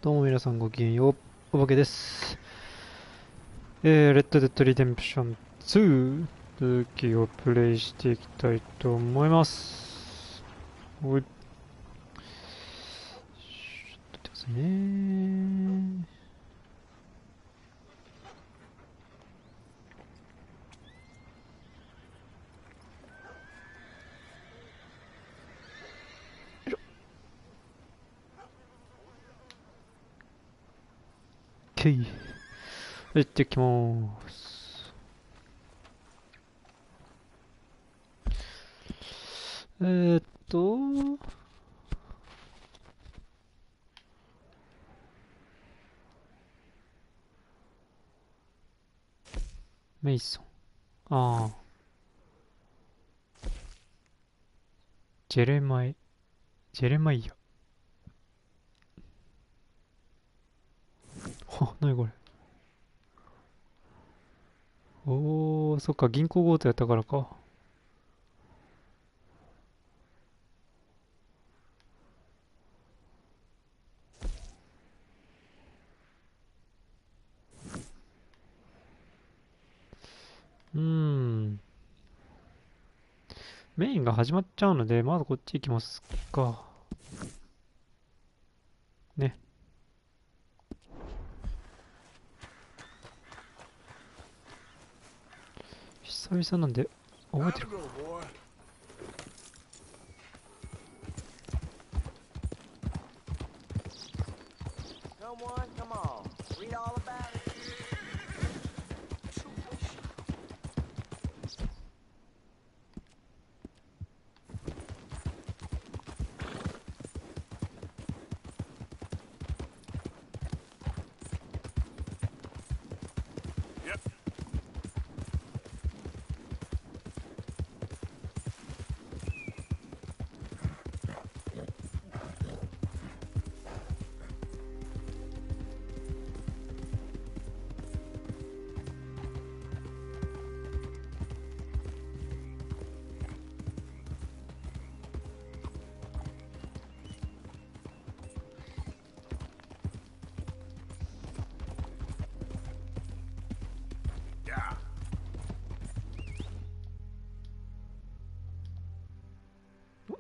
どうも皆さんごきげんよう、おばけです。レッドデッドリデンプション2続きをプレイしていきたいと思います。おい。ちょっと待ってくださいね。オッケー。行ってきまーす。えーっと、メイソン。ああ、ジェレマイア。は、なにこれ。おー、そっか、銀行強盗やったからか。うーん。メインが始まっちゃうので、まずこっち行きますか。ね。久々なんで、覚えてるか。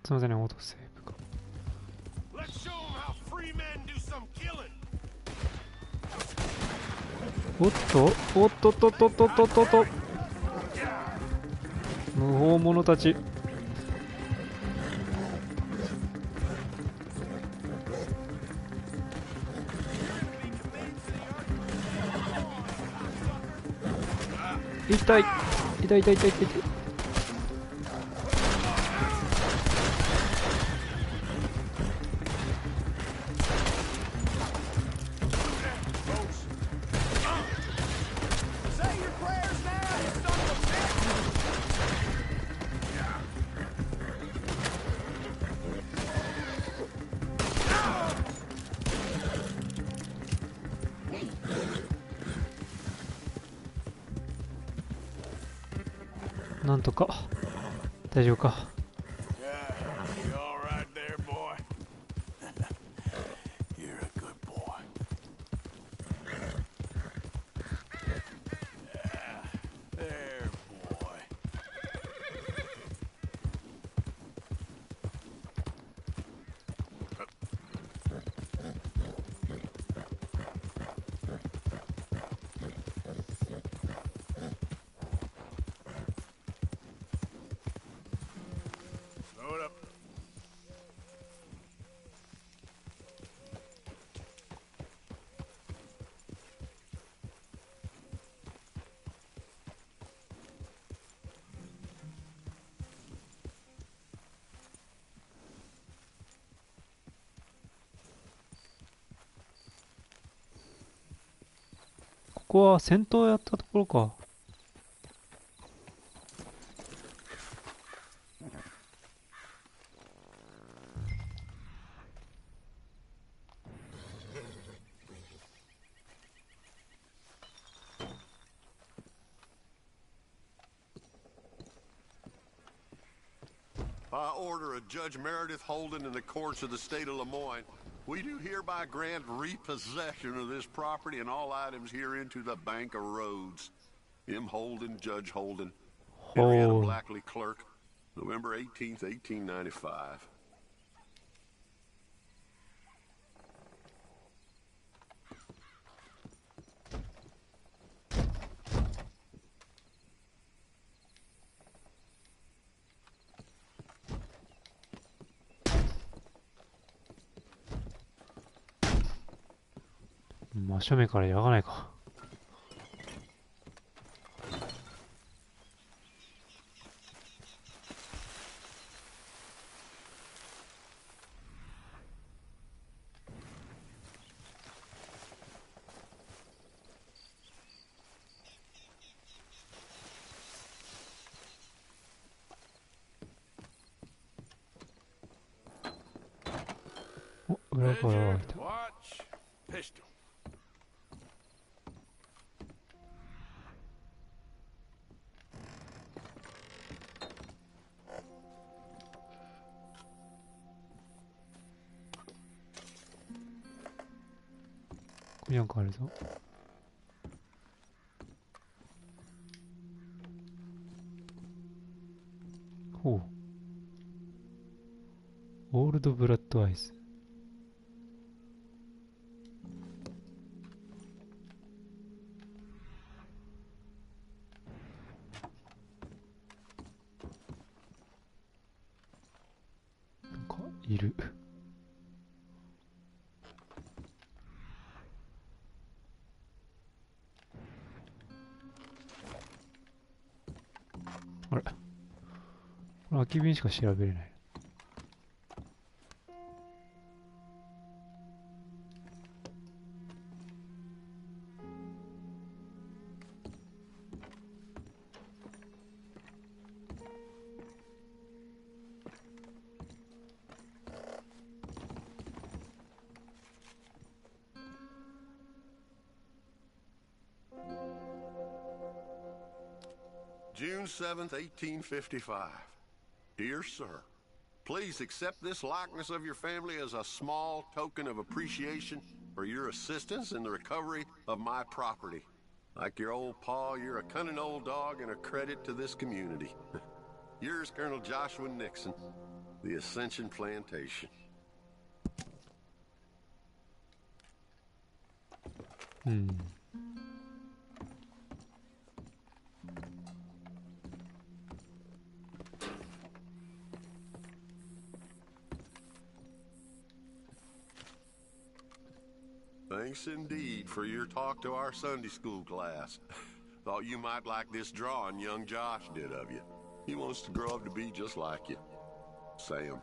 すいませんね、オートセーブが。おっとおっとっとっとっとっとっとっと、無法者たち。痛い痛い痛い痛い痛い痛い。なんとか大丈夫か。ここは戦闘やったところか。By order of Judge Meredith Holden in the courts of the state of Lemoyne, We do hereby grant repossession of this property and all items herein to the Bank of Roads. M. Holden, Judge Holden, Henrietta Blackley, Clerk, November 18th, 1895.真正面からやがないか。お、裏から開いた。ここになんかあるぞ。ほう。オールドブラッドアイズ。なんかいる。あれ、これ空き瓶しか調べれない。June 7th, 1855. Dear Sir, please accept this likeness of your family as a small token of appreciation for your assistance in the recovery of my property. Like your old pa, you're a cunning old dog and a credit to this community. Yours, Colonel Joshua Nixon, the Ascension Plantation. Thanks indeed for your talk to our Sunday school class. Thought you might like this drawing young Josh did of you. He wants to grow up to be just like you. Sam.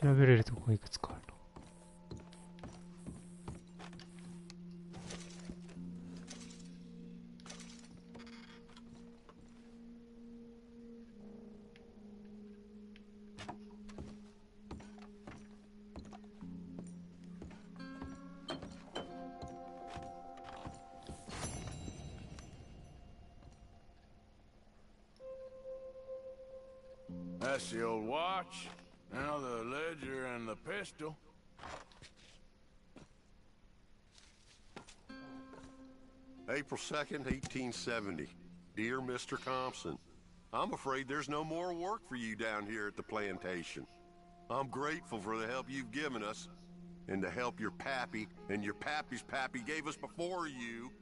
調べれるとこがいくつかあるの。That's the old watch. Now the ledger and the pistol. April 2nd, 1870. Dear Mr. Thompson, I'm afraid there's no more work for you down here at the plantation. I'm grateful for the help you've given us, and the help your pappy and your pappy's pappy gave us before you.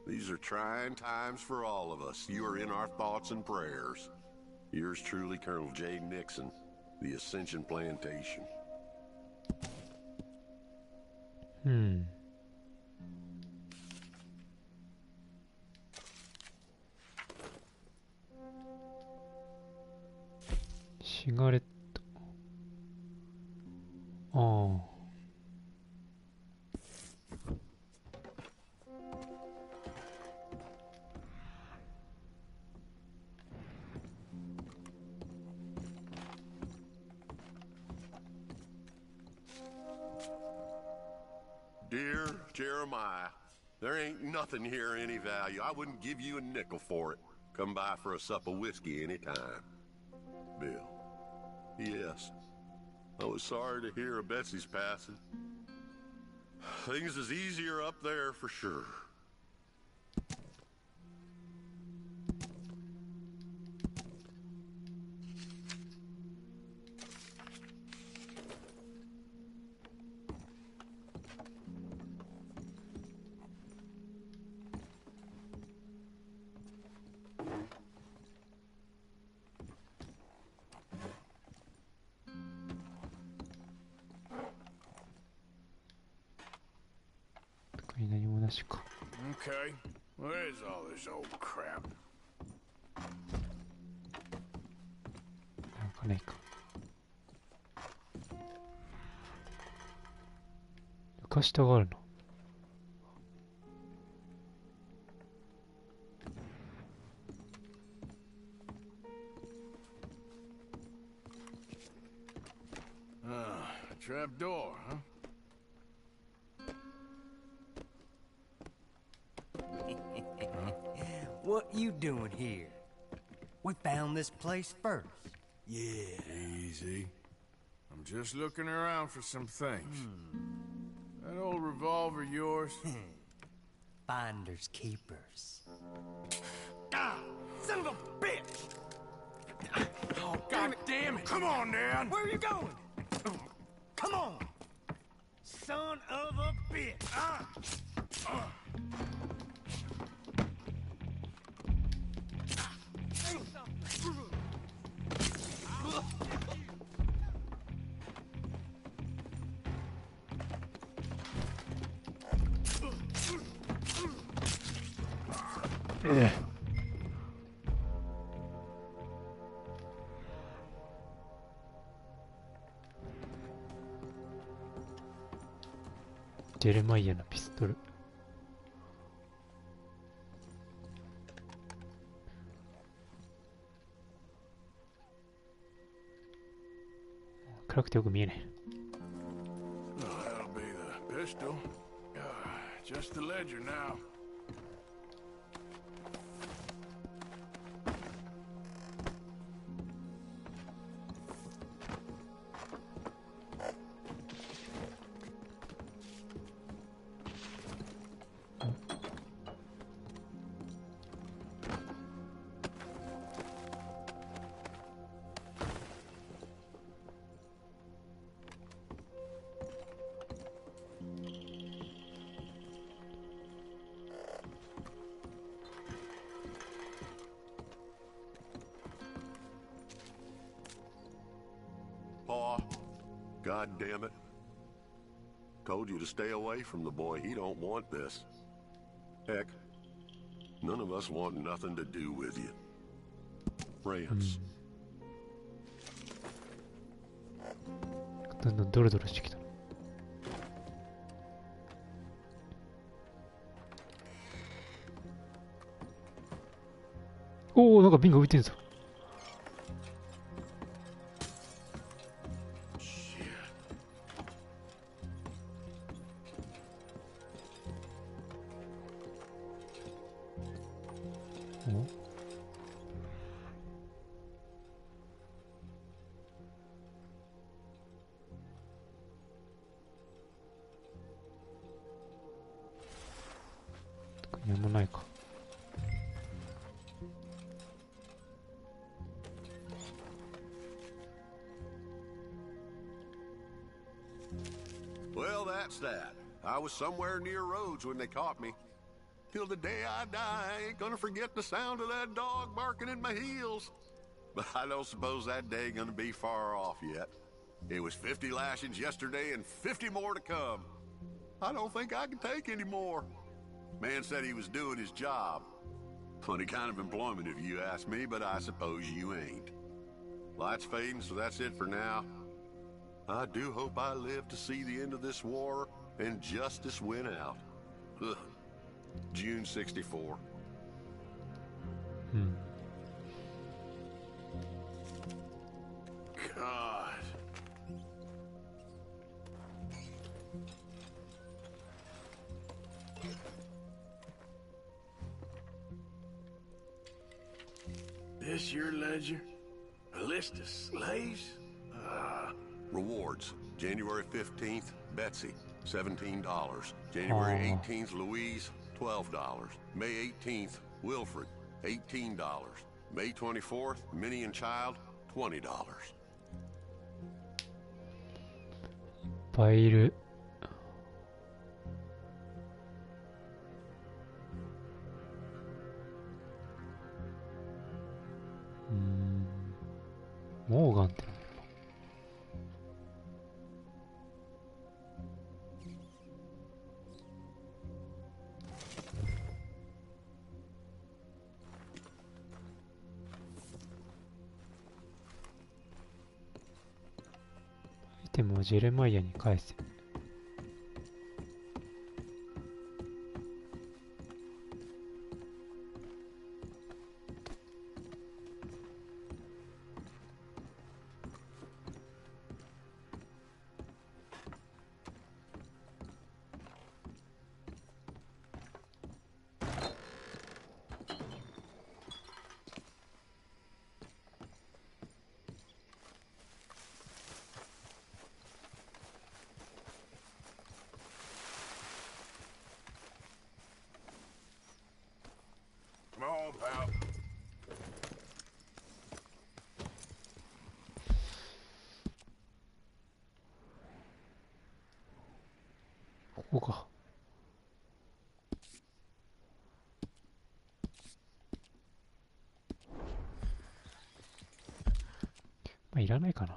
These are trying times for all of us. You are in our thoughts and prayers. Yours truly, Colonel J. Nixon, the Ascension Plantation. シガレット。ああ。Jeremiah, there ain't nothing here of any value. I wouldn't give you a nickel for it. Come by for a sup of whiskey anytime. Bill. Yes. I was sorry to hear of Betsy's passing. Things is easier up there for sure. Okay, where is all this old crap? なんかねえか。床下があるの。Trap door, huh? What you doing here? We found this place first. Yeah. Easy. I'm just looking around for some things. That old revolver yours? Finders keepers. Ah! Son of a bitch! Oh, God damn it! Come on, Dad! Where are you going? Come on! Son of a bitch! Yeah. ジェレマイヤのピストル。暗くてよく見えね Oh, that'll be the pistol. Just the ledger now. Paw, God damn it. Told you to stay away from the boy. He don't want this. Heck, none of us want nothing to do with you. Rance. どんどんドロドロしてきた。おお、なんか瓶が浮いてんぞ。何もないか。Well, that's that. I was somewhere near Rhodes when they caught me. Till the day I die, I ain't gonna forget the sound of that dog barking at my heels. But I don't suppose that day gonna be far off yet. It was 50 lashings yesterday and 50 more to come. I don't think I can take any more. Man said he was doing his job. Funny kind of employment if you ask me, but I suppose you ain't. Light's fading, so that's it for now. I do hope I live to see the end of this war and justice win out. Ugh. June 64. God. This your ledger? A list of slaves? Rewards. January 15th, Betsy, $17. January 18th, Louise, $12. May 18th, Wilfred, $18. May 24th, Minnie and Child, $20. いっぱいいる。モーガンってなんだろう。アイテムをジェレマイアに返せ。Come on, pal. ここか。まあ、いらないかな。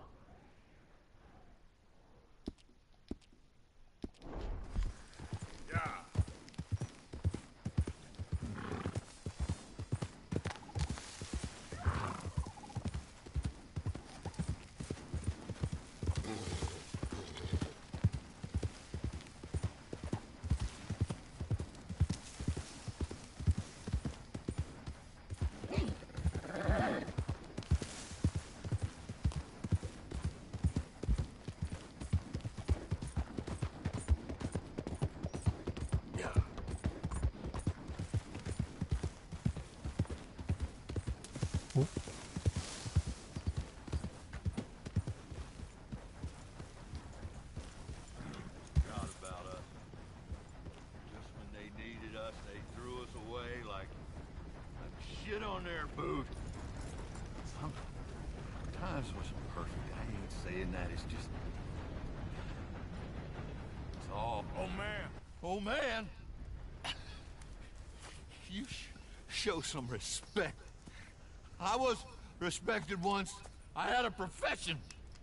Forgot about us. Just when they needed us, they threw us away like shit on their boots. Sometimes wasn't perfect. I ain't saying that. It's just. It's all. Oh, man. Oh man! You show some respect. I was respected once. I had a profession.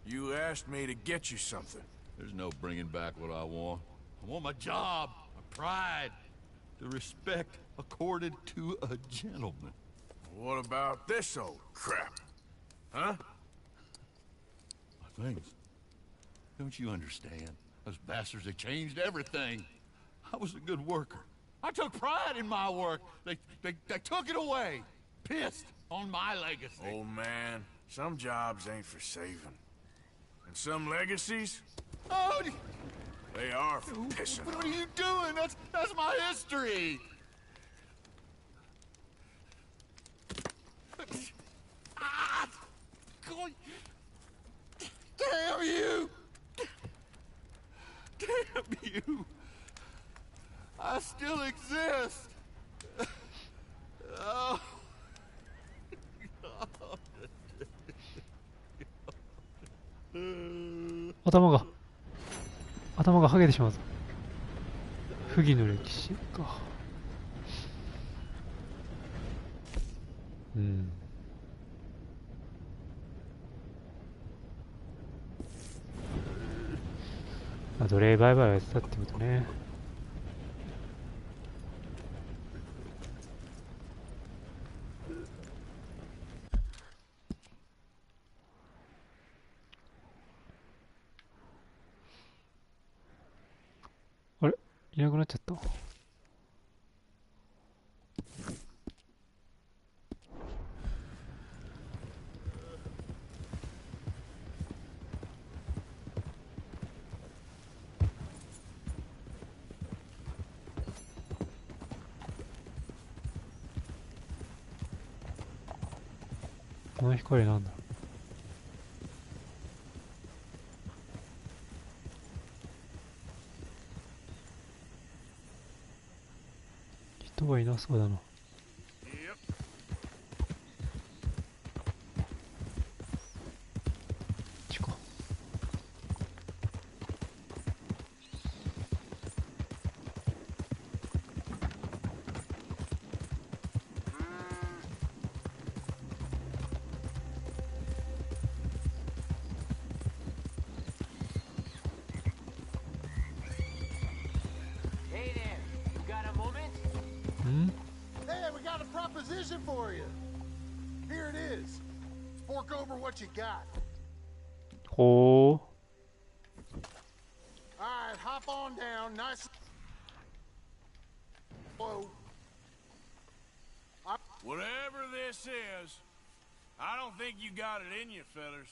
You asked me to get you something. There's no bringing back what I want. I want my job, my pride, the respect accorded to a gentleman. What about this old crap? Huh? My things. Don't you understand? Those bastards, they changed everything. I was a good worker. I took pride in my work. They took it away. Pissed on my legacy. Old man, some jobs ain't for saving. And some legacies, Oh, they are for pissing what on. are you doing? That's my history. Ah! Damn you! Damn you! I still exist. Oh. 頭が剥げてしまうぞ。不義の歴史か。まあ、奴隷売買をやってたってことね。あれ、いなくなっちゃった。この光なんだ。人はいなそうだな。ちか。Hey there, you got a moment? ん？ Hey, we got a proposition for you. Here it is. Fork over what you got. ほー。All right, hop on down. Nice. Whoa. Whatever this is, I don't think you got it in you, fellas.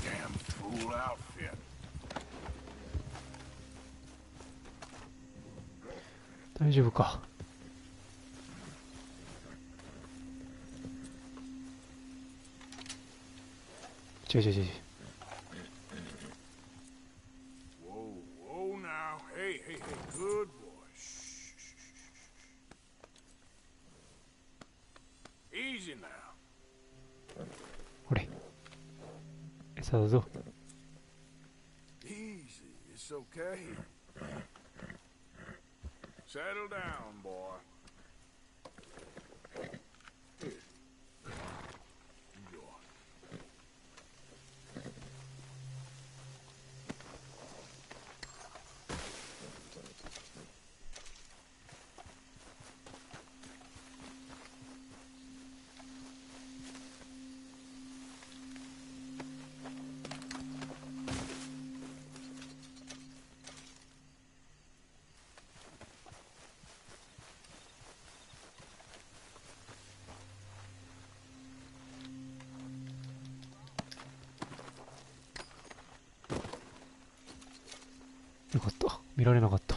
Damn fool outfit. 大丈夫か。違う違う違う。 Whoa, whoa now. Hey, hey, hey, good boy. Shh, shh, shh. Easy now. ほれ。餌だぞ。 Easy, it's okay. Settle down, boy. Here. You go.よかった。見られなかった。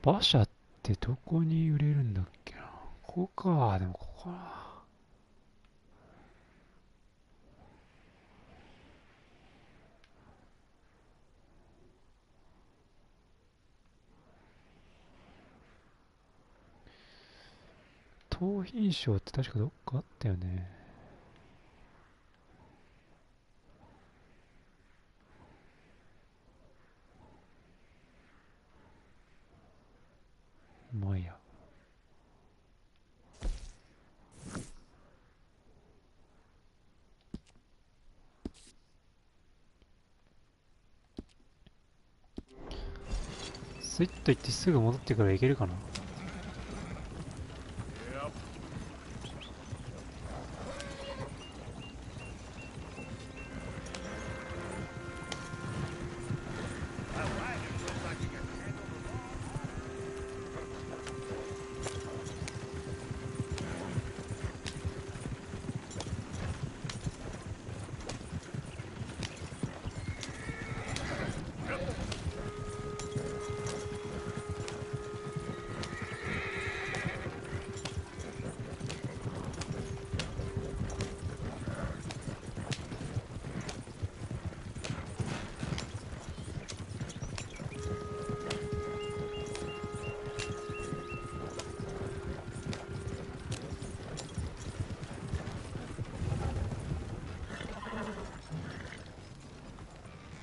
馬車ってどこに売れるんだっけな。ここか。でもここかな。盗品商って確かどっかあったよね。まあいいや。スイッと行ってすぐ戻ってから行けるかな。 Yep.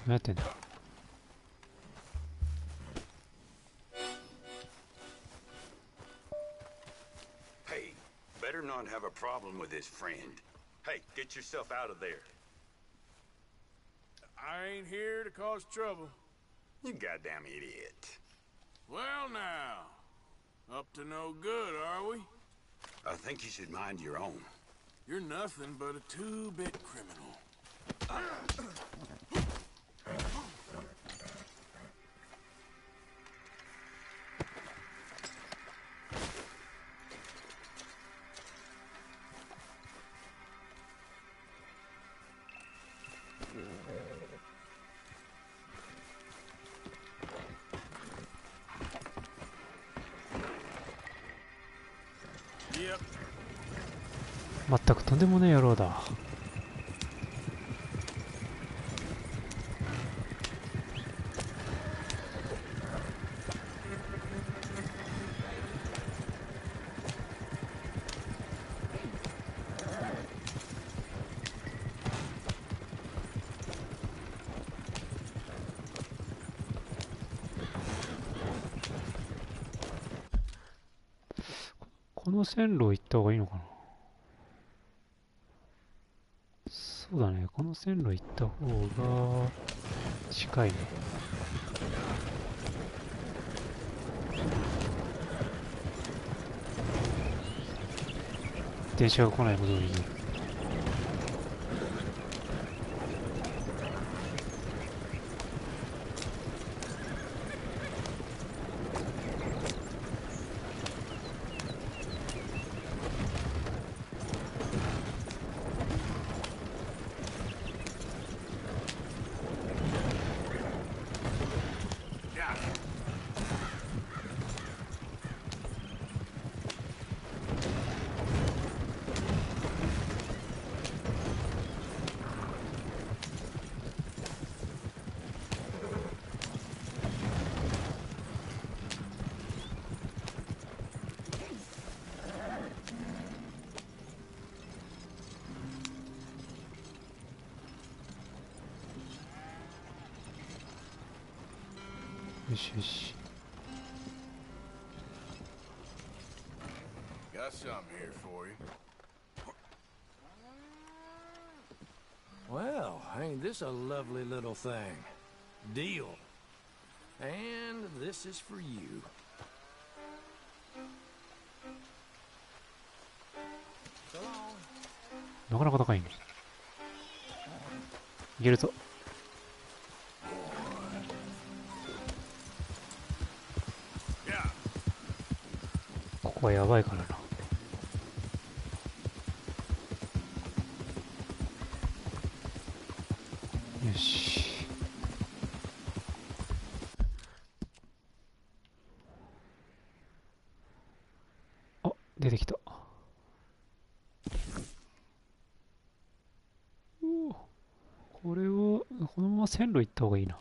何やってんだ。Hey, better not have a problem with his friend. Hey, get yourself out of there. I ain't here to cause trouble. You goddamn idiot. Well now, up to no good, are we? I think you should mind your own. You're nothing but a two-bit criminal. Yep. 全くとんでもねえ野郎だ。この線路行った方がいいのかな。そうだね、この線路行った方が近いね。電車が来ないことに。よしよし。Got something here for you. Well, ain't this a lovely little thing? Deal. And this is for you. なかなか高いね。いけるぞ。ここはやばいからな。よし。あ、出てきた。これはこのまま線路行った方がいいな。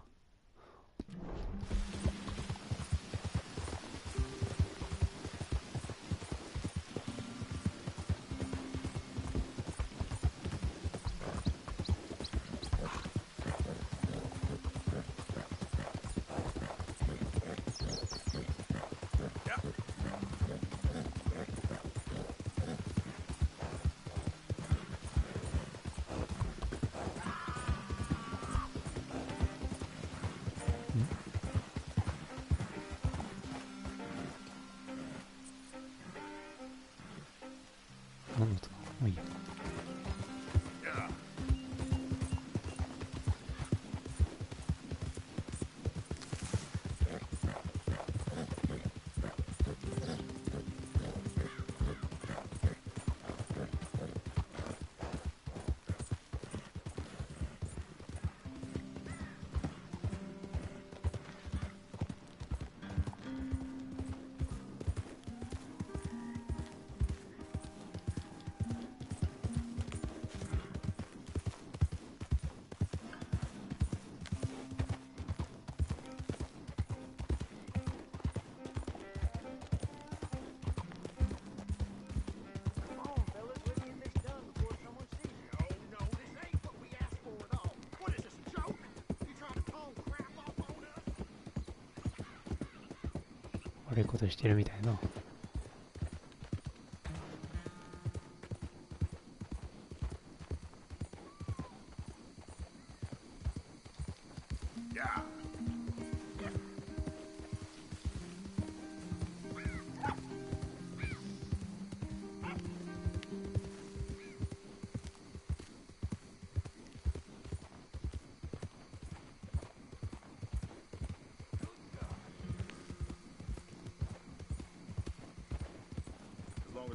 悪いことしてるみたいな。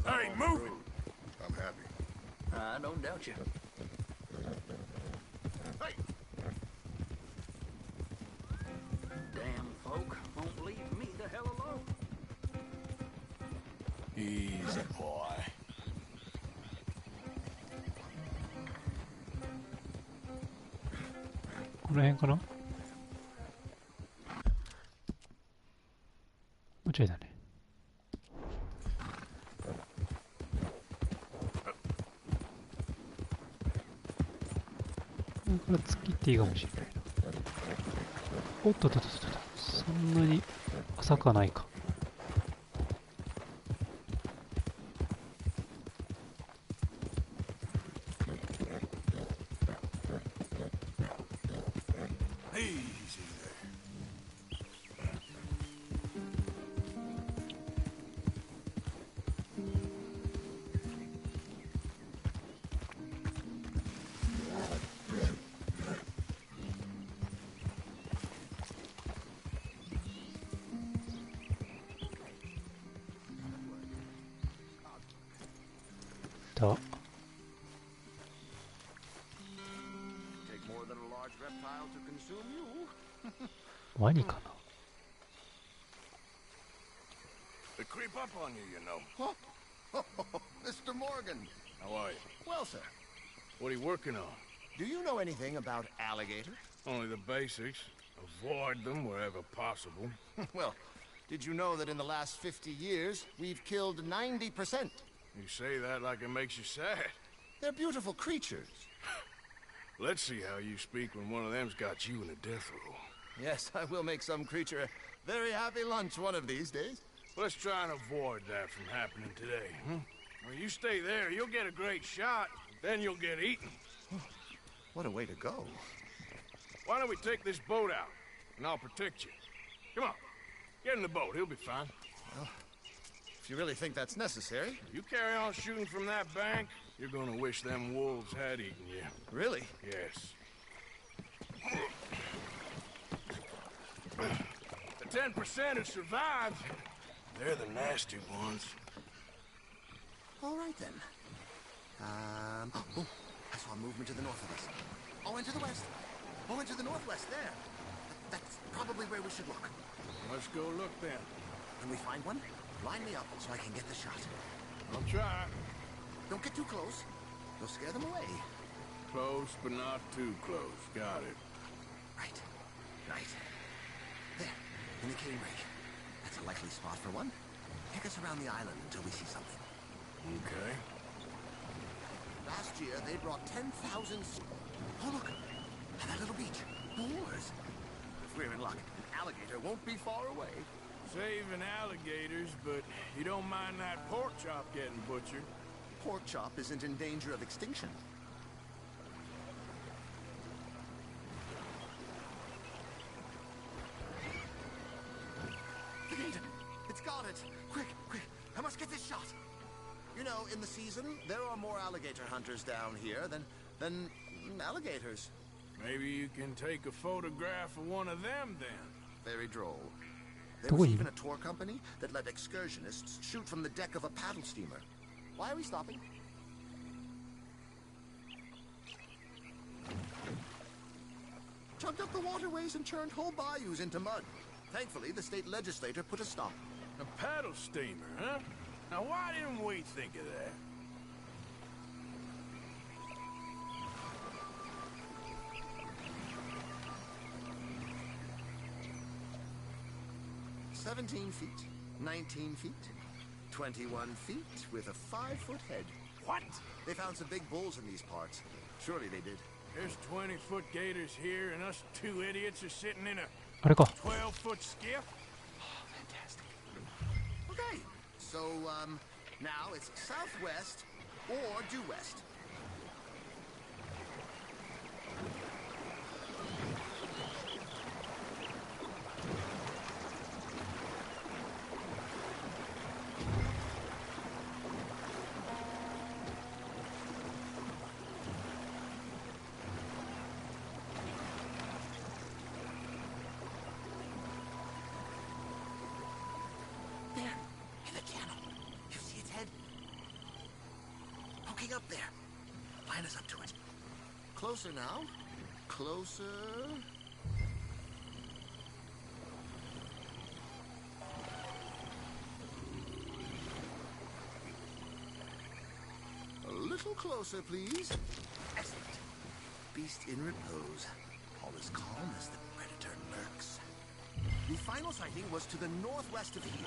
Hey, move it! I'm happy. I don't doubt you. Hey! Damn folk won't leave me the hell alone. Easy, boy. この辺かな？もうちょいだね。これから突っ切っていいかもしれないな。おっとっとっとっと、そんなに浅くはないか。Easy there. だ。Take more than a large reptile to consume you. ワニかな？ They creep up on you, you know. Oh, Mr. Morgan. How are you? Well, sir, What are you working on? do you know anything about alligators? Only the basics. Avoid them wherever possible. Well, did you know that in the last 50 years, we've killed 90%? You say that like it makes you sad. They're beautiful creatures. Let's see how you speak when one of them's got you in a death row. Yes, I will make some creature a very happy lunch one of these days. Let's try and avoid that from happening today, huh? Well, you stay there, you'll get a great shot, then you'll get eaten. What a way to go. Why don't we take this boat out, and I'll protect you. Come on, get in the boat, he'll be fine. If you really think that's necessary. You carry on shooting from that bank, you're gonna wish them wolves had eaten you. Really? Yes. The 10% who survived, they're the nasty ones. All right, then. Oh, I saw a movement to the north of us. Oh, and to the west. Oh, and to the northwest, there. That's probably where we should look. Let's go look then. When we find one, line me up so I can get the shot. I'll try. Don't get too close. You'll scare them away. Close, but not too close. Got it. Right. Right. There, in the cane rig. That's a likely spot for one. Take us around the island until we see something. Okay. Last year, they brought 10,000... Oh, look. At that little beach. Boars. If we're in luck, an alligator won't be far away. Saving alligators, but you don't mind that pork chop getting butchered. Pork chop isn't in danger of extinction. The gate! It's got it! Quick, quick! I must get this shot! You know, in the season, there are more alligator hunters down here than alligators. Maybe you can take a photograph of one of them then. Very droll. There was even a tour company that let excursionists shoot from the deck of a paddle steamer. Why are we stopping? Chugged up the waterways and churned whole bayous into mud. Thankfully, the state legislature put a stop. A paddle steamer, huh? Now why didn't we think of that? "17 feet, 19 feet, 21 feet with a 5-foot head." What? They found some big bulls in these parts. Surely they did. There's 20-foot gators here, and us two idiots are sitting in a あれか。 12-foot skiff? Fantastic. So, now it's southwest or due west. Up there. Line us up to it. Closer now. Closer. A little closer, please. Excellent. Beast in repose. All is calm as the predator lurks. The final sighting was to the northwest of here.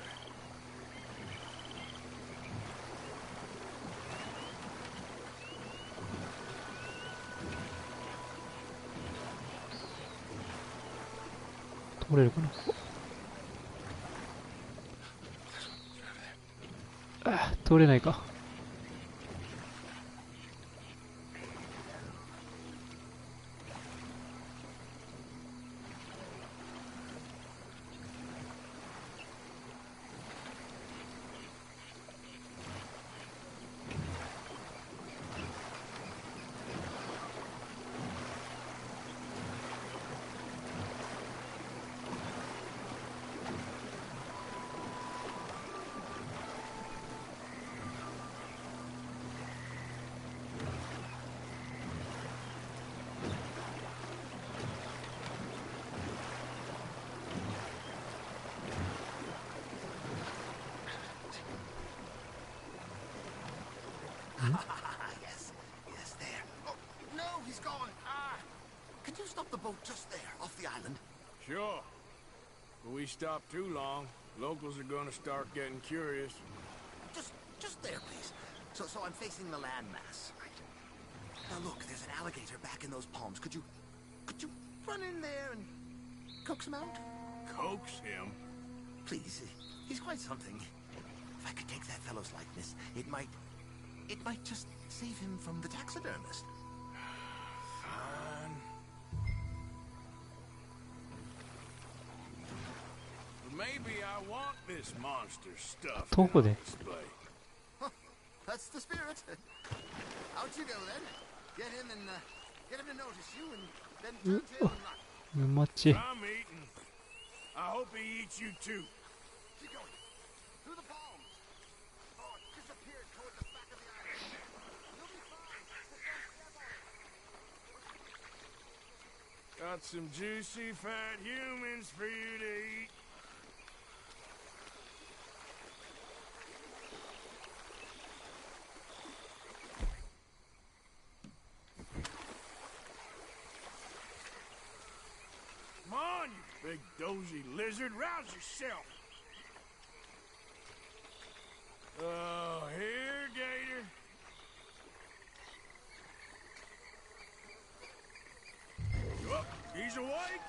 Ah, 通れないか。Yes, yes, there. Oh, no, he's gone. Can you stop the boat just there, off the island? Sure. If we stop too long, locals are gonna start getting curious. Just there, please. So I'm facing the landmass. Now look, there's an alligator back in those palms. Could you run in there and coax him out? Coax him? Please, he's quite something. If I could take that fellow's likeness, it might just save him from the taxidermist. Fine. But maybe I want this monster stuff on display. That's the spirit. Out you go then. Get him to notice you, and then turn tail and run. I'm eating. I hope he eats you too. Keep going. Through the palms. Oh, it disappeared toward the back of the island. You'll be fine. Just don't step on it. Got some juicy fat humans for you to eat. Come on, you big dozy lizard, rouse yourself. Oh, here, Gator. Oh, he's awake.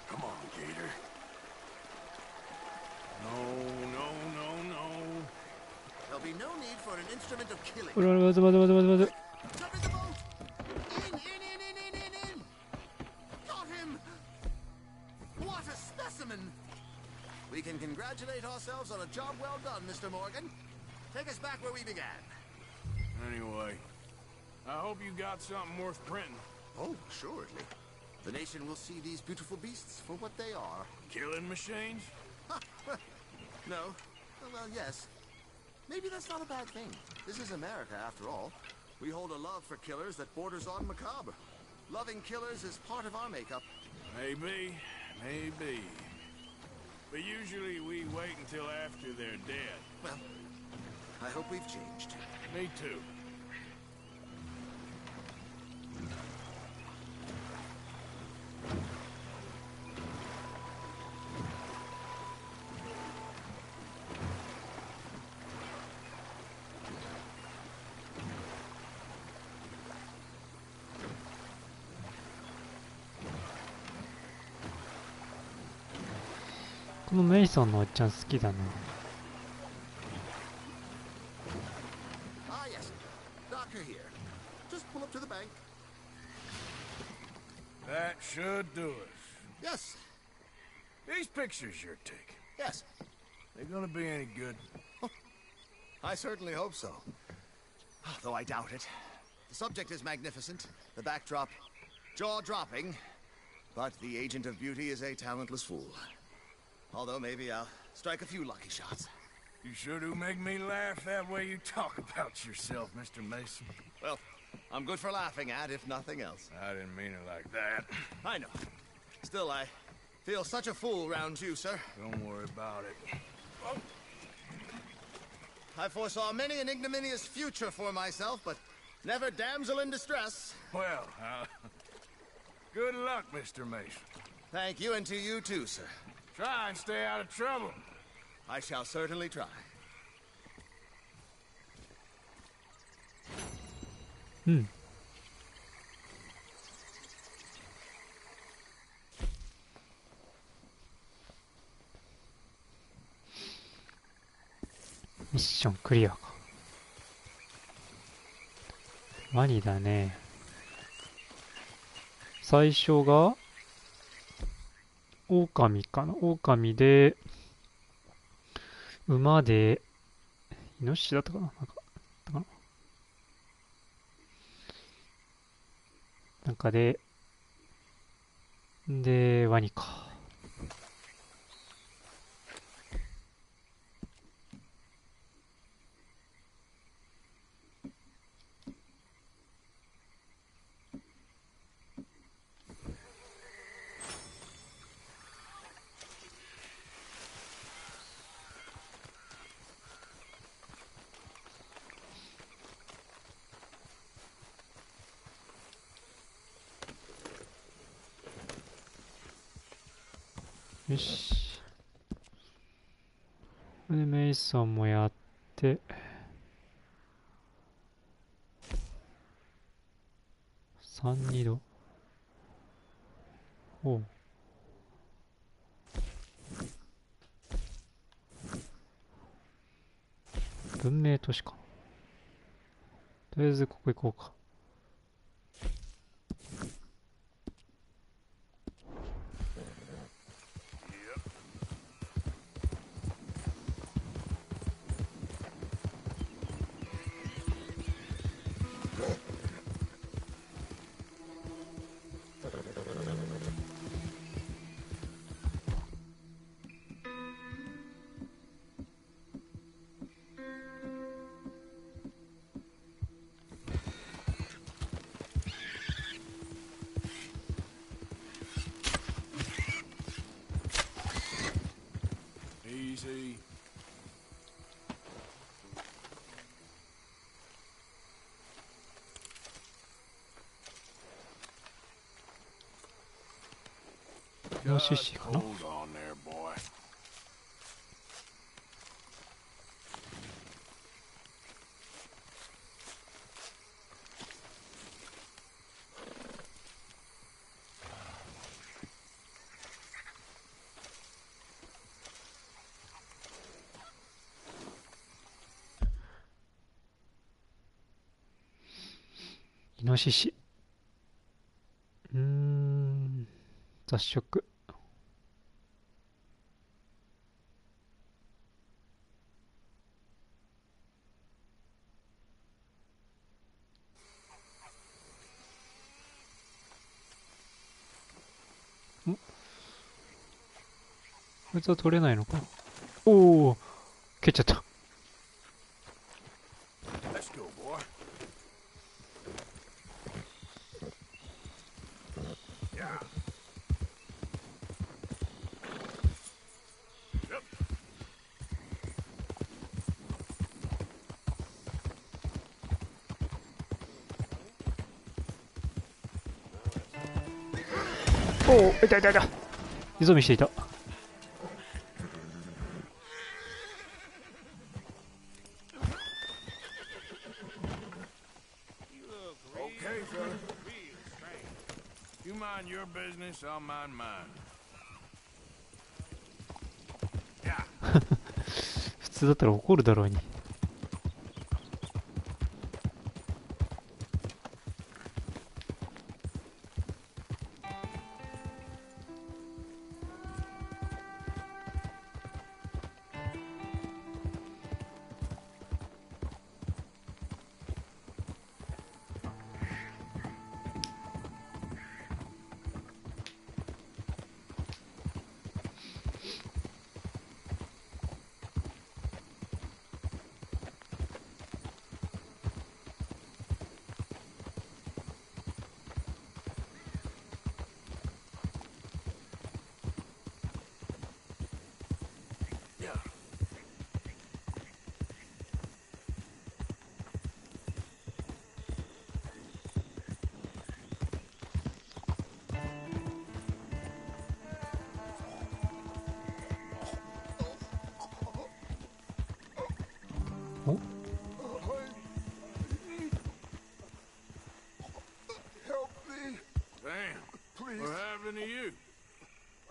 Come on, Gator. No. There'll be no need for an instrument of killing. 待て待て待て待て待て。 Jump in the boat! In! Got him! What a specimen! We can congratulate ourselves on a job well done, Mr. Morgan. Take us back where we began. Anyway, I hope you got something worth printing. Oh, assuredly. The nation will see these beautiful beasts for what they are. Killing machines? No. Well, yes. Maybe that's not a bad thing. This is America, after all. We hold a love for killers that borders on macabre. Loving killers is part of our makeup. Maybe. But usually we wait until after they're dead. Well, I hope we've changed. Me too. このメイソンのおっちゃん好きだな。Ah, yes. Doctor here. Just pull up to the bank. That should do it. Yes. These pictures you're taking, Yes. they gonna be any good? I certainly hope so. Though I doubt it. The subject is magnificent, the backdrop jaw-dropping, but the agent of beauty is a talentless fool. Although maybe I'll strike a few lucky shots. You sure do make me laugh that way you talk about yourself, Mr. Mason. Well, I'm good for laughing at, if nothing else. I didn't mean it like that. I know. Still, I feel such a fool round you, sir. Don't worry about it. I foresaw many an ignominious future for myself, but never damsel in distress. Well, good luck, Mr. Mason. Thank you, and to you too, sir. Try and stay out of trouble. I shall certainly try. うん。ミッションクリアか。ワニだね。最初が狼かな。狼で馬でイノシシだったかな。なんかでワニか。よし。これでメイソンもやって、3、2度。おう。文明都市か。とりあえずここ行こうか。Easy. Just hold on there, boy.イノシシ。雑食。こいつは取れないのか。おお、蹴っちゃった。Let's go, boy. Yeah. Yep. おお、いたいたいた。湯飲みしていた。Okay, fella. You mind your business, I'll mind mine. 通だったら怒るだろうに。お、Help me. Damn. Please. What happened to you?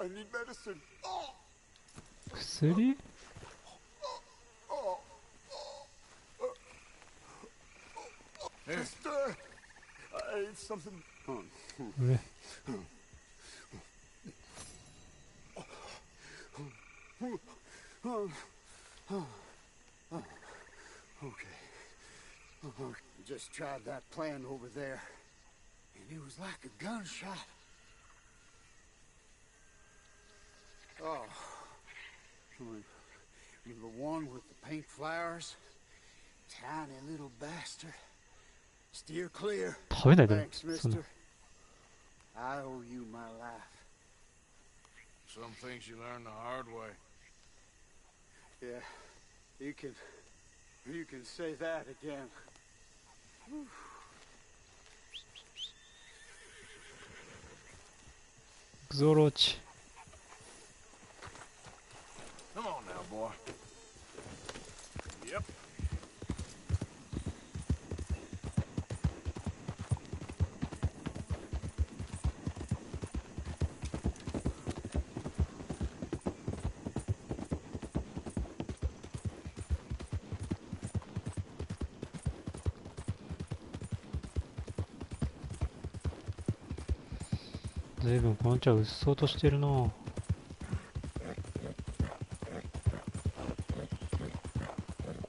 I need medicine. 薬？ Sister, I ate something. え、 Okay. Just tried that plan over there, and it was like a gunshot. Oh, the one with the pink flowers, tiny little bastard. Steer clear. 食べないで。 Thanks, そんな mister. I owe you my life. Some things you learn the hard way. Yeah, you can say that again. クゾローチ。 Come on now, boy. Yep. ずいぶんこの茶うっそうとしてるな。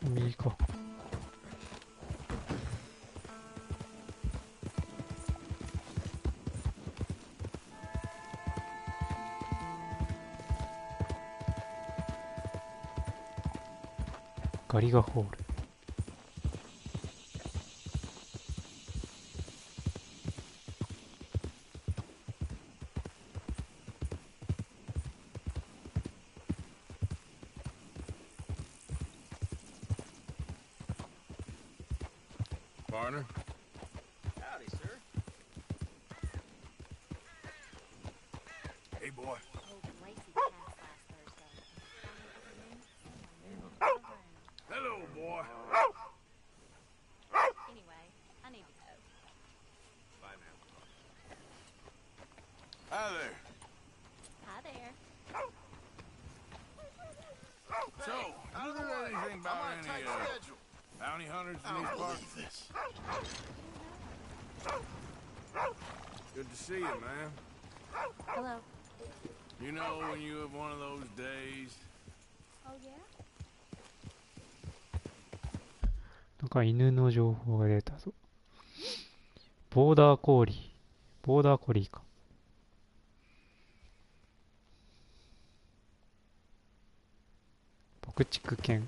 右か。ガリガホール。Partner? Howdy, sir. Hey, boy. Hello, boy. Anyway, I need to go. Bye now. Hi there. Hi there. So, you know anything about any bounty hunters in these parts? This. Good to see you, man. Hello. You know when you have one of those days? Oh, yeah? なんか犬の情報が出たぞ。ボーダーコーリー。ボーダーコリーか。牧畜犬。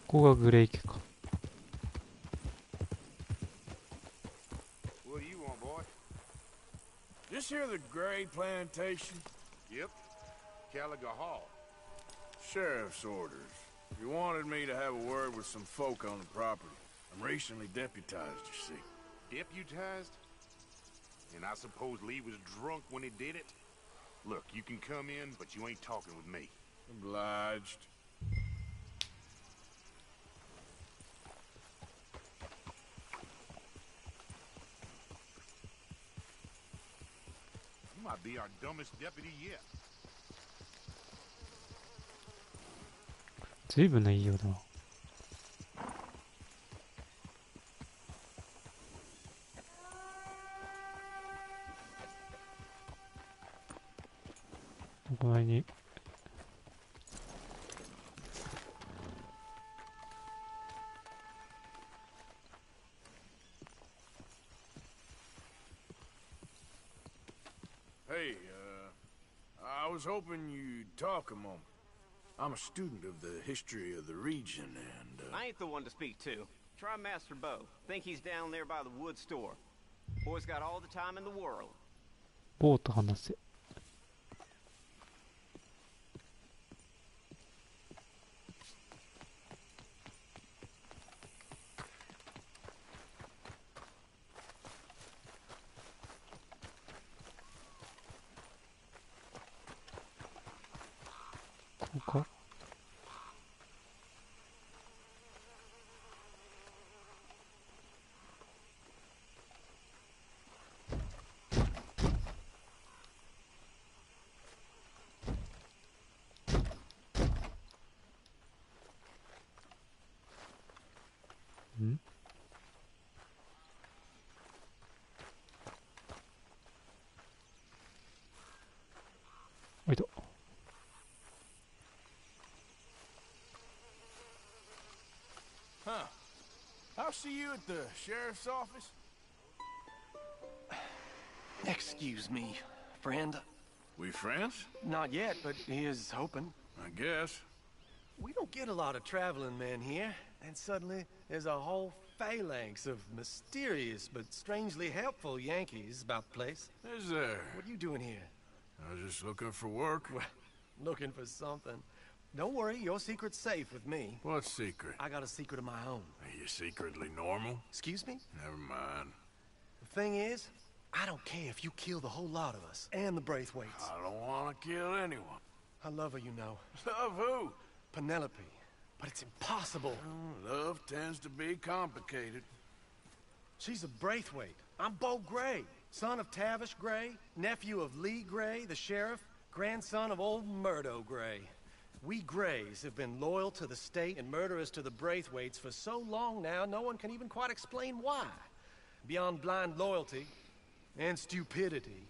ここがグレイ家か。What do you want, boy? This here the Gray Plantation? Yep. Caliga Hall. Sheriff's orders. You wanted me to have a word with some folk on the property. I'm recently deputized, you see. Deputized? And I suppose Lee was drunk when he did it? Look, you can come in, but you ain't talking with me. Obliged. Might be our dumbest deputy yet. 随分な言いようだな。お前に。Hey, I was hoping you'd talk a moment. I'm a student of the history of the region, and, I ain't the one to speak to. Try Master Bo. Think he's down there by the wood store. Boy's got all the time in the world. ボーと話せ。ここか。ん？おいと。huh. I'll see you at the sheriff's office. Excuse me, friend. We friends? Not yet, but he is hoping. I guess. We don't get a lot of traveling men here, and suddenly there's a whole phalanx of mysterious but strangely helpful Yankees about the place. Is there? What are you doing here? I was just looking for work. Well, looking for something. Don't worry, your secret's safe with me. What secret? I got a secret of my own. Are you secretly normal? Excuse me? Never mind. The thing is, I don't care if you kill the whole lot of us, and the Braithwaites. I don't want to kill anyone. I love her, you know. Love who? Penelope. But it's impossible. Love tends to be complicated. She's a Braithwaite. I'm Bo Gray, son of Tavish Gray, nephew of Lee Gray, the sheriff, grandson of old Murdo Gray. We Grays have been loyal to the state and murderous to the Braithwaites for so long now, no one can even quite explain why. Beyond blind loyalty and stupidity,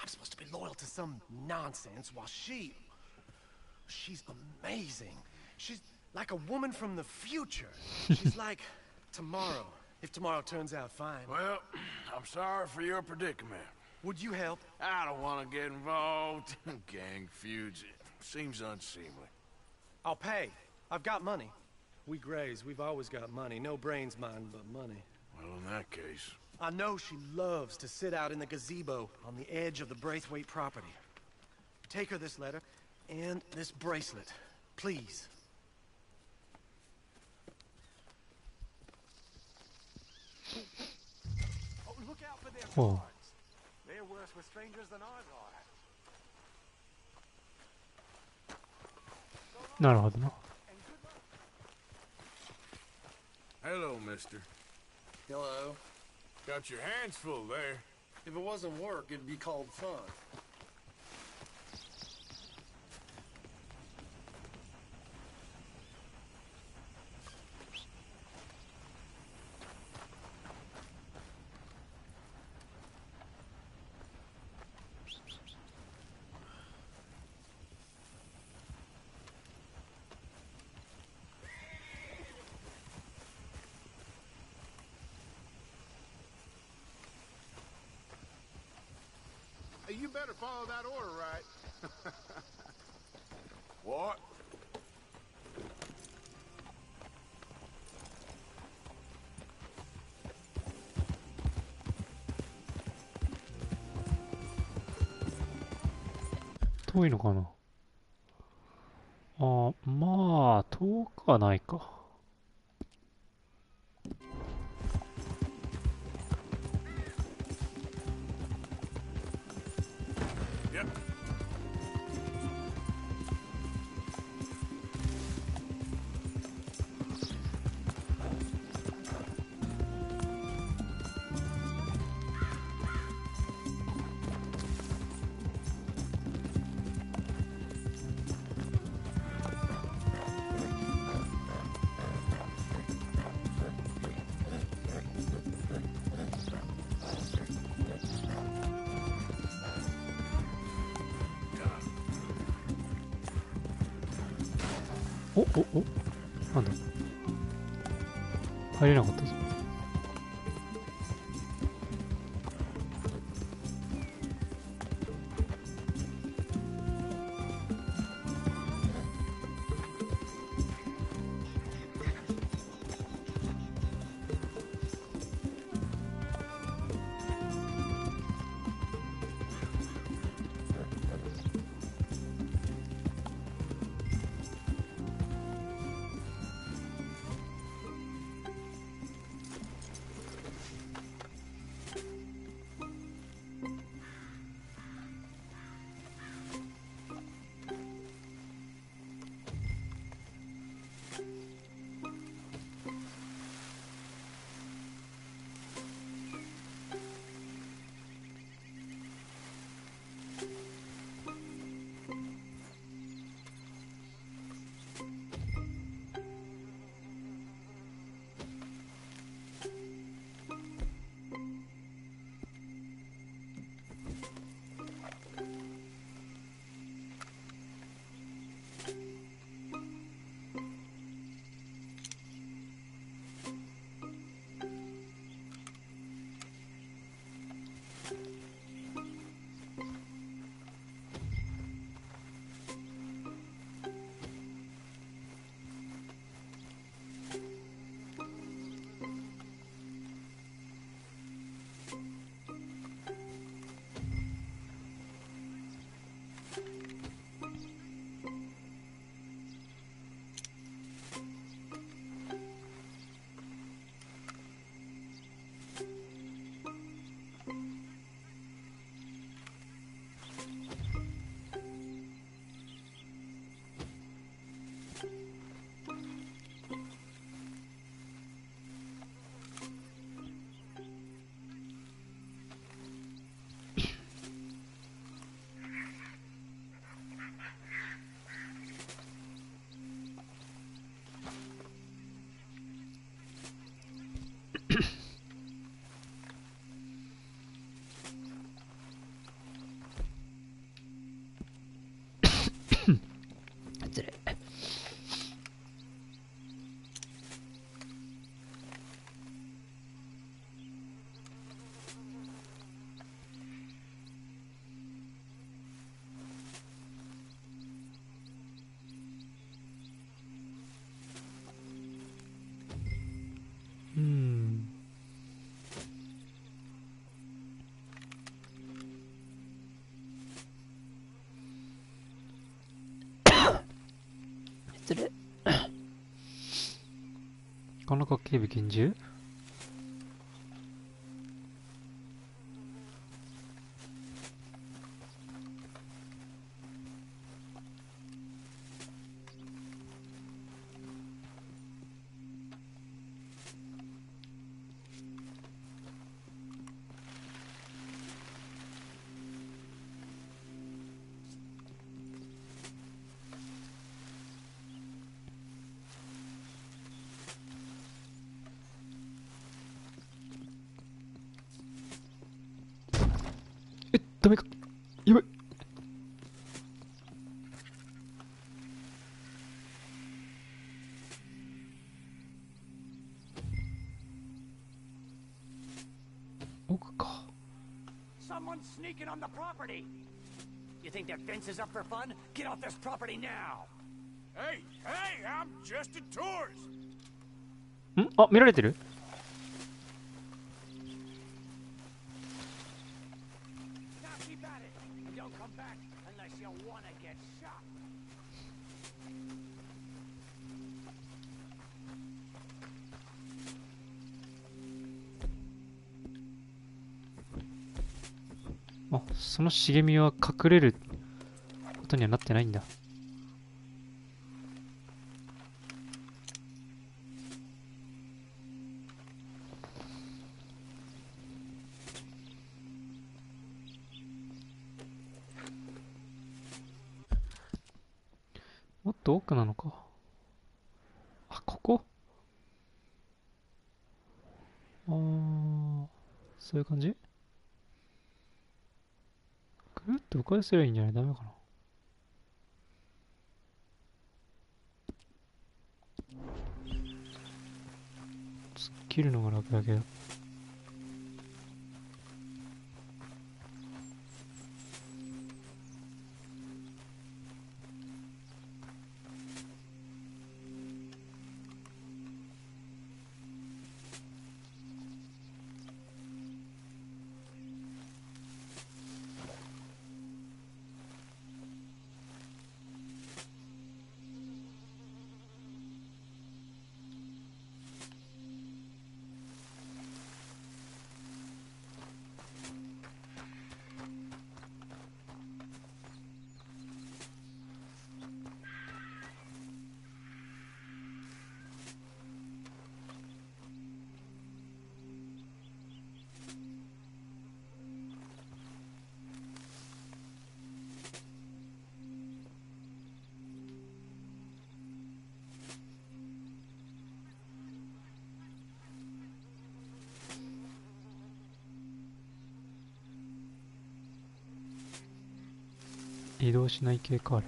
I'm supposed to be loyal to some nonsense while she's amazing. She's like a woman from the future. She's like tomorrow, if tomorrow turns out fine. Well, I'm sorry for your predicament. Would you help? I don't want to get involved in gang feuds. It seems unseemly. I'll pay. I've got money. We Grays, we've always got money. No brains, mind, but money. Well, in that case... I know she loves to sit out in the gazebo on the edge of the Braithwaite property. Take her this letter and this bracelet, please. Oh, look out for their guards. They're worse with strangers than ours are. なるほどな。Hello, mister. Hello. Got your hands full there. If it wasn't work, it'd be called fun. Hey, you better follow that order right. What?遠いのかな。あ、まあ遠くはないか。Yep. おなんだ、入れなかったぞ。失礼。失礼。なかなか警備厳重。ダメか。やばい。奥か。Someone's sneaking on the property. You think that fence is up for fun? Get off this property now. Hey, I'm just a tourist. ん？あ、見られてる？あ、その茂みは隠れることにはなってないんだ。もっと奥なのか。あ、ここ？あー、そういう感じ？ぐるっと迂回すればいいんじゃない？ダメかな。突っ切るのが楽だけど。移動しない系かあれ。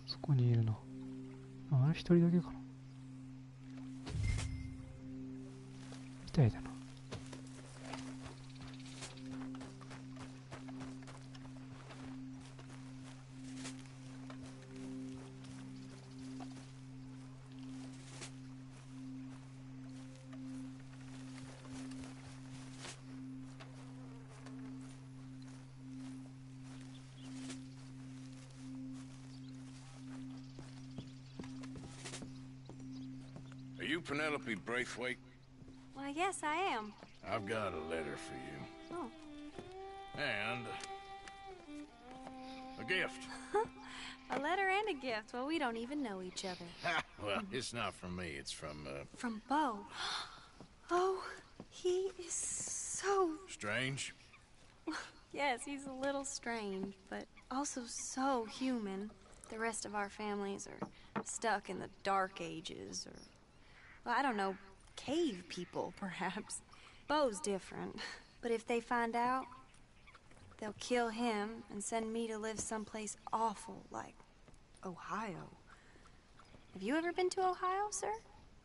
そこにいるな。あれ一人だけかな。みたいだな。Are you Penelope Braithwaite? Why, yes, I am. I've got a letter for you. Oh. And a gift. A letter and a gift. Well, we don't even know each other. Well, it's not from me. It's from, From Bo. Oh, he is so... Strange? Yes, he's a little strange, but also so human. The rest of our families are stuck in the Dark Ages, or... Well, I don't know, cave people, perhaps. Bo's different. But if they find out, they'll kill him and send me to live someplace awful, like Ohio. Have you ever been to Ohio, sir?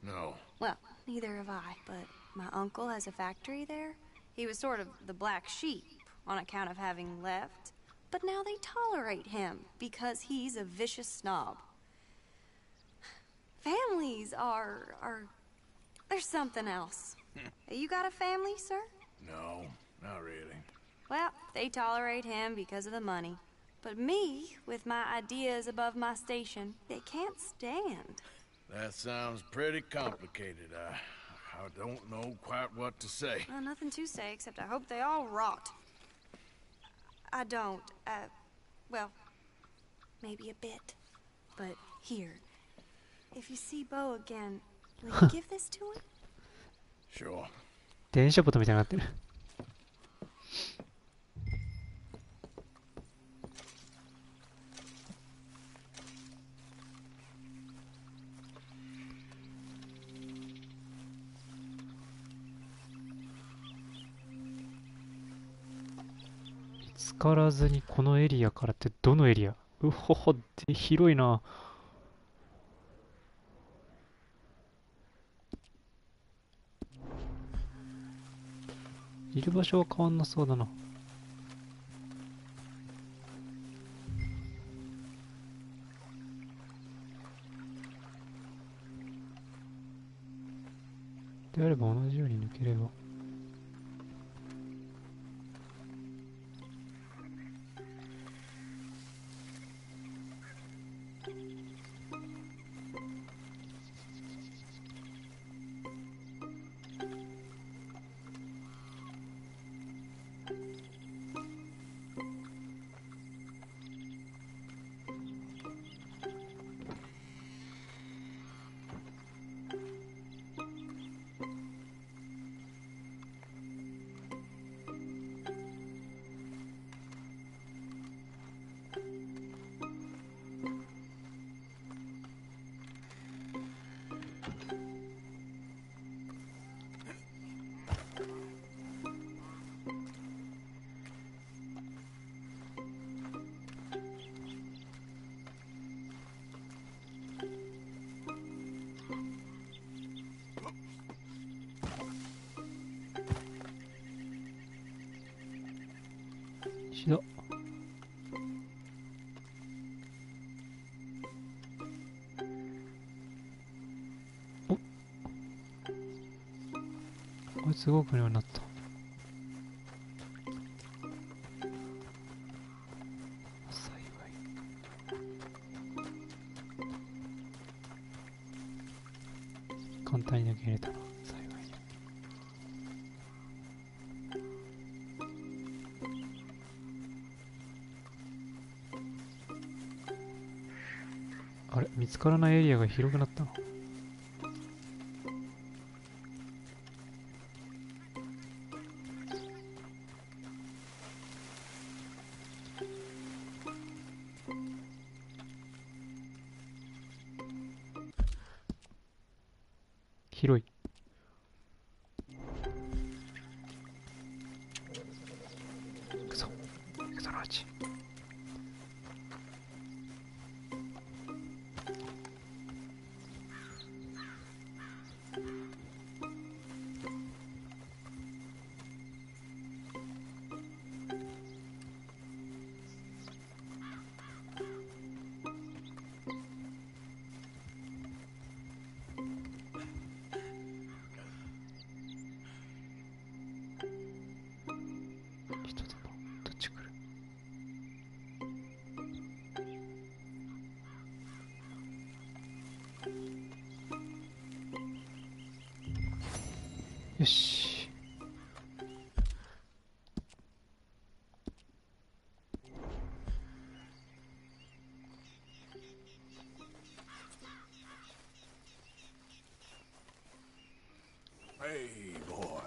No. Well, neither have I, but my uncle has a factory there. He was sort of the black sheep on account of having left. But now they tolerate him because he's a vicious snob. Families are there's something else. You got a family, sir? No, not really. Well, they tolerate him because of the money. But me, with my ideas above my station, they can't stand. That sounds pretty complicated. I don't know quite what to say. Well, nothing to say, except I hope they all rot. I don't, well, maybe a bit. But here, if you see Bo again, will you give this to him? Sure. 電車ボタンみたいになってる。つからずにこのエリアからってどのエリア？うほほって広いな。いる場所は変わんなそうだな。であれば同じように抜ければ。石だ。お、こいつ動くようになった。幸い。簡単に投げ入れたな。幸い。あれ、見つからないエリアが広くなったの。広い。行くぞ。行くぞ、ラーチ。人だな。どっち来る？よし。Hey, boy.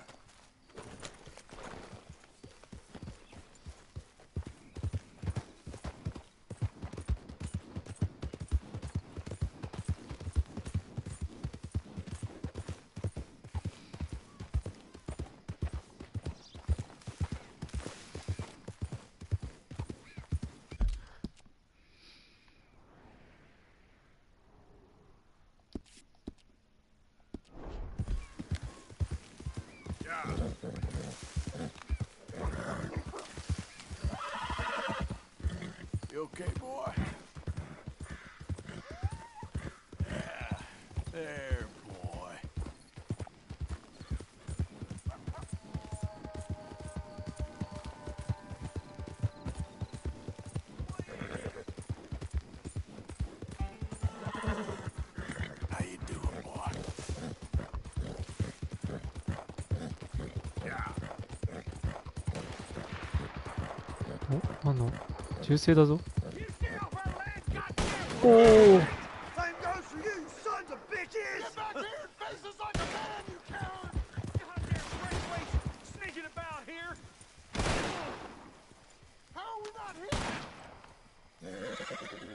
You okay, boy? Yeah, there, boy. How you doing, boy? Yeah. お、なんの銃声だぞ。おお。Same goes for you, sons of bitches! Get back here and face us like a man, you coward! Goddamn braithwaite sneaking about here. How are we not here?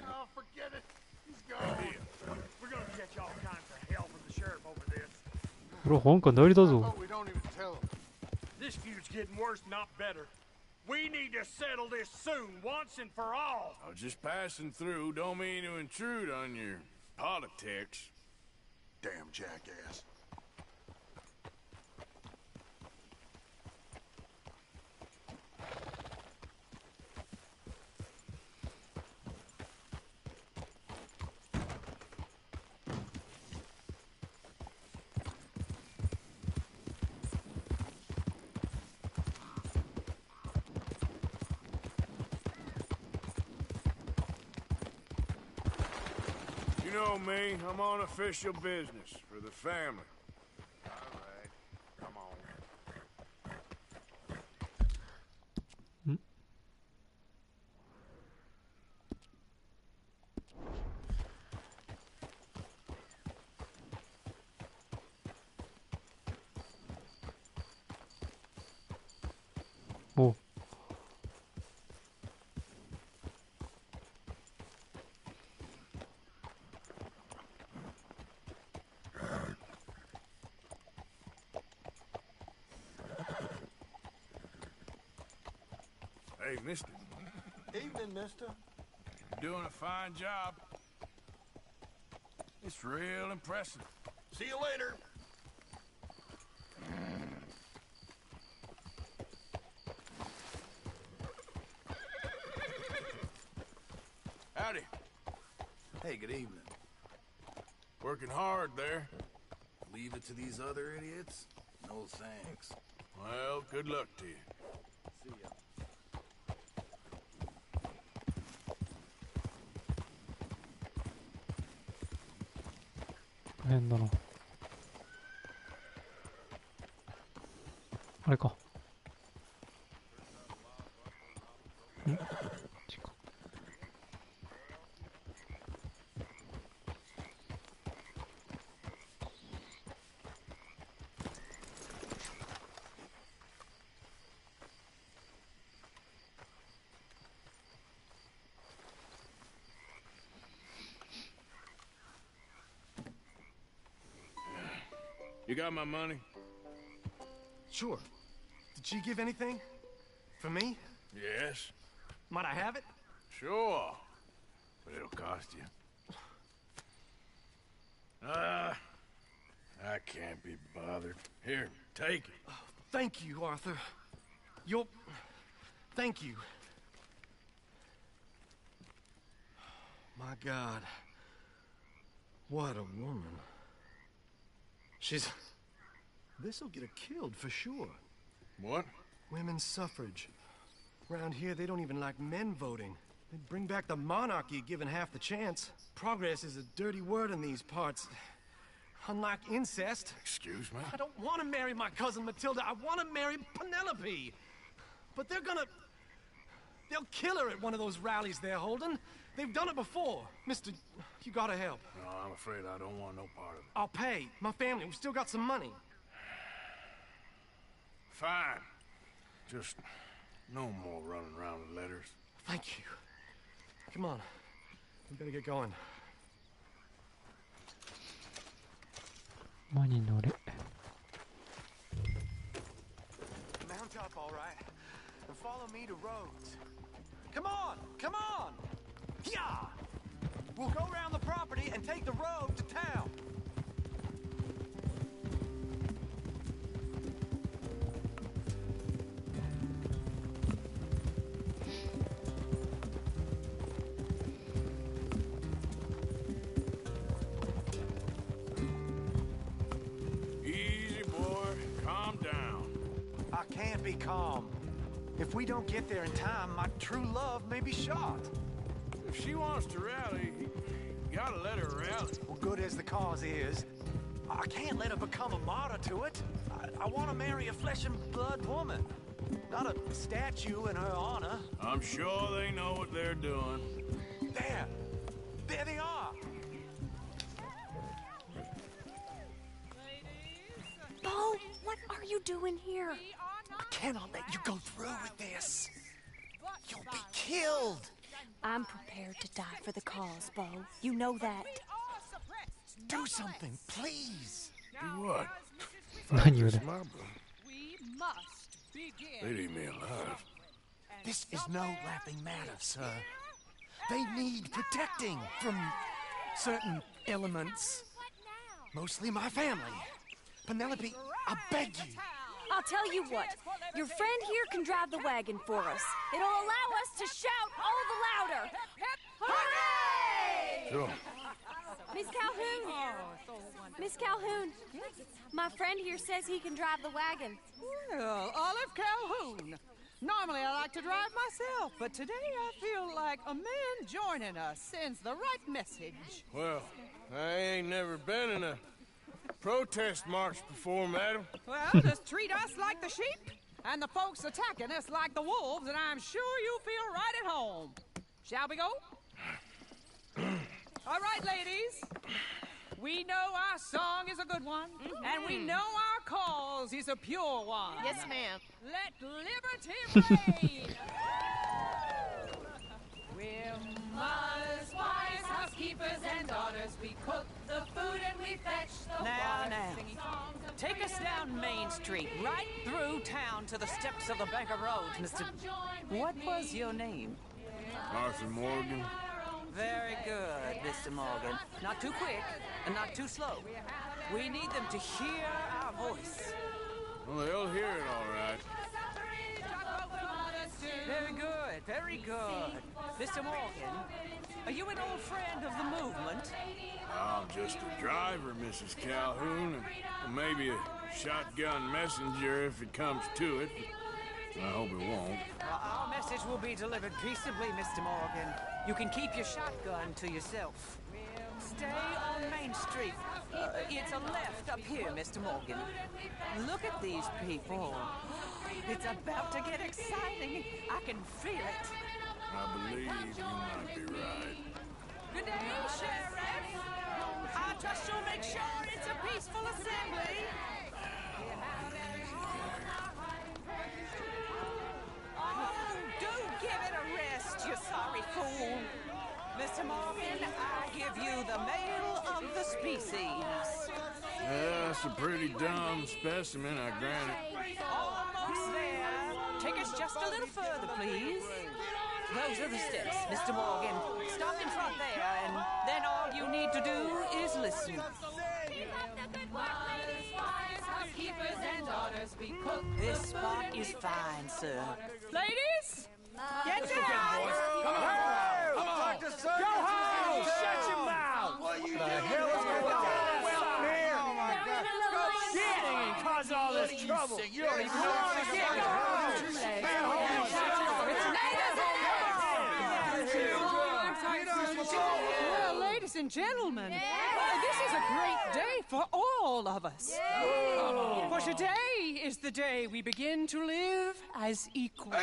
Oh, forget it. He's gone. We're gonna catch all kinds of hell from the sheriff over this. これは本家なりだぞ。 Oh, we don't even tell him. This feud's getting worse, not better. We need to settle this soon, once and for all. I was just passing through. Don't mean to intrude on your politics. Damn jackass. You know me, I'm on official business for the family. All right, come on. Oh. Hey, mister. Evening, mister. You're doing a fine job. It's real impressive. See you later. Howdy. Hey, good evening. Working hard there. Leave it to these other idiots? No thanks. Well, good luck to you. See ya.変だな。あれか。ん？違う。You got my money? Sure. Did she give anything? For me? Yes. Might I have it? Sure. But it'll cost you. I can't be bothered. Here, take it. Oh, thank you, Arthur. You'll... Thank you. My God. What a woman. She's... This'll get her killed for sure. What? Women's suffrage. Around here, they don't even like men voting. They'd bring back the monarchy given half the chance. Progress is a dirty word in these parts. Unlike incest. Excuse me? I don't want to marry my cousin Matilda. I want to marry Penelope. But they're gonna... They'll kill her at one of those rallies they're holding. They've done it before. Mister, you gotta help. No, I'm afraid I don't want no part of it. I'll pay. My family, we've still got some money. Fine. Just no more running around with letters. Thank you. Come on. We better get going. 馬に乗れ。 Mount up, all right, and follow me to Rhodes. Come on, come on! Yeah! We'll go around the property and take the road to town. Easy, boy. Calm down. I can't be calm. If we don't get there in time, my true love may be shot. If she wants to rally, you gotta let her rally. Well, good as the cause is, I can't let her become a martyr to it. I want to marry a flesh and blood woman, not a statue in her honor. I'm sure they know what they're doing. There! There they are! Bo, what are you doing here? I cannot let you go through with this. You'll be killed. I'm prepared to die for the cause, Bo. You know that. Do something, please. Do what?何言うね。 They'd eat me alive. This is no laughing matter, sir. They need protecting from certain elements. Mostly my family. Penelope, I beg you. I'll tell you what. Your friend here can drive the wagon for us. It'll allow us to shout all the louder. Hooray! Sure. Miss Calhoun! Miss Calhoun! My friend here says he can drive the wagon. Well, Olive Calhoun. Normally I like to drive myself, but today I feel like a man joining us sends the right message. Well, I ain't never been in a protest march before, madam. Well, just treat us like the sheep, and the folks attacking us like the wolves, and I'm sure you feel right at home. Shall we go? All right, ladies. We know our song is a good one, and we know our cause is a pure one. Yes, ma'am. Let liberty reign. We're mothers, wives, housekeepers, and daughters. We cook the food and we fetch the water. Now. Take us down Main Street, right through town to the steps of the Banker Road, Mr. What was your name? Arthur Morgan. Very good, Mr. Morgan. Not too quick and not too slow. We need them to hear our voice. Well, they'll hear it all right. Very good, very good. Mr. Morgan, are you an old friend of the movement? I'm just a driver, Mrs. Calhoun, and maybe a shotgun messenger if it comes to it. I hope it won't. Our message will be delivered peaceably, Mr. Morgan. You can keep your shotgun to yourself. Stay on Main Street. It's a left up here, Mr. Morgan. Look at these people. It's about to get exciting. I can feel it. I believe you might be right. Good day, Sheriff. I trust you'll make sure it's a peaceful assembly. Oh, do give it a rest, you sorry fool. Mr. Morgan, I give you the male of the species. Yeah, that's a pretty dumb specimen, I grant it. Almost there. Take us just a little further, please. Those are the steps, Mr. Morgan. Stop in front there, and then all you need to do is listen. This spot is fine, sir. Ladies, get down! Come on! Come on! Go home! Shut your mouth! What are you doing? The hell is going on here? Oh my God! Go shit and cause all this trouble. You don't even know how to get home. Well, ladies and gentlemen, this is a great day for all of us. For today is the day we begin to live as equals.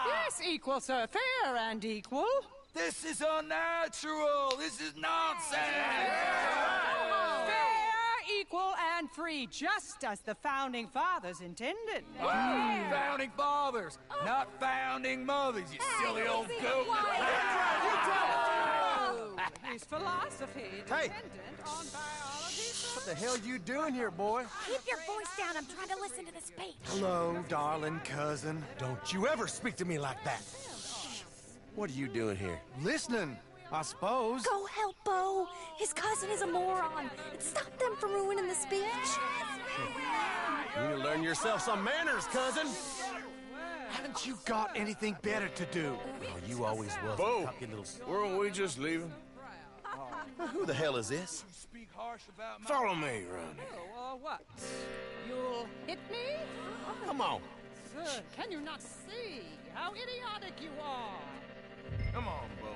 Yes, equal, sir. Fair and equal. This is unnatural. This is nonsense. Fair, equal, and free, just as the Founding Fathers intended. Founding fathers, not founding mothers, you silly old goat. His philosophy dependent on biology. What the hell you doing here, boy? Keep your voice down. I'm trying to listen to the speech. Hello, darling cousin. Don't you ever speak to me like that. What are you doing here? Listening, I suppose. Go help Bo. His cousin is a moron. Stop them from ruining the speech. You need to learn yourself some manners, cousin. Haven't you got anything better to do? Oh, you always was Bo, a cocky little... weren't we just leaving? Who the hell is this? Follow me around here. Oh, what? You'll hit me? Come on. Sir, can you not see how idiotic you are? Come on, Bo.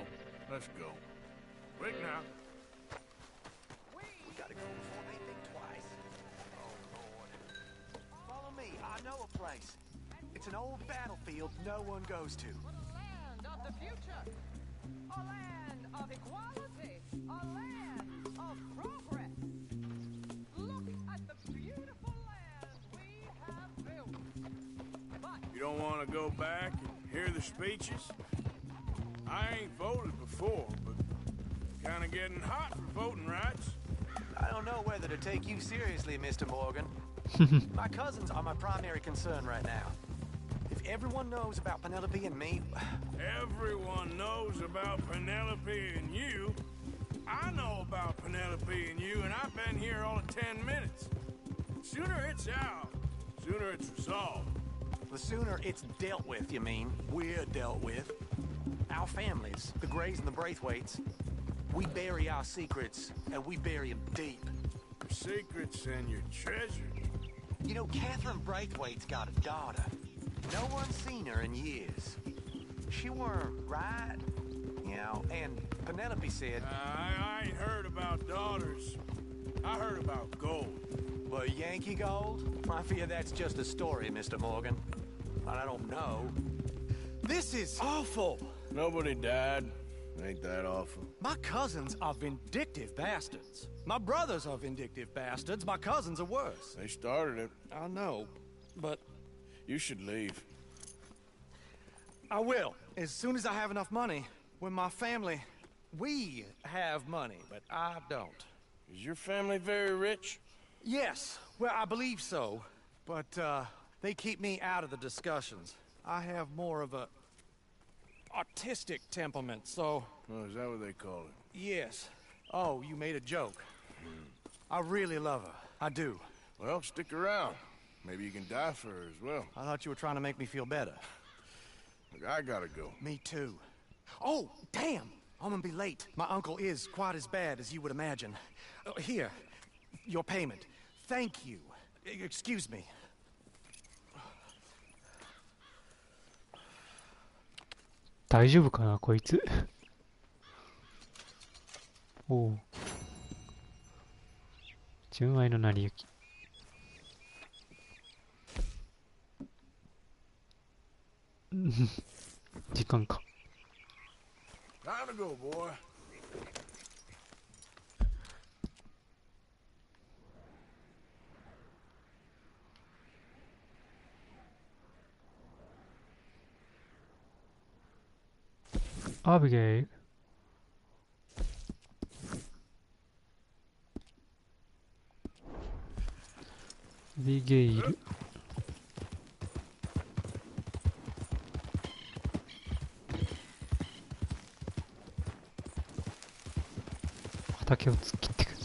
Let's go. Quick now. We gotta go before they think twice. Oh, Lord. Follow me. I know a place. It's an old battlefield no one goes to. A land of the future. A land of equality. A land of progress. Look at the beautiful land we have built. But You don't want to go back and hear the speeches? I ain't voted before, but kind of getting hot for voting rights. I don't know whether to take you seriously, Mr. Morgan. My cousins are my primary concern right now. If everyone knows about Penelope and me. Everyone knows about Penelope and you. I know about Penelope and you, and I've been here all of 10 minutes. Sooner it's out, sooner it's resolved. The sooner it's dealt with, you mean? We're dealt with. Our families, the Greys and the Braithwaites, we bury our secrets, and we bury them deep. Your secrets and your treasure. You know, Catherine Braithwaite's got a daughter. No one's seen her in years. She weren't right, you know, and Penelope said... I ain't heard about daughters. I heard about gold. Well, Yankee gold? I fear that's just a story, Mr. Morgan. But I don't know. This is awful. Nobody died. Ain't that awful? My cousins are vindictive bastards. My brothers are vindictive bastards. My cousins are worse. They started it. I know. But you should leave. I will, as soon as I have enough money. When my family... We have money, but I don't. Is your family very rich? Yes, well, I believe so. But, they keep me out of the discussions. I have more of a... artistic temperament, so... Oh, is that what they call it? Yes. Oh, you made a joke. I really love her. I do. Well, stick around. Maybe you can die for her as well. I thought you were trying to make me feel better. Look, I gotta go. Me too. Oh, damn! I'm gonna be late. My uncle is quite as bad as you would imagine. Here, your payment. Thank you. Excuse me. 大丈夫かなこいつ。おお。純愛の成り行き。時間か。Time to go, boy. Abigail. Abigail.畑を突っ切ってくる。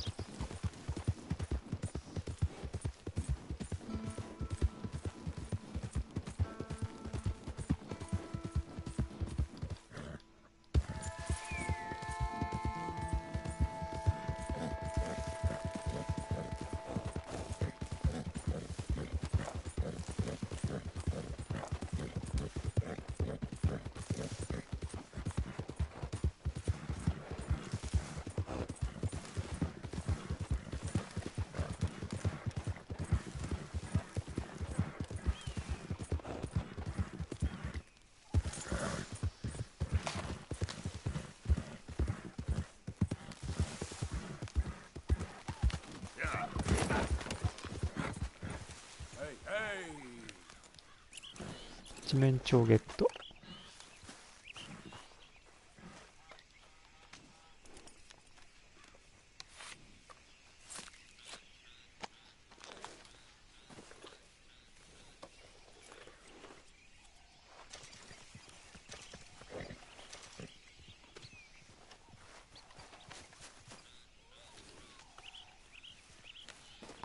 一面鳥ゲット。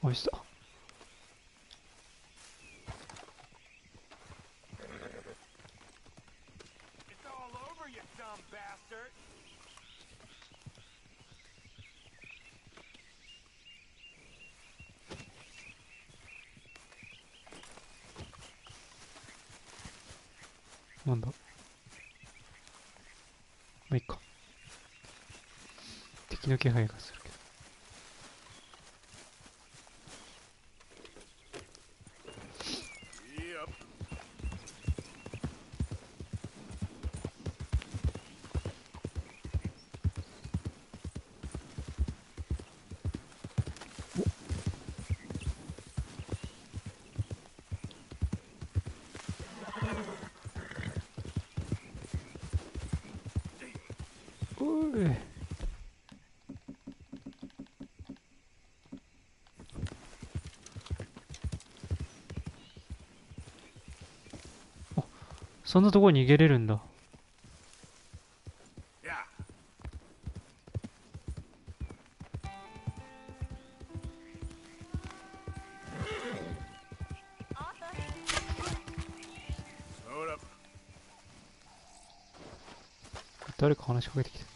おいしそう。なんだ。まあいいか。敵の気配がするけど。そんなところに逃げれるんだ。誰か話しかけてきた。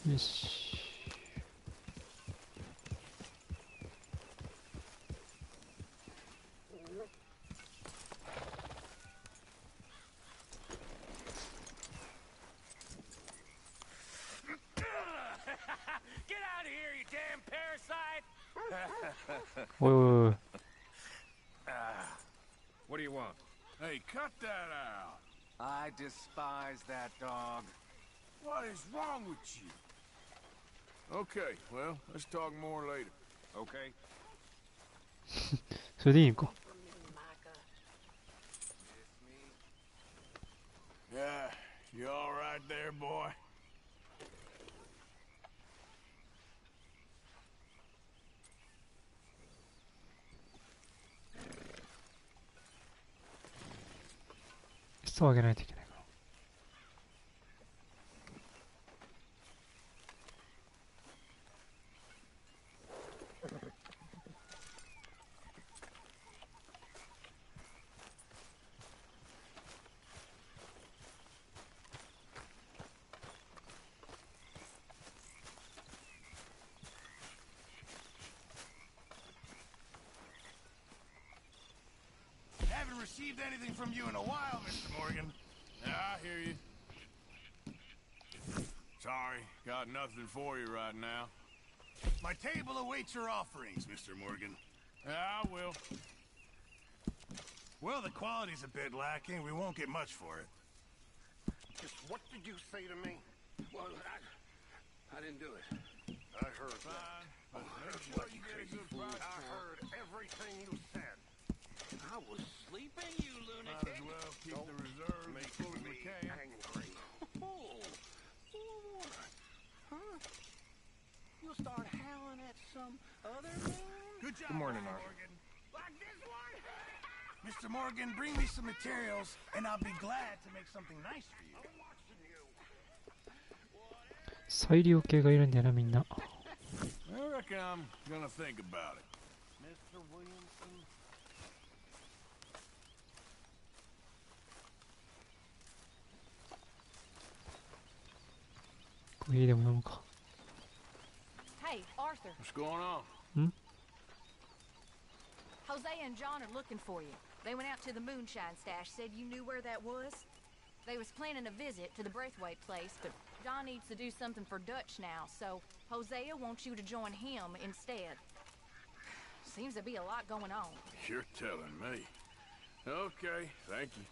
よし。Get out of here, you damn parasite!おいおいおい。What do you want? Hey, cut that out. I despise that dog. What is wrong with you? Okay, well, let's talk more later. Okay? それでいいんか。Yeah, you all right there, boy? 餌をあげないといけない。Haven't received anything from you in a while, Mr. Morgan. Yeah, I hear you. Sorry, got nothing for you right now. My table awaits your offerings, Mr. Morgan. Yeah, I will. Well, the quality's a bit lacking. We won't get much for it. Just what did you say to me? Well, I didn't do it. I heard Fine, but make sure sure you get a good price I for heard everything you said. I was sleeping, you Might lunatic. as well keep the reserves as full as we can. Angry. Oh, huh? You'll start howling at some other man? Good job, Good morning, Mr. Arthur. Morgan. Like this one? Mr. Morgan, bring me some materials, and I'll be glad to make something nice for you. 裁量系がいるんだよな、みんな。 I reckon I'm gonna think about it. Mr. Williamson. コーヒーでも飲むか。 Hey, Arthur. What's going on? Jose and John are looking for you. They went out to the moonshine stash, said you knew where that was. They was planning a visit to the Braithwaite place, but John needs to do something for Dutch now, so Hosea wants you to join him instead. Seems to be a lot going on. You're telling me. Okay, thank you.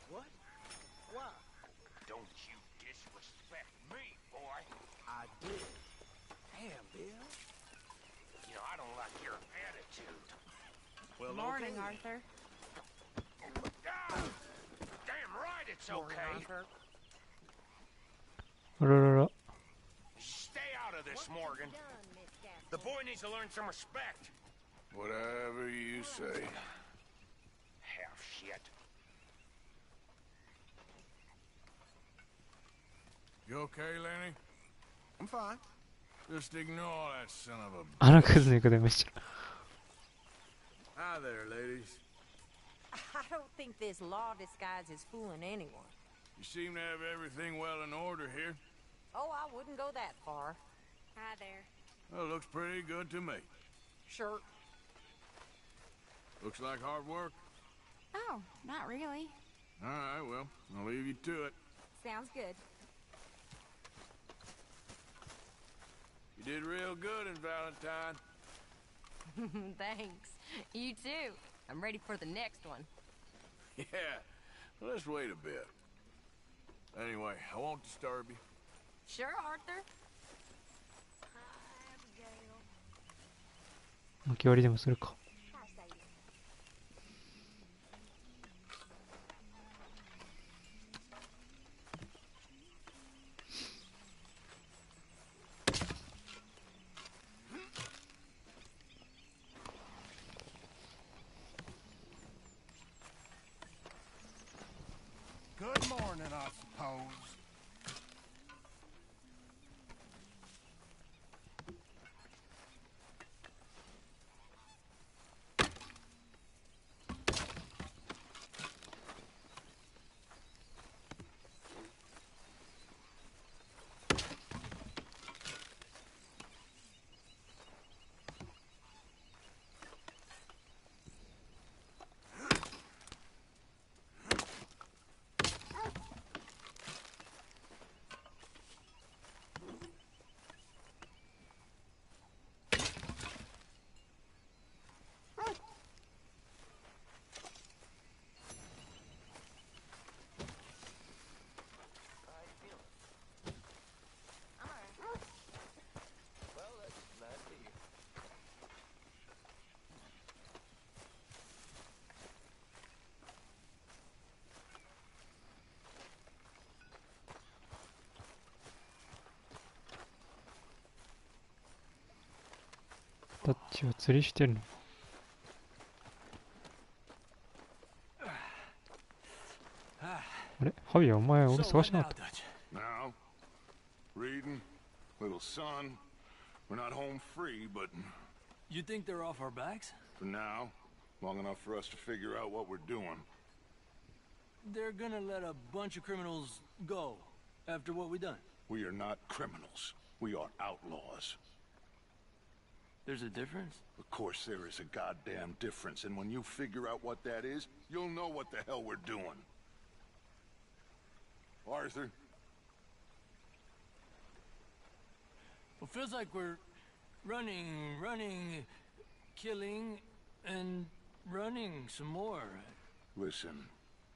What? Why? Don't you disrespect me, boy. I did. Damn, Bill. You know, I don't like your attitude. Well, Morning, okay. Arthur. Ah, damn right it's Morning, okay. Arthur. あららら。 Stay out of this, Morgan. The boy needs to learn some respect. Whatever you say. Half shit. You okay, Lenny? I'm fine. Just ignore that son of a... あのクズ猫でめっちゃ。Hi there, ladies. I don't think this law disguise is fooling anyone. You seem to have everything well in order here. Oh, I wouldn't go that far. Hi there. Well, looks pretty good to me. Sure. Looks like hard work. Oh, not really. All right, well, I'll leave you to it. Sounds good. You did real good in Valentine. Thanks. You too. I'm ready for the next one. Yeah, well, let's wait a bit. Anyway, I won't disturb you. Sure, Arthur. 巻き割りでもするか。Good morning, I suppose.タッチは釣りしてるの。あれハビーお前俺探しなかった。 Now, reading, little son. We're not home free, but You think they're off our backs? for now, long enough for us to figure out what we're doing. They're gonna let a bunch of criminals go after what we done. We are not criminals. We are outlaws. There's a difference? Of course there is a goddamn difference, and when you figure out what that is, you'll know what the hell we're doing. Arthur? Well, feels like we're running, killing, and running some more. Listen,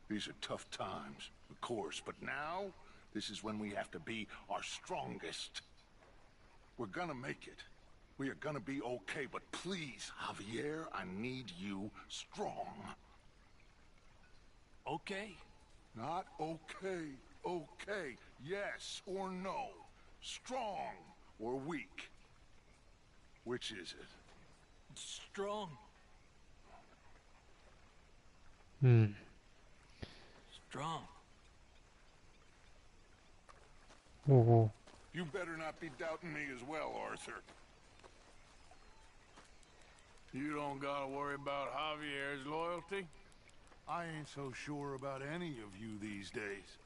these are tough times, of course, but now, this is when we have to be our strongest. We're gonna make it. We are gonna be okay, but please, Javier, I need you strong. Okay. Not okay. Okay. Yes or no. Strong or weak. Which is it? Strong. うん。 Strong. おうおう。 You better not be doubting me as well, Arthur. You don't gotta worry about Javier's loyalty. I ain't so sure about any of you these days.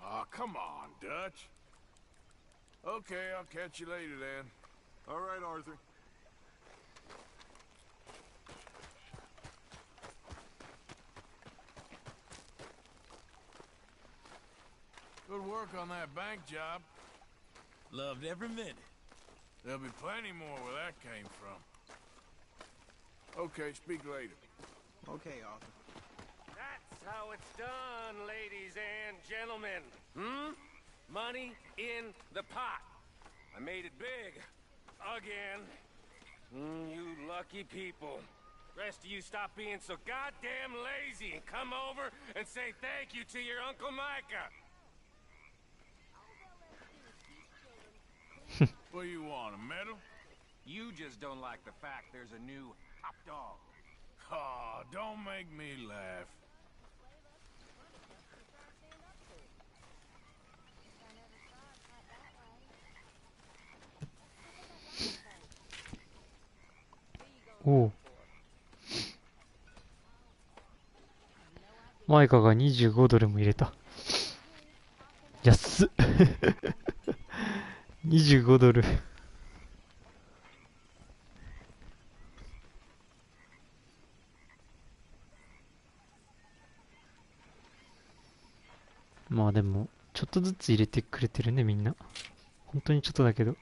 Aw, come on, Dutch. Okay, I'll catch you later then. All right, Arthur. Good work on that bank job. Loved every minute. There'll be plenty more where that came from. Okay, speak later. Okay, Arthur. That's how it's done, ladies and gentlemen. Money in the pot. I made it big. Again. You lucky people. Rest of you stop being so goddamn lazy and come over and say thank you to your Uncle Micah. What do you want, a medal? You just don't like the fact there's a new Top dog. Oh, don't make me laugh.おう。マイカが25ドルも入れた。安っ。25ドル。まあでも、ちょっとずつ入れてくれてるね、みんな。本当にちょっとだけど。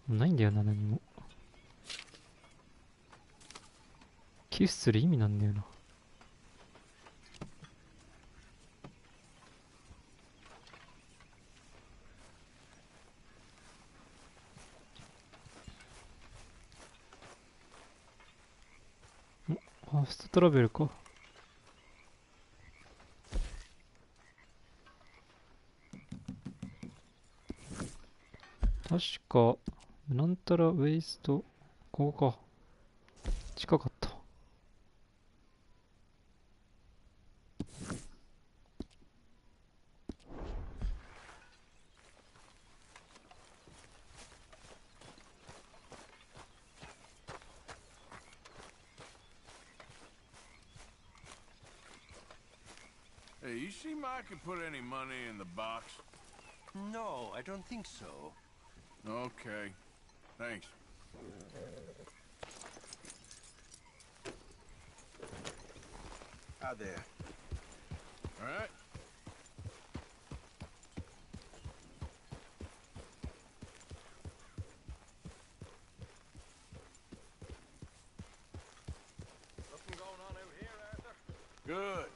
ないんだよな、何も。寄付する意味なんだよな。ファーストトラベルか。確か、なんたらウェイスト、ここか。近かった。Hey, you seem I could put any money in the box? No, I don't think so. Okay. Thanks. Out there. All right. Nothing going on over here, Arthur? Good.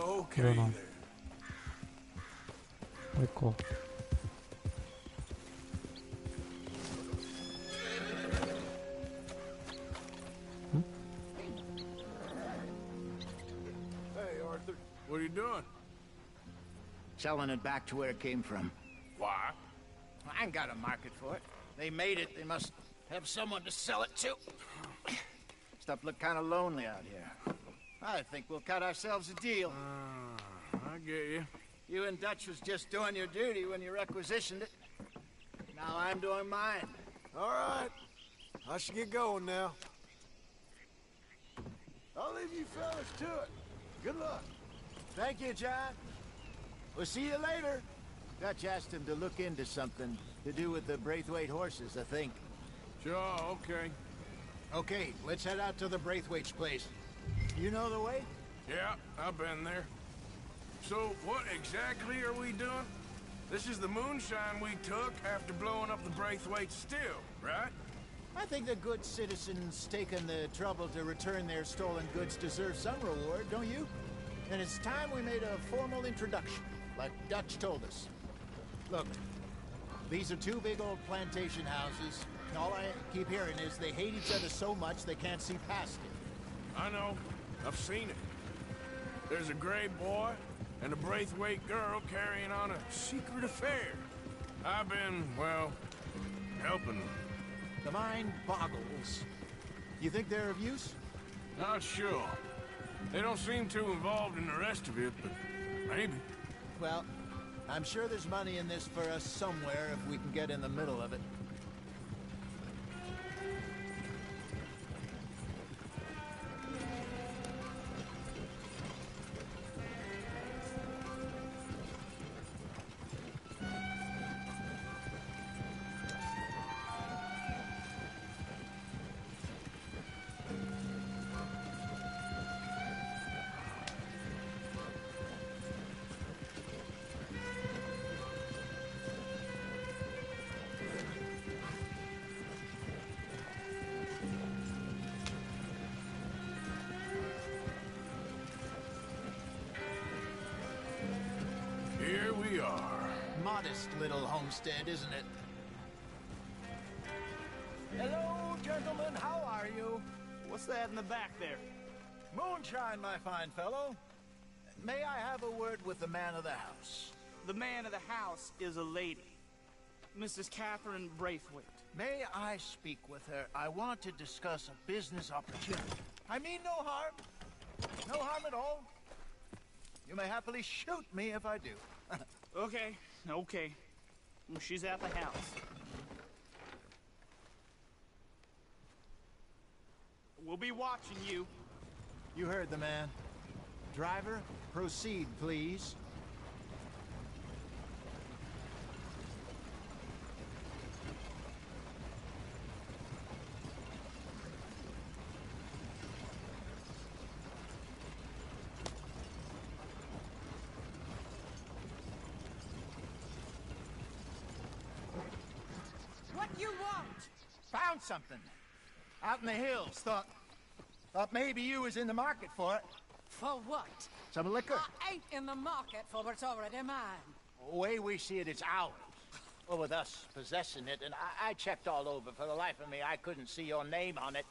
Okay これな。 there. これか。Hey, Arthur. What are you doing? Selling it back to where it came from. Why? I ain't got a market for it. They made it, they must have someone to sell it to. Stuff look kind of lonely out here. I think we'll cut ourselves a deal. I get you. You and Dutch was just doing your duty when you requisitioned it. Now I'm doing mine. All right. I should get going now. I'll leave you fellas to it. Good luck. Thank you, John. We'll see you later. Dutch asked him to look into something to do with the Braithwaite horses, I think. Sure, okay. Okay, let's head out to the Braithwaite's place. You know the way? Yeah, I've been there. So, what exactly are we doing? This is the moonshine we took after blowing up the Braithwaite still, right? I think the good citizens taking the trouble to return their stolen goods deserve some reward, don't you? And it's time we made a formal introduction, like Dutch told us. Look, these are two big old plantation houses. All I keep hearing is they hate each other so much they can't see past it. I know. I've seen it. There's a gray boy and a Braithwaite girl carrying on a secret affair. I've been, well, helping them. The mind boggles. You think they're of use? Not sure. They don't seem too involved in the rest of it, but maybe. Well, I'm sure there's money in this for us somewhere if we can get in the middle of it. we are. Modest little homestead, isn't it? Hello, gentlemen. How are you? What's that in the back there? Moonshine, my fine fellow. May I have a word with the man of the house? The man of the house is a lady, Mrs. Catherine Braithwaite. May I speak with her? I want to discuss a business opportunity. I mean no harm. No harm at all. You may happily shoot me if I do. Okay. Well, she's at the house. We'll be watching you. You heard the man. Driver, proceed, please. What you want? Found something. Out in the hills. Thought maybe you was in the market for it. For what? Some liquor. I ain't in the market for what's already mine. The way we see it, it's ours. Well, with us possessing it, and I checked all over. For the life of me, I couldn't see your name on it.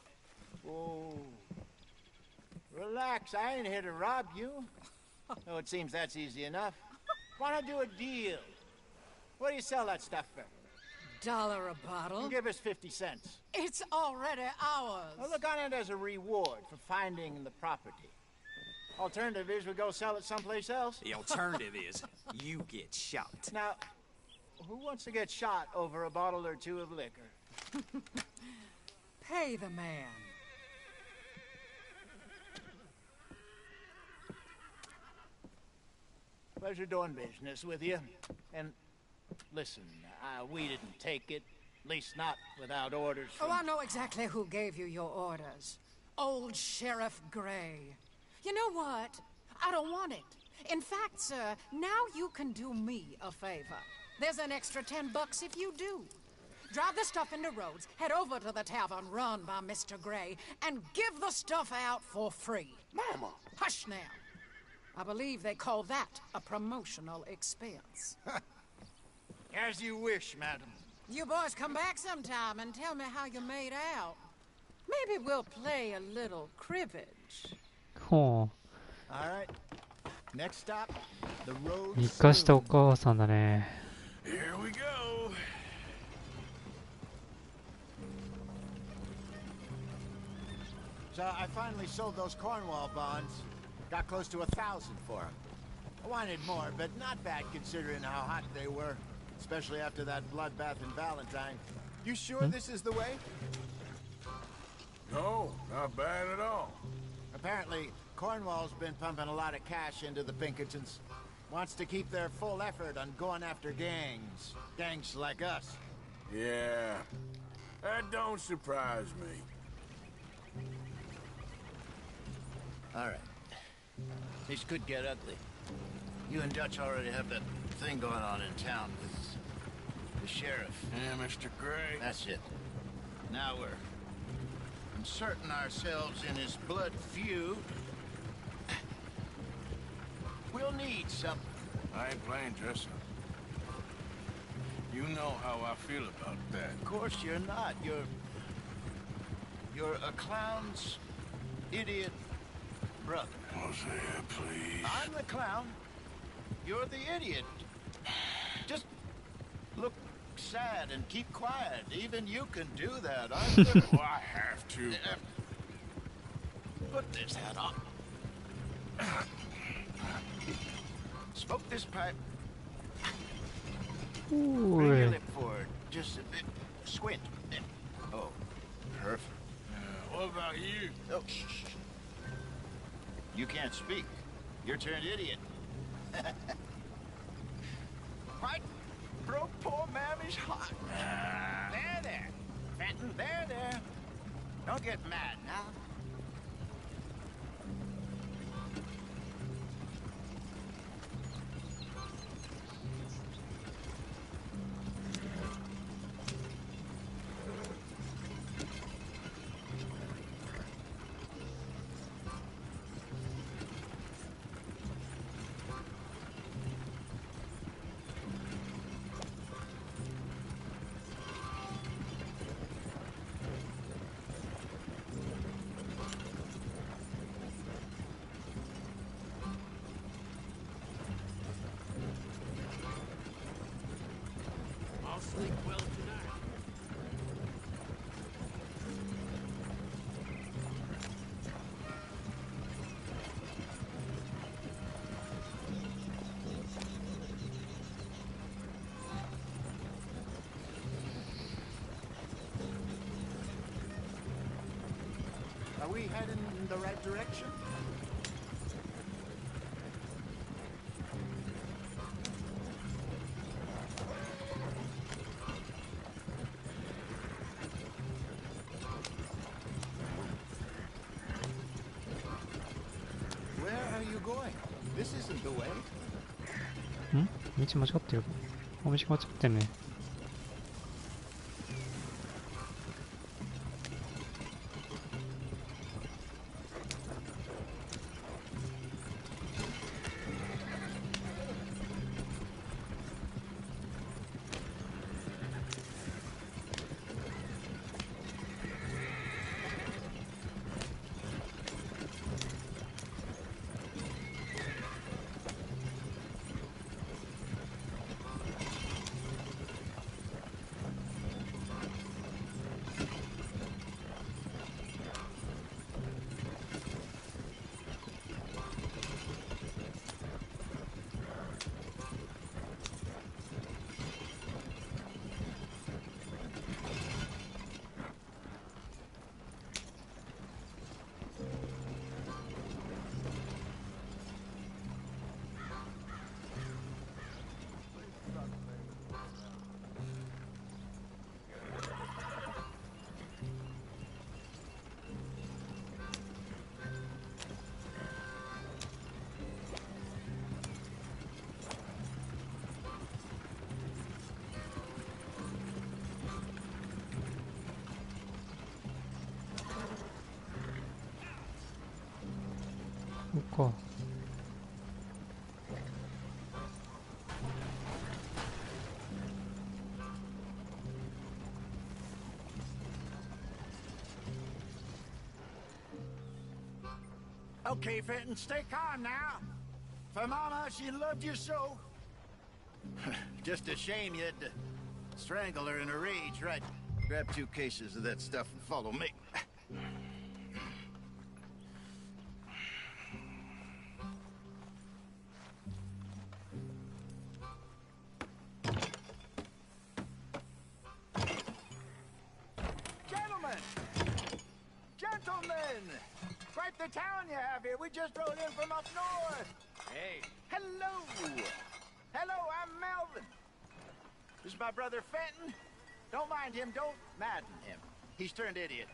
Oh. Relax, I ain't here to rob you. Oh, it seems that's easy enough. Wanna do a deal? What do you sell that stuff for? $1 a bottle? You give us 50 cents. It's already ours. Well, look on it as a reward for finding the property. Alternative is we go sell it someplace else. The alternative is you get shot. Now, who wants to get shot over a bottle or two of liquor? Pay the man. Pleasure doing business with you. And listen, we didn't take it. At least not without orders from... Oh, I know exactly who gave you your orders. Old Sheriff Gray. You know what? I don't want it. In fact, sir, now you can do me a favor. There's an extra $10 if you do. Drive the stuff into Rhodes, head over to the tavern run by Mr. Gray, and give the stuff out for free. Mama! Hush now. I believe they call that a promotional expense. As you wish, madam. You boys come back sometime and tell me how you made out. Maybe we'll play a little cribbage. ほ Alright. Next stop, the う。 road. 生かしたお母さんだね。 Here we go. So I finally sold those Cornwall bonds. Got close to 1,000 for them. I wanted more, but not bad considering how hot they were. Especially after that bloodbath in Valentine. You sure this is the way? No, not bad at all. Apparently, Cornwall's been pumping a lot of cash into the Pinkertons. Wants to keep their full effort on going after gangs. Gangs like us. Yeah, that don't surprise me. Alright. This could get ugly. You and Dutch already have that thing going on in town with the sheriff. Yeah, Mr. Gray. That's it. Now we're inserting ourselves in his blood feud. We'll need something. I ain't playing dress up. You know how I feel about that. Of course you're not. You're a clown's idiot brother. Hosea, please. I'm the clown. You're the idiot. Just look sad and keep quiet. Even you can do that. I'm the... Oh, I have to. Put this hat on. Smoke this pipe. Bring your おい。 lip forward. Just a bit. Squint. Oh, perfect. What about you? Oh, shh, shh. You can't speak. You're turned idiot. Right? Broke poor Mammy's heart. There. Fenton, there. Don't get mad now. Are we heading in the right direction? Where are you going? This isn't the way. 道間違ってる。道間違ってるね。そっか。Okay, Fenton, stay calm now. For Mama, she loved you so. Just a shame you had to strangle her in a rage, right? Grab 2 cases of that stuff and follow me. Gentlemen! Quite the town you have here. We just rode in from up north. Hey. Hello. Hello, I'm Melvin. This is my brother Fenton. Don't mind him. Don't madden him. He's turned idiot.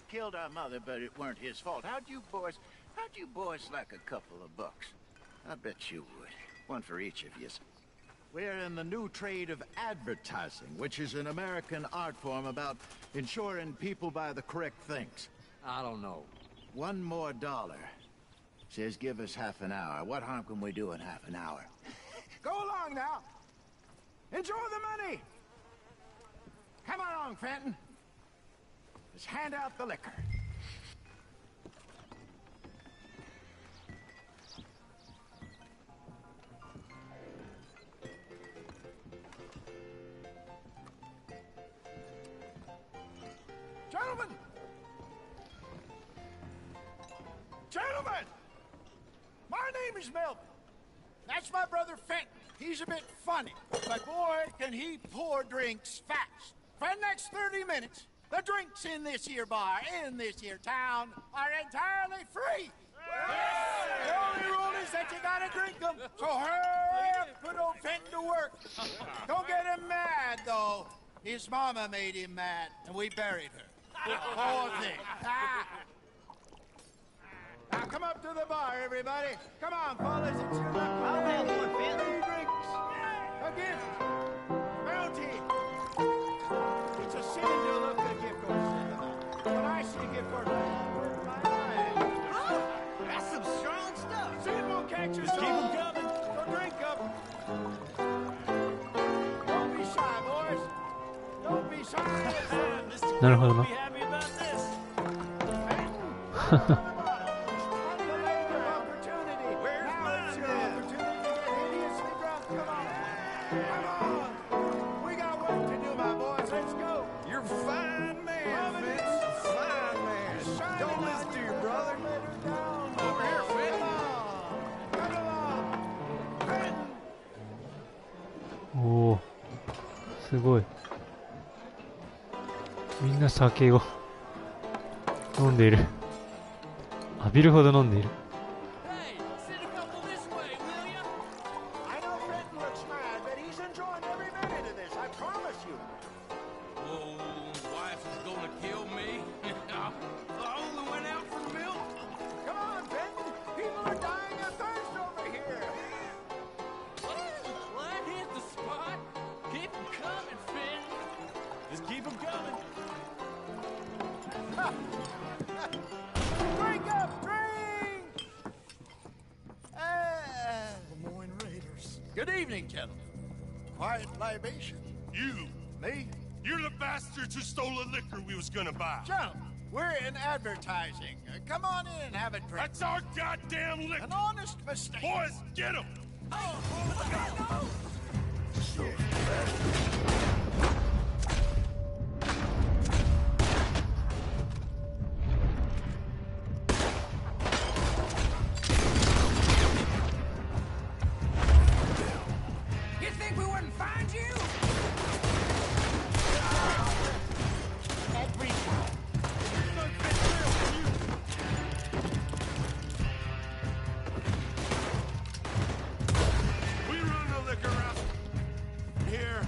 Killed our mother, but it weren't his fault. How'd you boys like a couple of bucks? I bet you would. One for each of you. We're in the new trade of advertising, which is an American art form about ensuring people buy the correct things. I don't know. $1 more. Says give us half an hour. What harm can we do in half an hour? Go along now. Enjoy the money. Come along, Fenton. Let's hand out the liquor. Gentlemen! Gentlemen! My name is Melvin. That's my brother Fenton. He's a bit funny, but boy, can he pour drinks fast. For the next 30 minutes, the drinks in this here bar, in this here town, are entirely free. The only rule is that you gotta drink them. So hurry up, put old Fenton to work. Don't get him mad, though. His mama made him mad, and we buried her. Poor thing. Now come up to the bar, everybody. Come on, fellas. It's your lucky day. I'll have one, Fenton. Free drinks. A gift. Bounty. It's a sin to look at a gift horse. When I see a gift horse, I work my eyes. That's some strong stuff. Sin will catch us all. Keep 'em coming. So drink up. Don't be shy, boys. Don't be shy. なるほどな。Come on. We got work to do. すごい。みんな酒を飲んでいる。浴びるほど飲んでいる。Good evening, gentlemen. Quiet libation. You. Me? You're the bastards who stole the liquor we was gonna buy. Gentlemen, we're in advertising. Come on in and have a drink. That's our goddamn liquor. An honest mistake. Boys, get him. You think we wouldn't find you? Every We run the liquor out here.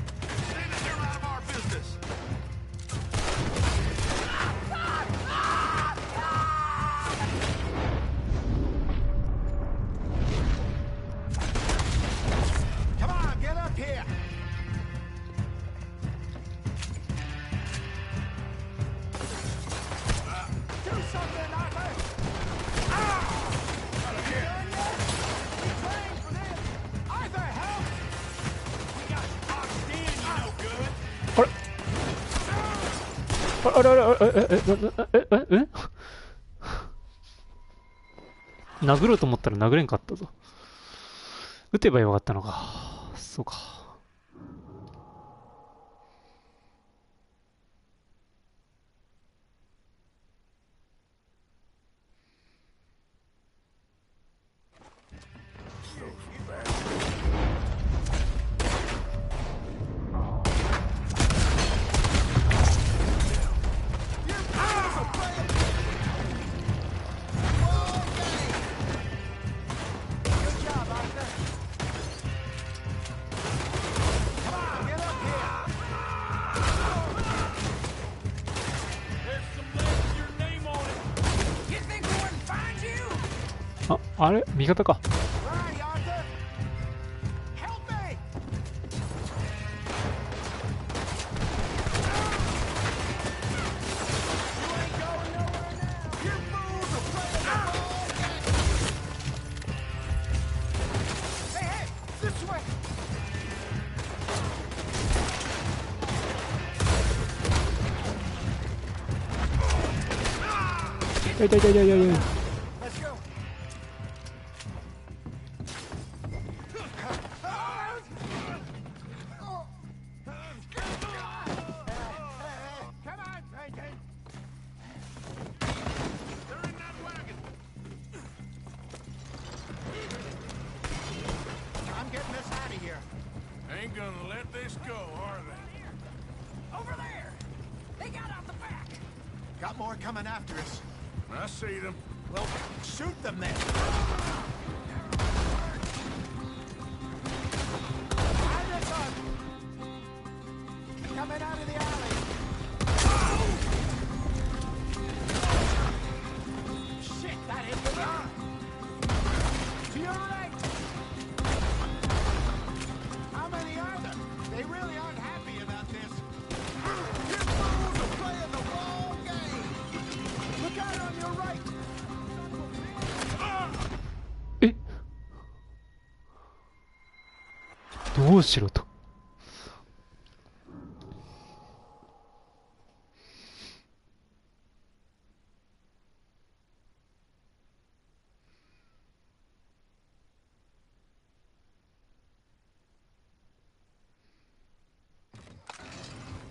Say that they're out of our business. Come on, get up here. Do something, Arthur. We trained for this. Arthur, help! We got boxed in, you no good. あれあれあれ殴ろうと思ったら殴れんかったぞ。撃てばよかったのか。そうか。あ、あれ味方か。いやいやいやいやいやいや。I'm getting us out of here. Ain't gonna let this go, are they? Over there! They got out the back! Got more coming after us. I see them. Well, shoot them then. Coming out of the alley. Shit, that hit the ground. To your right. How many are there? They really aren't happy about this. You fools are playing the wrong game. Look out on your right. どうしろと。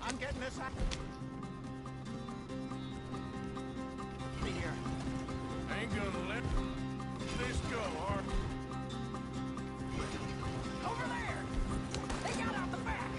I'm getting this out. Here. Ain't gonna let this go, are they? Over there! They got out the back!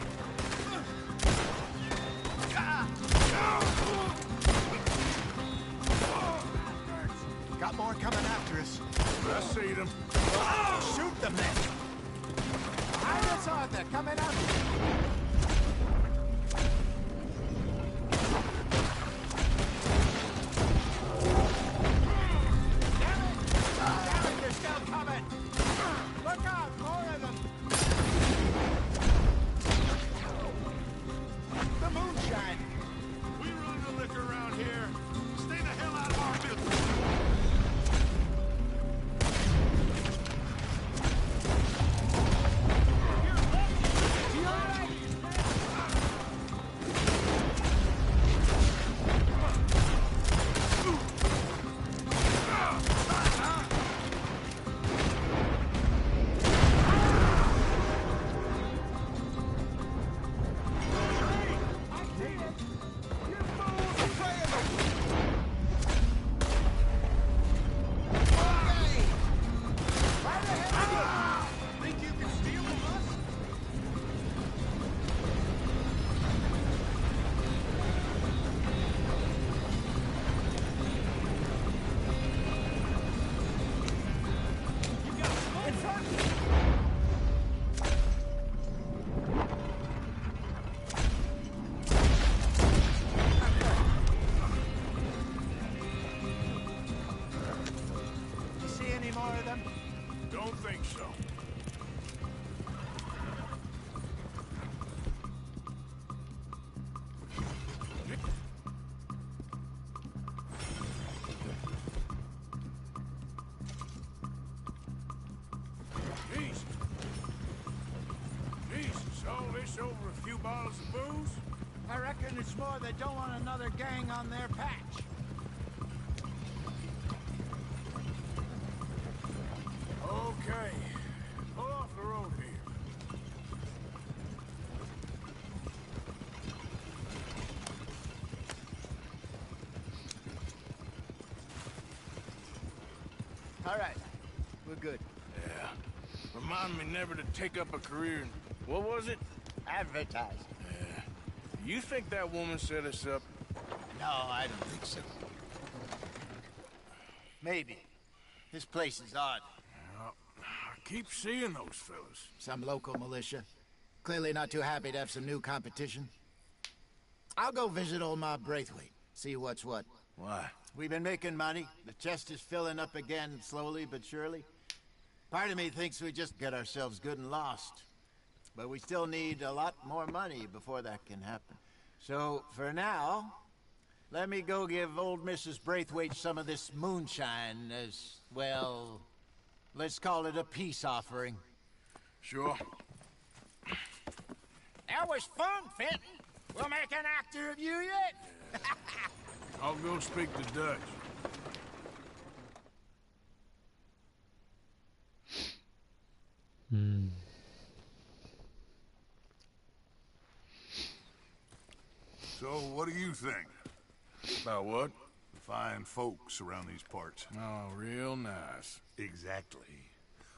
few bottles of booze? I reckon it's more they don't want another gang on their patch. Okay. Pull off the road here. All right. We're good. Yeah. Remind me never to take up a career in... What was it? Advertising. Yeah. You think that woman set us up? No, I don't think so. Maybe. This place is odd. Well, I keep seeing those fellas. Some local militia. Clearly not too happy to have some new competition. I'll go visit old Ma Braithwaite. See what's what. Why? We've been making money. The chest is filling up again, slowly but surely. Part of me thinks we just get ourselves good and lost. But we still need a lot more money before that can happen. So, for now, let me go give old Mrs. Braithwaite some of this moonshine as, well, let's call it a peace offering. Sure. That was fun, Fenton. We'll make an actor of you yet. I'll go speak to Dutch. So, what do you think? About what? The fine folks around these parts. Oh, real nice. Exactly.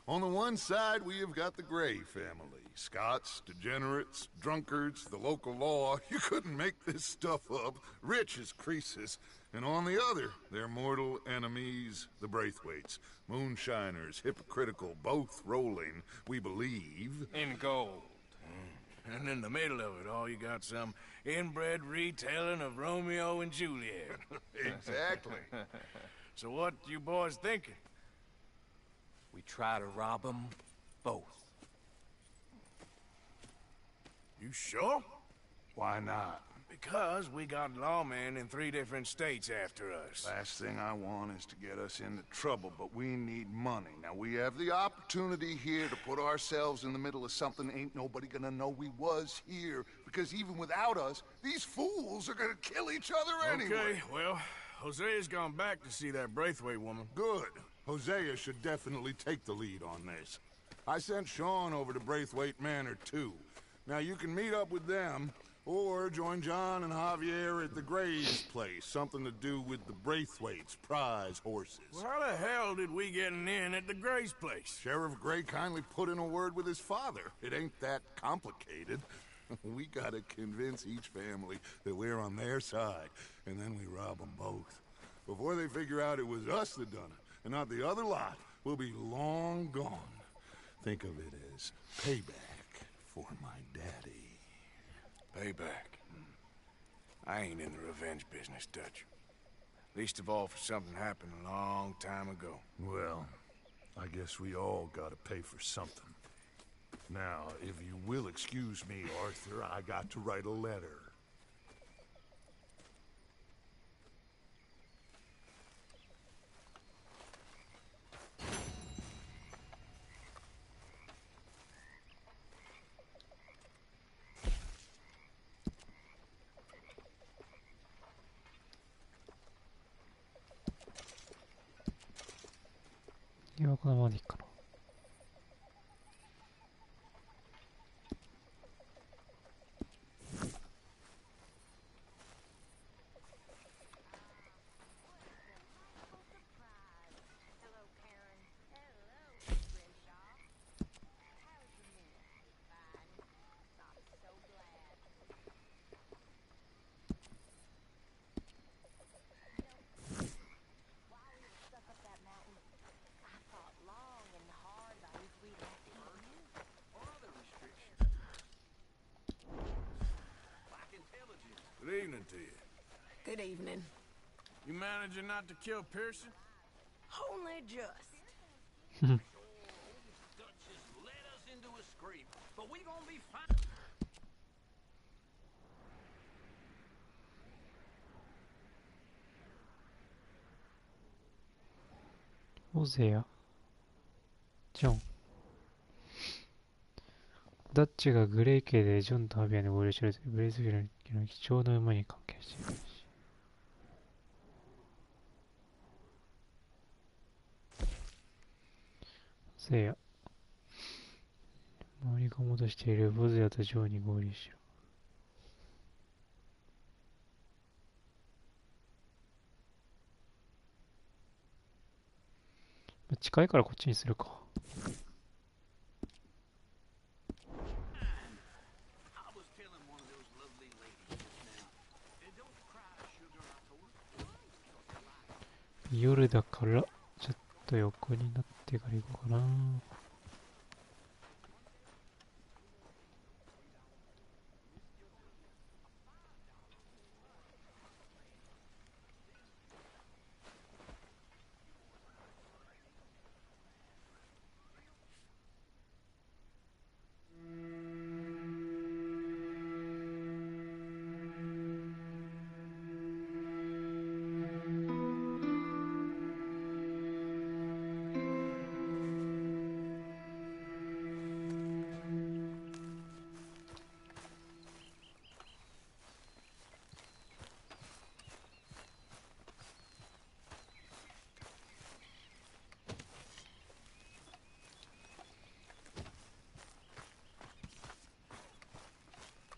On the one side, we have got the Gray family. Scots, degenerates, drunkards, the local law. You couldn't make this stuff up. Rich as Croesus. And on the other, their mortal enemies, the Braithwaites. Moonshiners, hypocritical, both rolling, we believe... in gold. And in the middle of it all, you got some inbred retelling of Romeo and Juliet. Exactly. So what you boys thinking? We try to rob them both. You sure? Why not? Because we got lawmen in 3 different states after us. Last thing I want is to get us into trouble, but we need money. Now, we have the opportunity here to put ourselves in the middle of something ain't nobody gonna know we was here, because even without us, these fools are gonna kill each other anyway. Okay, well, Hosea's gone back to see that Braithwaite woman. Good. Hosea should definitely take the lead on this. I sent Sean over to Braithwaite Manor, too. Now, you can meet up with them, or join John and Javier at the Gray's place. Something to do with the Braithwaite's prize horses. Well, how the hell did we get in at the Gray's place? Sheriff Gray kindly put in a word with his father. It ain't that complicated. We gotta convince each family that we're on their side, and then we rob them both. Before they figure out it was us that done it, and not the other lot, we'll be long gone. Think of it as payback for my daddy. Payback. I ain't in the revenge business, Dutch. Least of all for something happened a long time ago. Well, I guess we all gotta pay for something. Now, if you will excuse me, Arthur, I got to write a letter.今このままでいいかな。Good evening to you. Good evening. You managing not to kill Pearson? Only just. Dutch has led us into a scrape, but we gonna be fine. Hosea, John. ダッチがグレイ系でジョンとハビアに合流しているというブレイズフィルの貴重な馬に関係している。せいや、周りが戻しているボズヤとジョーに合流しろ。近いからこっちにするか。夜だからちょっと横になってから行こうかな。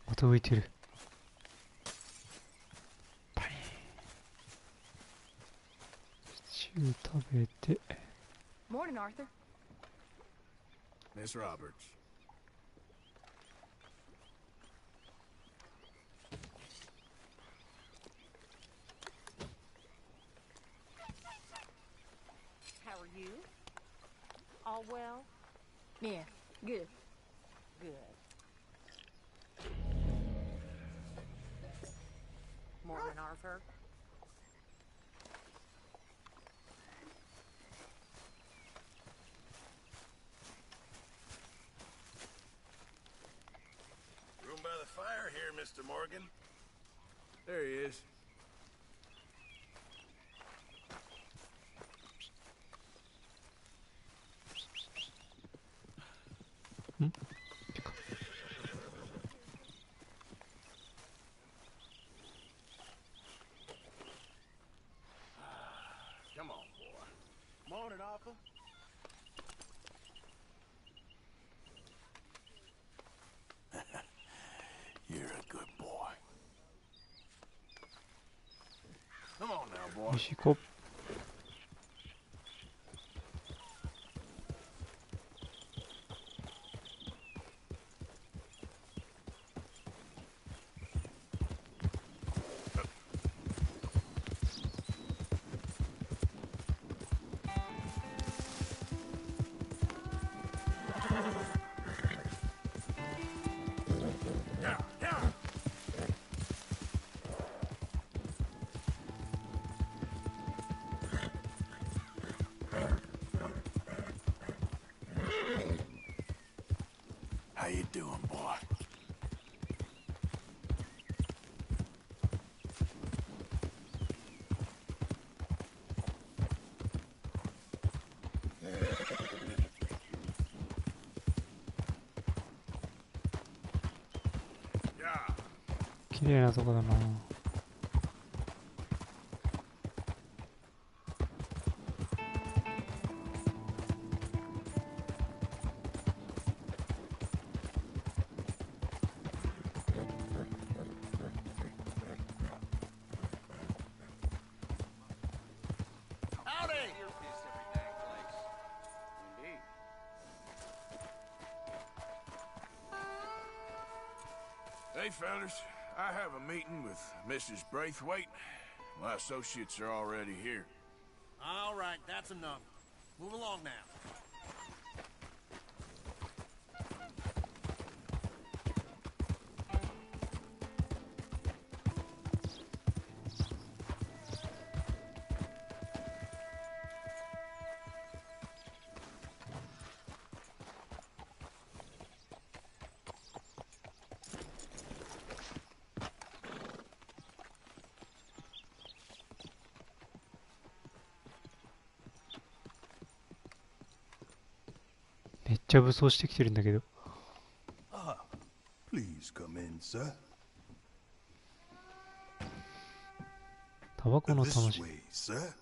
また浮いてる。パリン。シチュー食べて。Morning, Arthur. Miss Roberts. How are you? All well? Yeah, good. Good. Morning, Arthur. Room by the fire here, Mr. Morgan. There he is. Come on, boy. Morning, Arthur. You're a good boy. Come on now, boy. よし行こう。How you doing, boy? Yeah. 綺麗なとこだな。Hey, fellas, I have a meeting with Mrs. Braithwaite. My associates are already here. All right, that's enough. Move along now.めっちゃ武装してきてるんだけど。sir. タバコの This 楽しみ。 way, sir.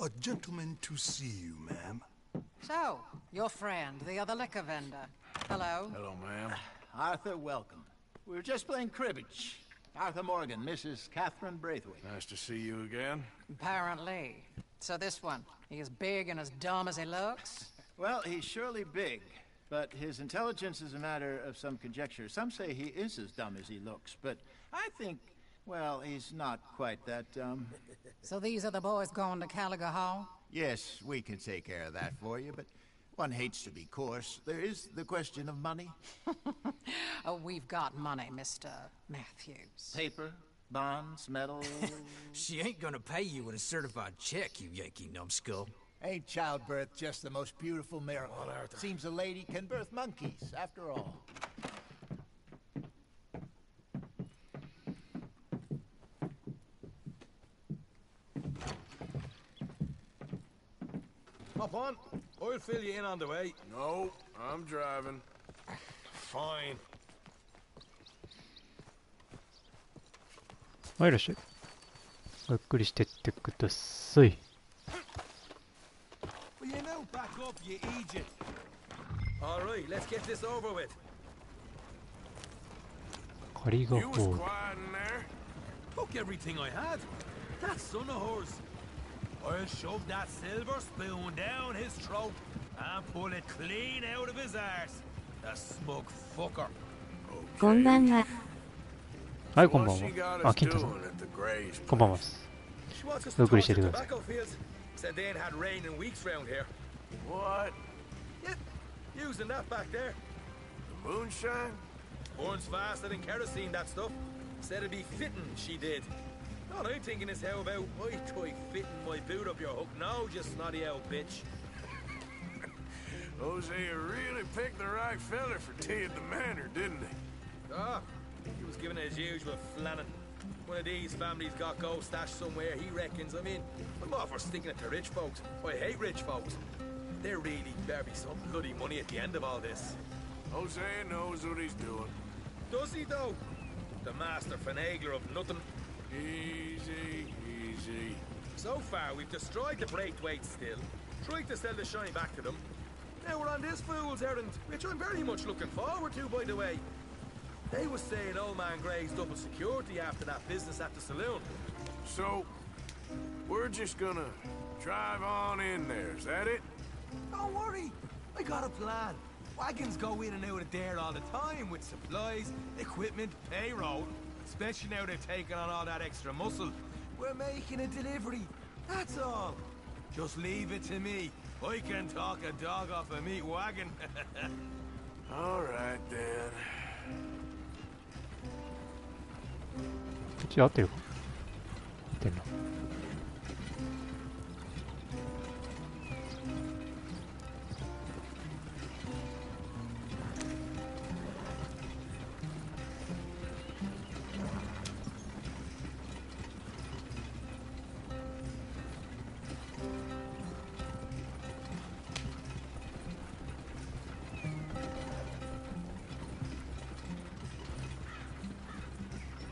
A gentleman to see you, ma'am. So, your friend, the other liquor vendor. Hello. Hello, ma'am. Arthur, welcome. We were just playing cribbage. Arthur Morgan, Mrs. Catherine Braithwaite. Nice to see you again. Apparently. So this one, he is big and as dumb as he looks? Well, he's surely big, but his intelligence is a matter of some conjecture. Some say he is as dumb as he looks, but I think, well, he's not quite that dumb. So these are the boys going to Gallagher Hall? Yes, we can take care of that for you, but one hates to be coarse. There is the question of money. Oh, we've got money, Mr. Matthews. Paper, bonds, metal. She ain't gonna pay you with a certified check, you Yankee numbskull. Ain't childbirth just the most beautiful miracle? Seems a lady can birth monkeys, after all. Hop on. I'll fill you in on the way. No, I'm driving. Fine. はい、いらっしゃい。ゆっくりしてってください。 Well, you know, back up, you Egypt. All right, let's get this over with. 仮が You was こう。 quiet in there. Took everything I had. That son of hers. I'll shove that silver spoon down his throat and pull it clean out of his arse. The smug fucker. こんばんは。はい、こんばんは。あ、金太さん。こんばんはです。 She wants us ゆ to っくり talk してて to ください。 tobacco fields. Said they ain't had rain in weeks round here. What? Yep, using that back there. The moonshine? Burns faster than kerosene, that stuff. Said it'd be fitting, she did. All I'm thinking is how about I try fitting my boot up your hook now, you snotty old bitch. Hosea really picked the right fella for tea at the manor, didn't he? Ah, he was giving it his usual flannin'. One of these families got gold stashed somewhere, he reckons. I mean, I'm all for sticking it to rich folks. I hate rich folks. There really better be some bloody money at the end of all this. Hosea knows what he's doing. Does he, though? The master finagler of nothing. Easy, easy. So far, we've destroyed the Braithwaite still, tried to sell the shine back to them. Now we're on this fool's errand, which I'm very much looking forward to, by the way. They was saying old man Gray's double security after that business at the saloon. So, we're just gonna drive on in there, is that it? Don't worry, I got a plan. Wagons go in and out of there all the time with supplies, equipment, payroll. Especially now they've taken on all that extra muscle. We're making a delivery, that's all. Just leave it to me. I can talk a dog off a meat wagon. All right, then. こっち合ってるか？合ってんな。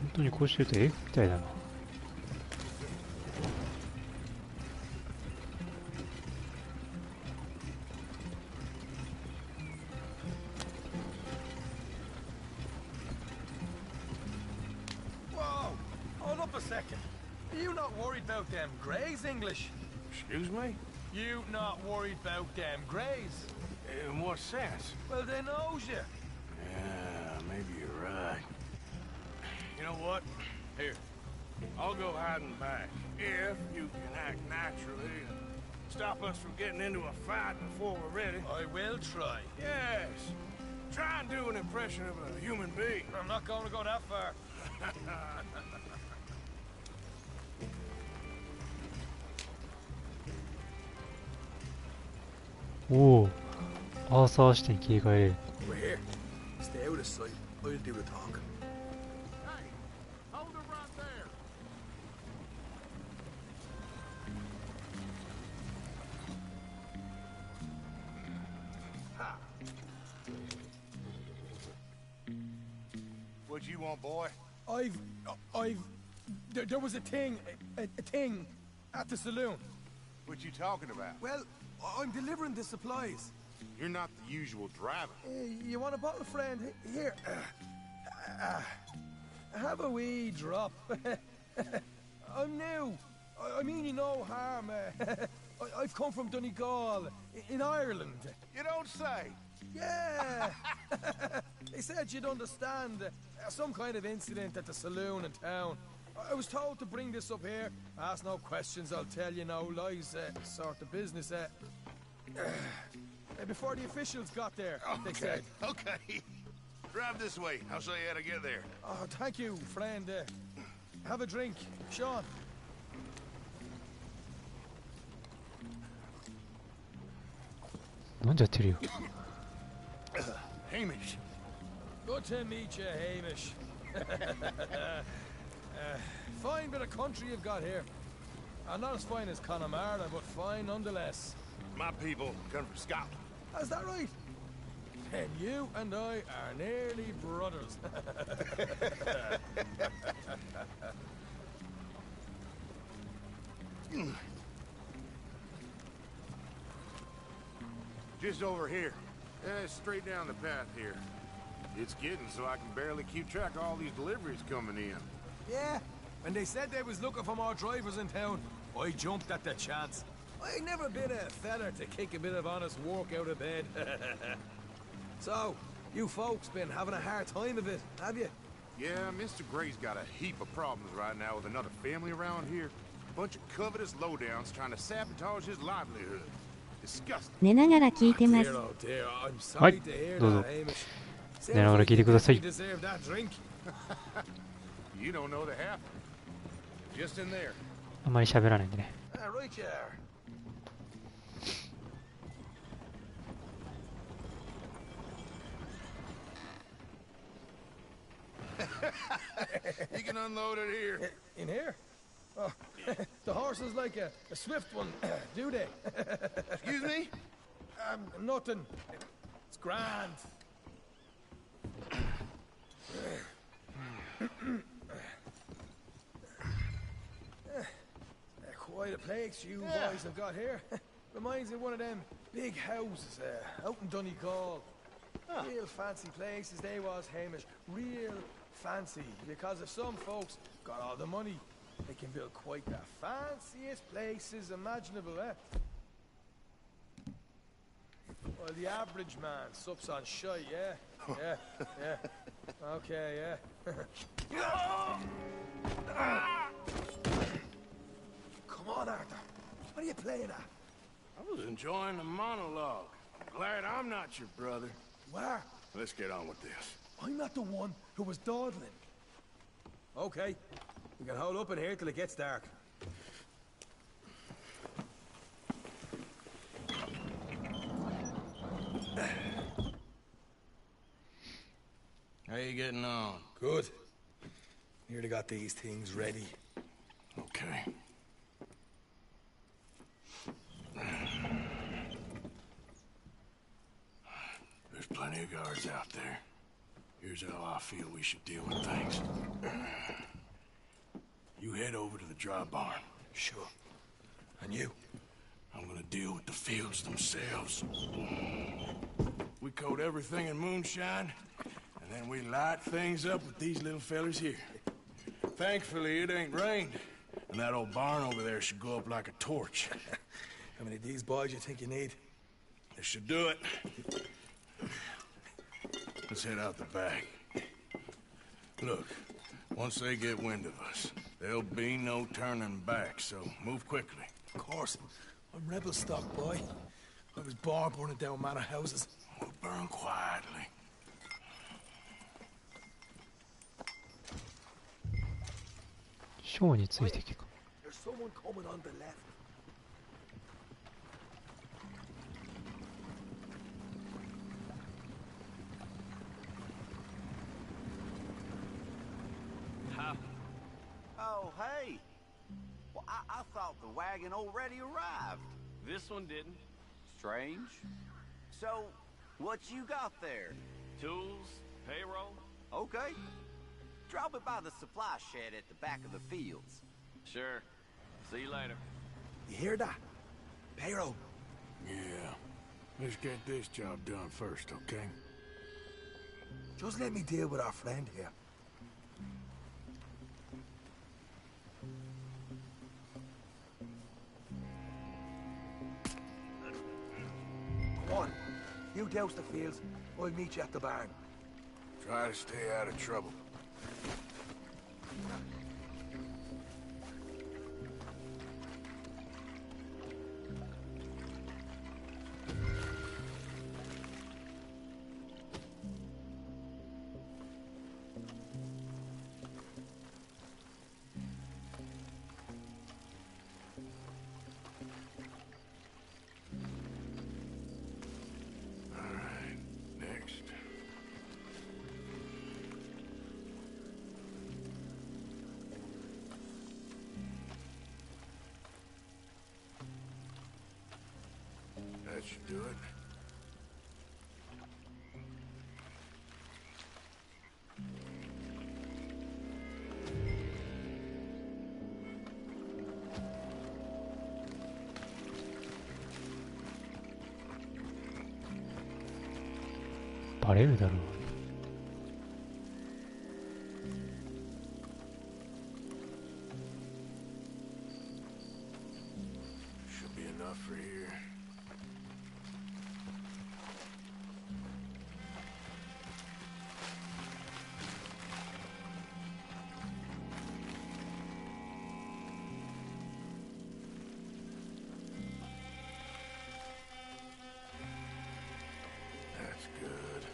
本当にこうしてると絵みたいだな。Whoa! Hold up a second. Are you not worried about them Greys, English? Excuse me? You not worried about them Greys? In what sense? Well, they knows you. Yeah, maybe you're right. You know what? Here, I'll go hiding back. If you can act naturally and stop us from getting into a fight before we're ready. I will try. Yes. Try and do an impression of a human being. I'm not going to go that far.おお、アーサー視点切り替えれる。 We're here. Stay out of sight. I'll do the talking. Hold it right there. what you want, boy. There was a thing at the saloon. What you talking about? Well, I'm delivering the supplies. You're not the usual driver. You want a bottle, friend? Here. Have a wee drop. I'm new. I mean you no harm. I've come from Donegal, in Ireland. You don't say. Yeah. They said you'd understand. Some kind of incident at the saloon in town. I was told to bring this up here. Ask no questions, I'll tell you no lies. Sort of business. Before the officials got there, they said. Okay. Drive this way. I'll show you how to get there. Oh, thank you, friend. Have a drink. Sean.飲んじゃってるよ。Hamish. Good to meet you, Hamish. Fine bit of country you've got here. Not as fine as Connemara, but fine nonetheless. My people come from Scotland. Is that right? And you and I are nearly brothers. Just over here. Straight down the path here. It's getting so I can barely keep track of all these deliveries coming in. Yeah, when they said they was looking for more drivers in town, I jumped at the chance. I ain't never been a feller to kick a bit of honest work out of bed. So, you folks been having a hard time of it, have you? Yeah, Mr. Gray's got a heap of problems right now with another family around here. Bunch of covetous lowdowns trying to sabotage his livelihood. Disgusting. 寝ながら聞いてます。はい、どうぞ。寝ながら聞いてください。You don't know the half. Just in there. あんまり喋らないんでね。Right there. You can unload it here. In here? Oh, the horse is like a swift one, do they? Excuse me? Nothing. It's grand. Quite a place you boys have got here. Reminds me of one of them big houses out in Donegal. Real fancy places they was, Hamish. Real fancy. Because if some folks got all the money, they can build quite the fanciest places imaginable, Well, the average man sups on shite, yeah? Yeah. Okay, yeah. Come on, Arthur. What are you playing at? I was enjoying the monologue. Glad I'm not your brother. Where? Let's get on with this. I'm not the one who was dawdling. Okay. We can hold up in here till it gets dark. How you getting on? Good. Nearly got these things ready. Okay. There's plenty of guards out there. Here's how I feel we should deal with things. You head over to the dry barn. Sure. And you? I'm gonna deal with the fields themselves. We coat everything in moonshine, and then we light things up with these little fellers here. Thankfully, it ain't rained, and that old barn over there should go up like a torch. How many of these boys you think you need? This should do it. Let's head out the back. Look, once they get wind of us, there'll be no turning back, so move quickly. Of course. I'm rebel stock, boy. I was born burning down manor houses. We'll burn quietly. Show についていけか。There's someone coming on the left. Oh, hey. Well, I thought the wagon already arrived. This one didn't. Strange. So, what you got there? Tools, payroll. Okay. Drop it by the supply shed at the back of the fields. Sure. See you later. You hear that? Payroll. Yeah. Let's get this job done first, okay? Just let me deal with our friend here. Come on. You douse the fields. I'll meet you at the barn. Try to stay out of trouble. That should do it.バレるだろう。Should be enough for here. That's good.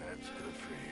That's good for here.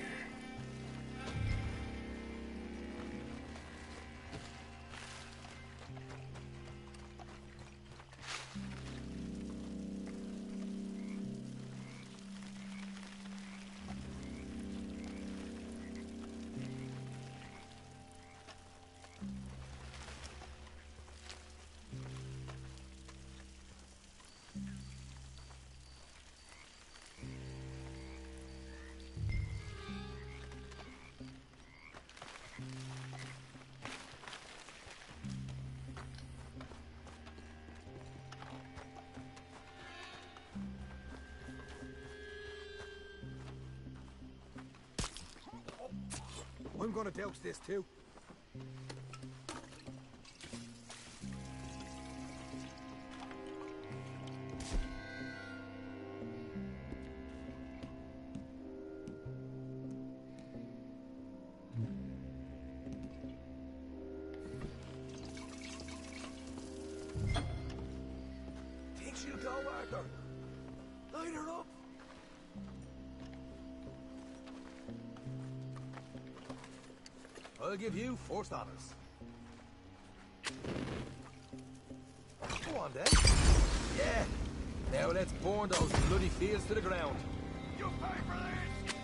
I'm gonna douse this too. Think she'll go, Arthur? Light her up. I'll give you first honors. Go on, then. Yeah. Now let's burn those bloody fields to the ground. You pay for this!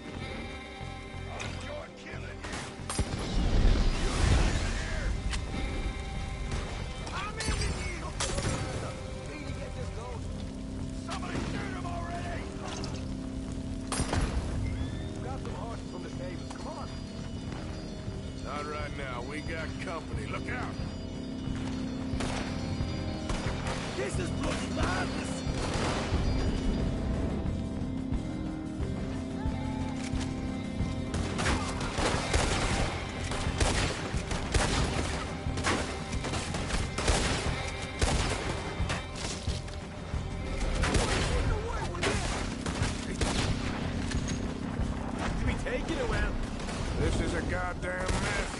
I'll enjoy killing you! I'm in the deal! Really get this going. Somebody shoot him already! Got some horses from the stables. Come on. Not right now. We got company. Look out! This is bloody madness! To be taken around. This is a goddamn mess.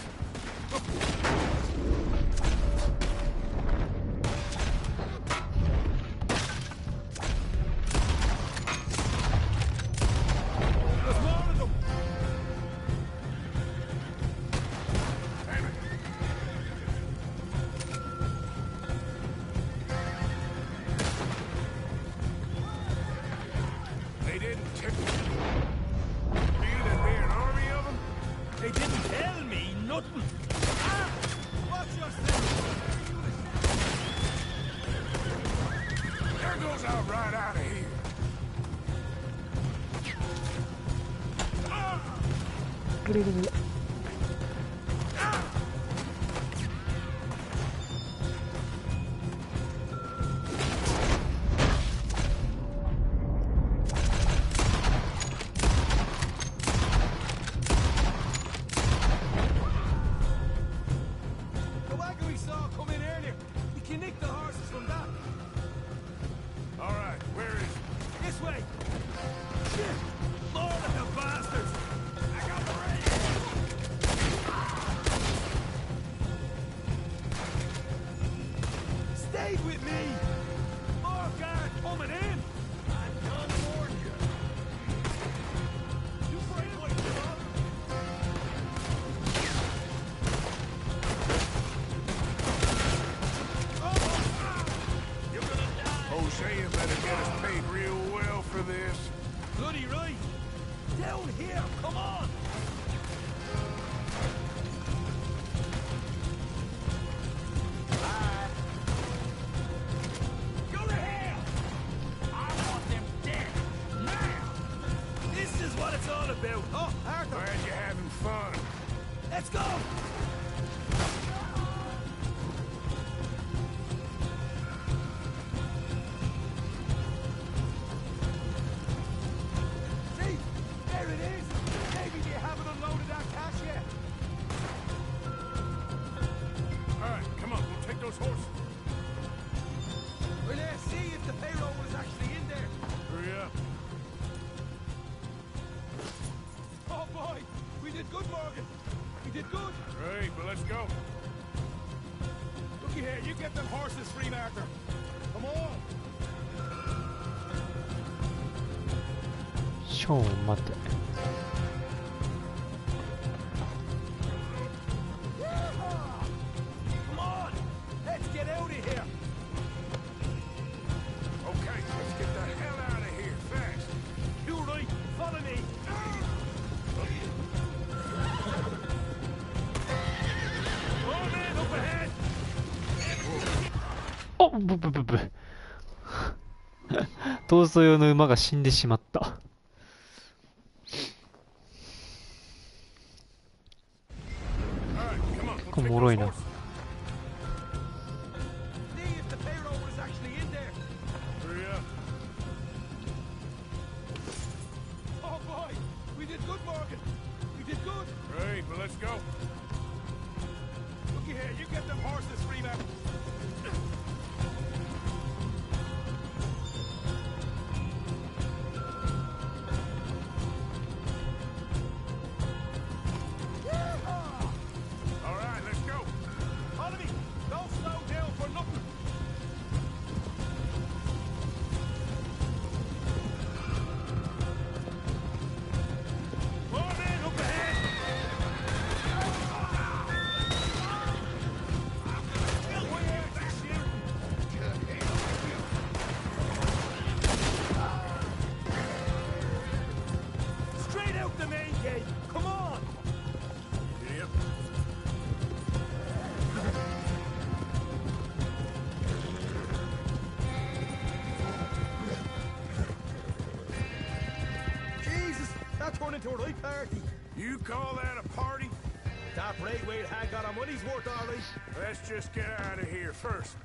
about right out of here. The wagon we saw come in earlier. We can nick the horses from that. All right, where is it? This way. Shit! Lord of the bastards! I got the race! Stay with me! More guard coming in! I done warned you. You afraid of what you want? Hosea better get us paid real well for this. Bloody right! Down here! Come on! Go to hell! I want them dead! Now! This is what it's all about! Oh, Arthur! Glad you're having fun. Let's go! See? There it is! Maybe they haven't unloaded that cash yet! All right, come on, we'll take those horses. Well, let's see if the payroll was actually in there. Hurry up. Oh boy! We did good, Morgan! We did good! Great, but let's go. Looky here, you get them horses free, Arthur! Come on! ちょ待って。 Come on! Let's get out of here! Okay, let's get the hell out of here fast. You're right! Follow me! More men up ahead! おぶぶぶぶ逃走用の馬が死んでしまった。これおもろいな。 See if the payroll was actually in there! Hurry up. Oh boy! We did good, Morgan! We did good! Great, but let's go. Looky here, you get them horses free, man! All right, let's go. Follow me! Don't slow down for nothing! More men up ahead! Straight out the main gate! Come on! Yep. Jesus! That turned into a right party! You call that a party? That Braithwaite had got our money's worth, all right. Let's just get out of here first.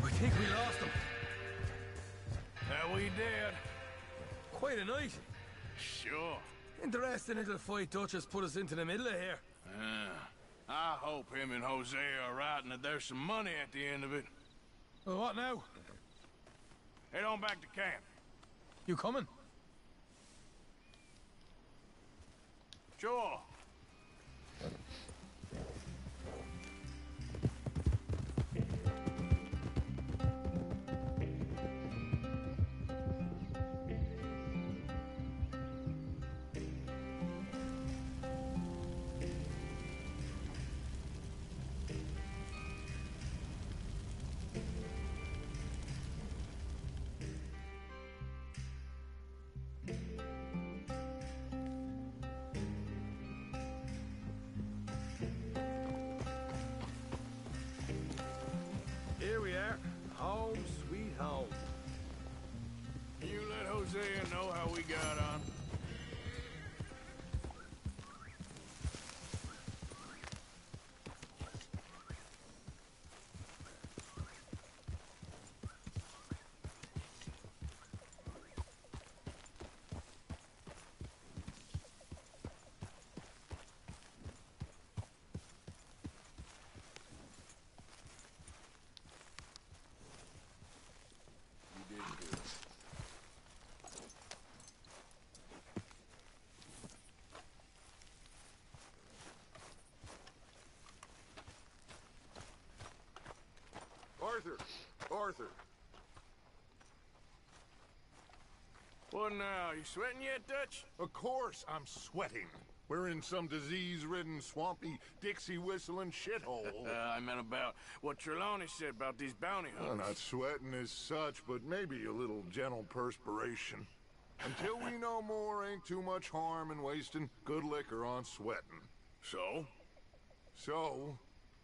I think we lost him. Now we did. Quite a night. Sure. Interesting little fight Duchess put us into the middle of here. I hope him and Hosea are right and that there's some money at the end of it. Well, what now? Head on back to camp. You coming? Sure. so you know how we got on. Arthur. What now? You sweating yet, Dutch? Of course I'm sweating. We're in some disease-ridden, swampy, Dixie-whistling shithole. I meant about what Trelawney said about these bounty Well, hunters. not sweating as such, but maybe a little gentle perspiration. Until we know more, ain't too much harm in wasting good liquor on sweating. So? So,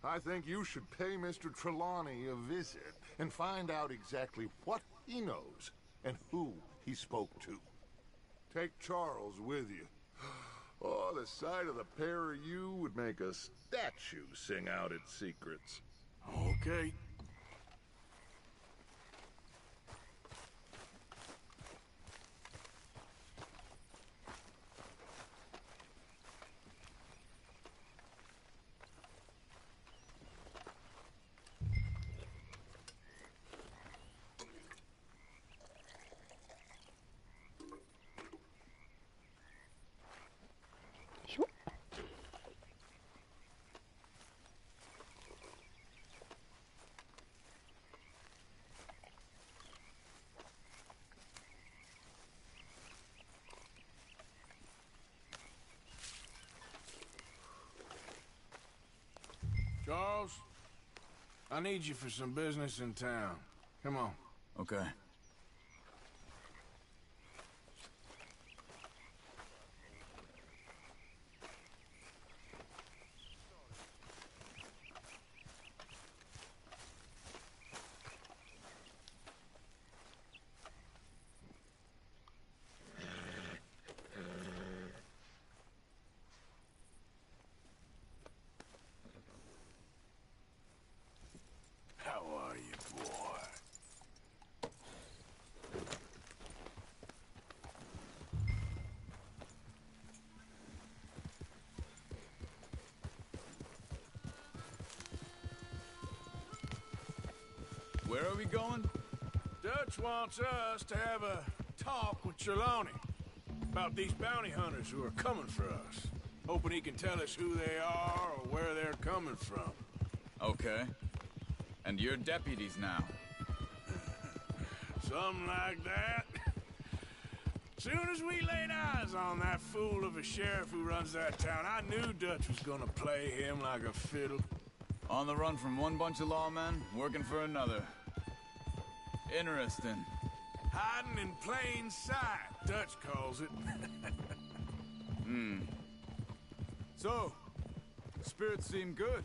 I think you should pay Mr. Trelawney a visit and find out exactly what he knows and who he spoke to. Take Charles with you. Oh, the sight of the pair of you would make a statue sing out its secrets. Okay. Charles, I need you for some business in town. Come on. Okay. How are you, boy? Where are we going? Dutch wants us to have a talk with Trelawney about these bounty hunters who are coming for us. Hoping he can tell us who they are or where they're coming from. Okay. And you're deputies now. Something like that. Soon as we laid eyes on that fool of a sheriff who runs that town, I knew Dutch was gonna play him like a fiddle. On the run from one bunch of lawmen, working for another. Interesting. Hiding in plain sight, Dutch calls it. So, spirits seem good.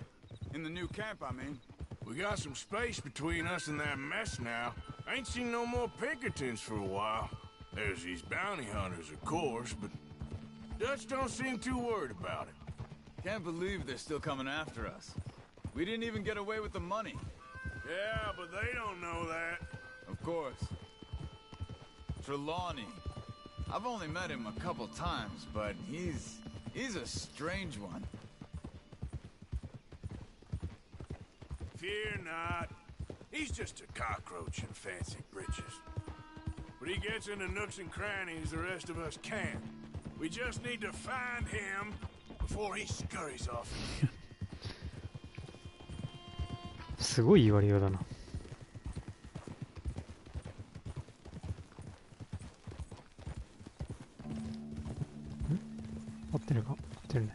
In the new camp, I mean. We got some space between us and that mess now. Ain't seen no more Pinkertons for a while. There's these bounty hunters, of course, but Dutch don't seem too worried about it. Can't believe they're still coming after us. We didn't even get away with the money. Yeah, but they don't know that. Of course. Trelawney. I've only met him a couple times, but he's a strange one. Fear not. He's just a cockroach in fancy breeches. But he gets into nooks and crannies the rest of us can't. We just need to find him before he scurries off again. すごい言われようだな。合ってるか？合ってるね。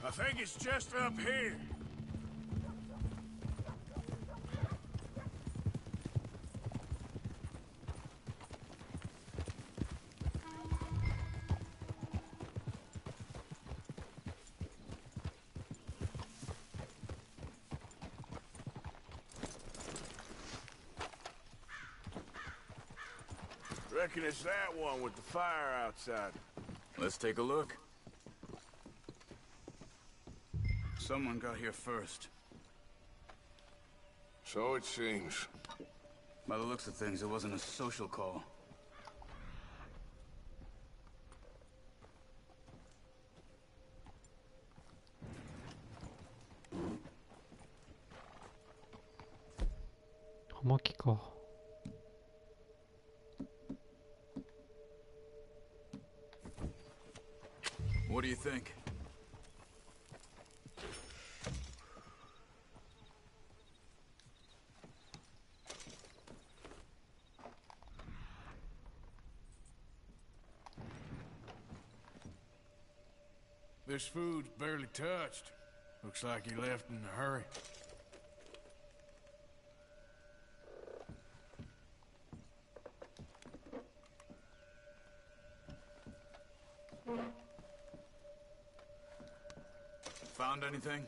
I think it's just up here. Reckon it's that one with the fire outside. Let's take a look. Someone got here first. So it seems. By the looks of things, it wasn't a social call. Hamakiか。What do you think? This food's barely touched. Looks like he left in a hurry. Found anything?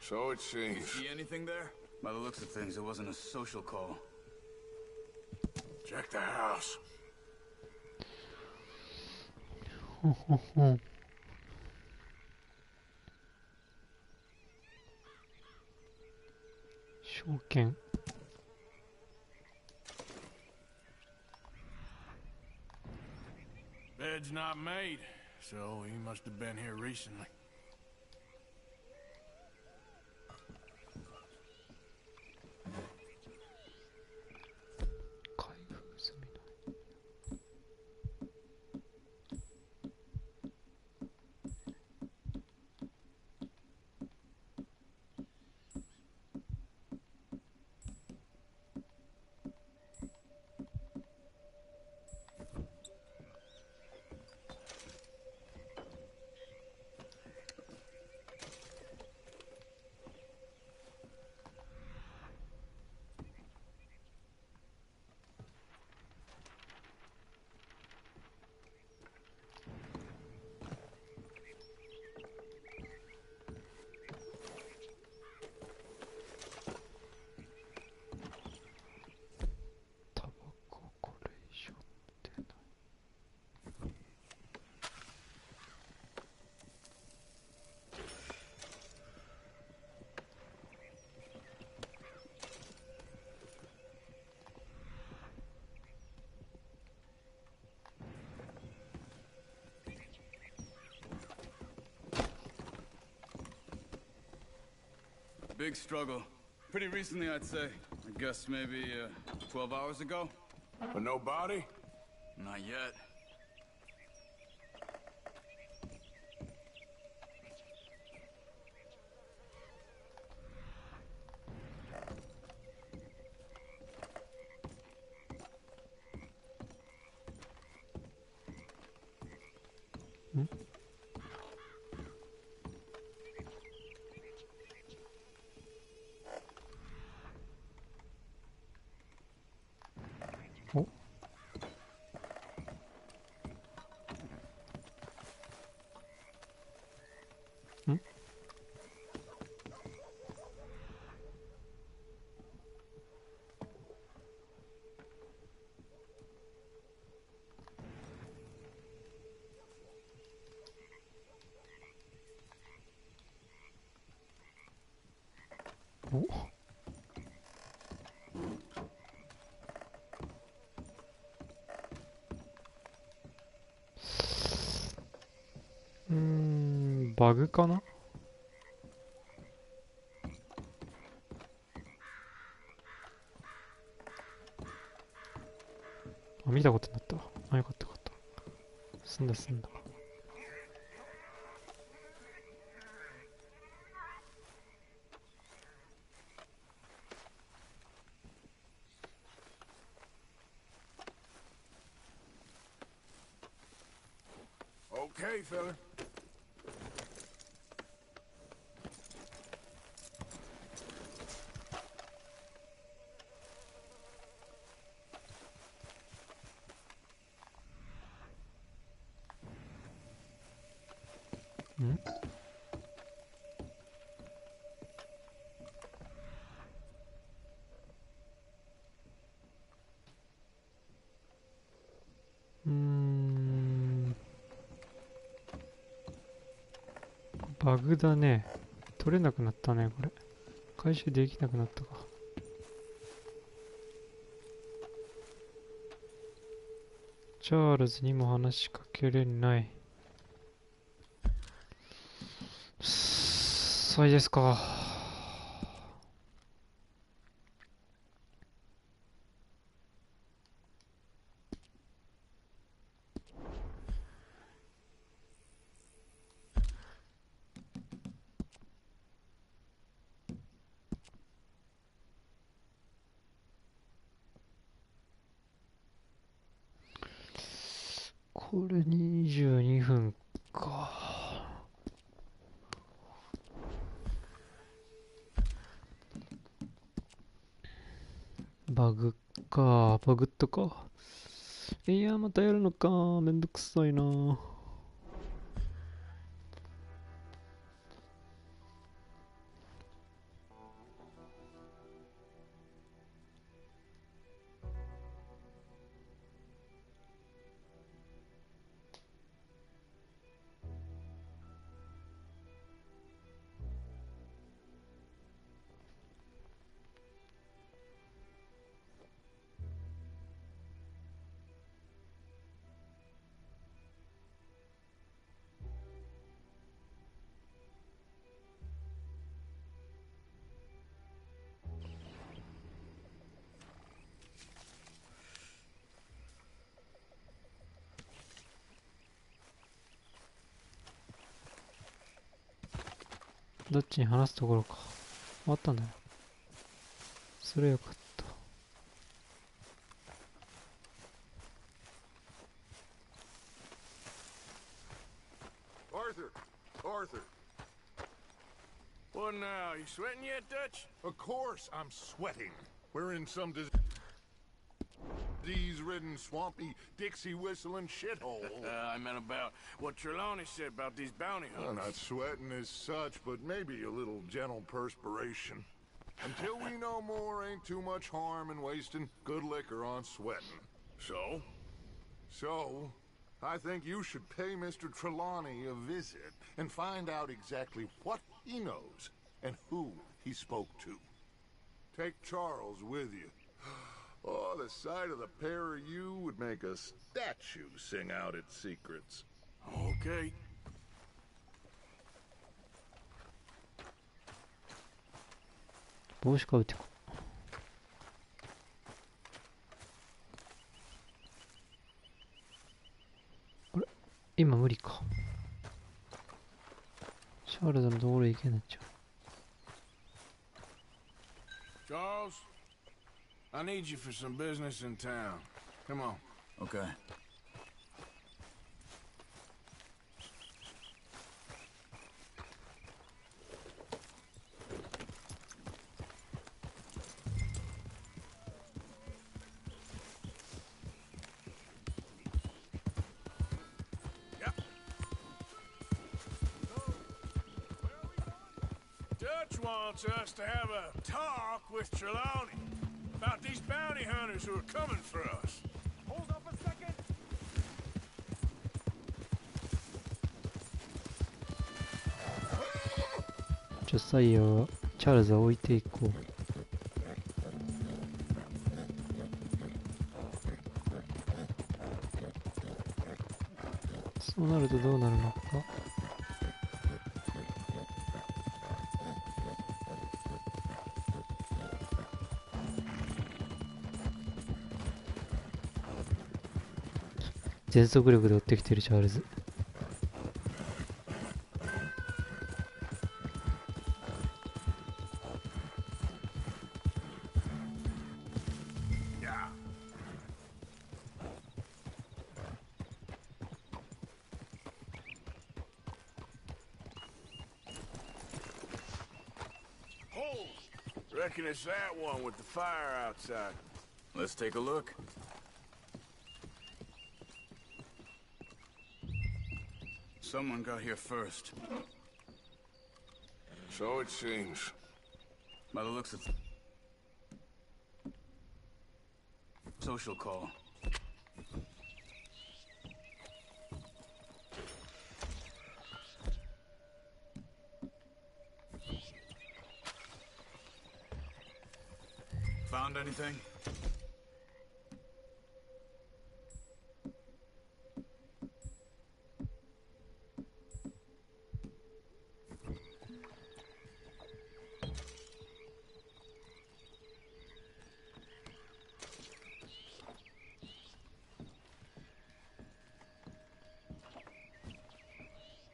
So it seems. See anything there? By the looks of things, it wasn't a social call. Check the house. 証券。Bed's not made, so he must have been here recently. Big struggle. Pretty recently, I'd say. I guess maybe 12 hours ago. But no body? Not yet.バグかな。あ、見たことになったわ。あ、よかったよかった。済んだ済んだ。Okay, fella. ん？バグだね。取れなくなったね、これ。回収できなくなったか。チャールズにも話しかけれない。そうですか。これ22分か。バグか、バグったか。いや、またやるのか。めんどくさいな。どっちに話すところか。あったんだよ。それよかった。Arthur! Arthur! What now? You sweating yet, Dutch? Of course I'm sweating. We're in some disease-ridden, swampy, Dixie-whistling shithole. I meant about what Trelawney said about these bounty Well, hunters. not sweating as such, but maybe a little gentle perspiration. Until we know more, ain't too much harm in wasting good liquor on sweating. So? So, I think you should pay Mr. Trelawney a visit and find out exactly what he knows and who he spoke to. Take Charles with you. Oh, the sight of the pair of you would make a statue sing out its secrets. Okay. 帽子かぶってこう。あれ今無理か。シャールズのところ行けないじゃん。Charles, I need you for some business in town. Come on. Okay. Dutch wants us to have a talk with Trelawney about these bounty hunters who are coming for us. Hold up a second. ジョサイアはチャールズは置いていこう。そうなるとどうなるのか。全速力で追ってきてるチャールズ。Reckon it's that one with the fire outside. Let's take a look. Someone got here first. So it seems. By the looks of social call. Found anything?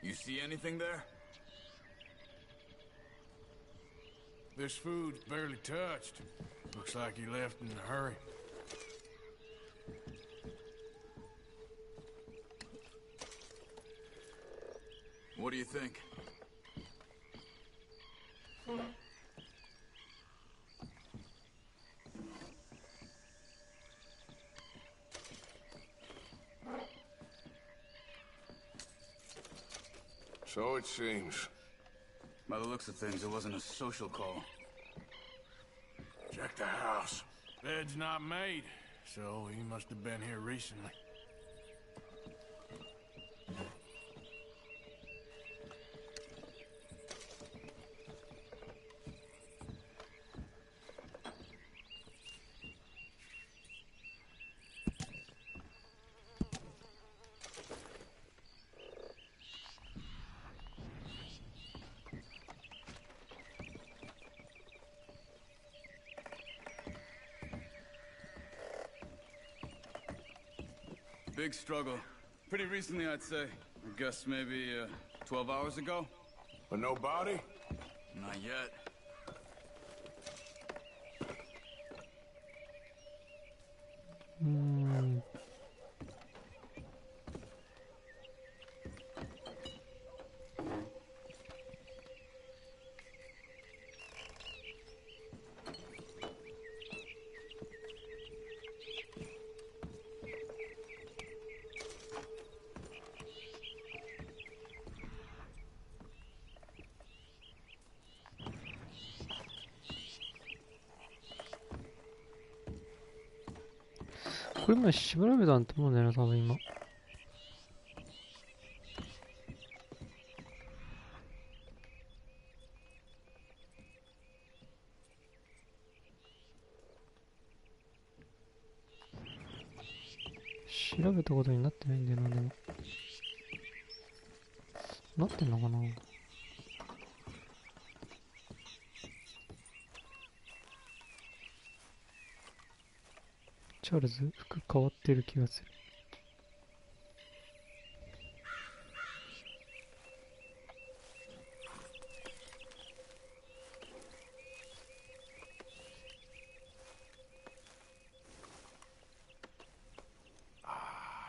You see anything there? This food's barely touched. Looks like he left in a hurry. What do you think? So it seems. By the looks of things, it wasn't a social call. Check the house. Bed's not made, so he must have been here recently. Big struggle. Pretty recently, I'd say. I guess maybe 12 hours ago. But no body? Not yet.これ今調べたんと思うんだよな、多分今。調べたことになってないんだよな、でも。なってんのかな。チャールズ、服変わってる気がする。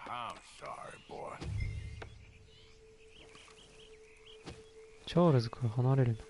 I'm sorry, boy. チャールズから離れるんだ。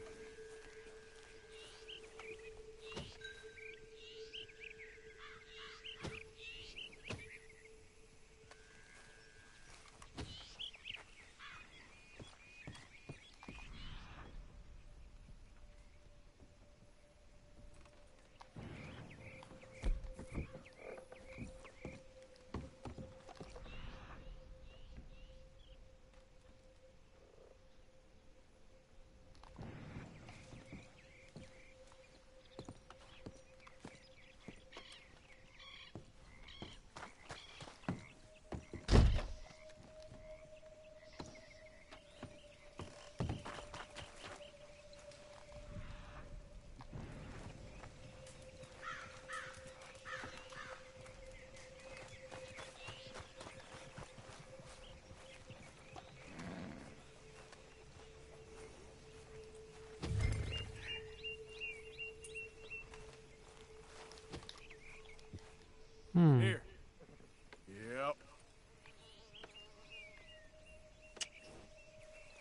Here. Yep.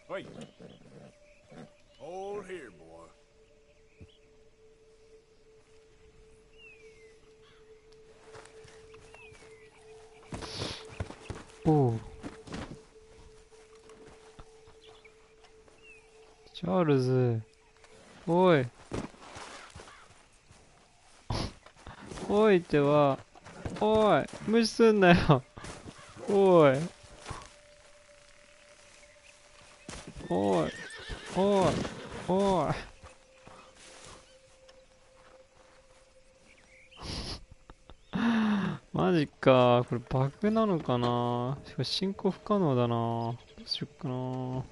Wait. Hold here, boy. Oh. チャールズ。おい。おいっては。おい。無視すんなよ。おい。おい。おい。おい。マジか。これバグなのかな。しかも進行不可能だな。どうしよっかな。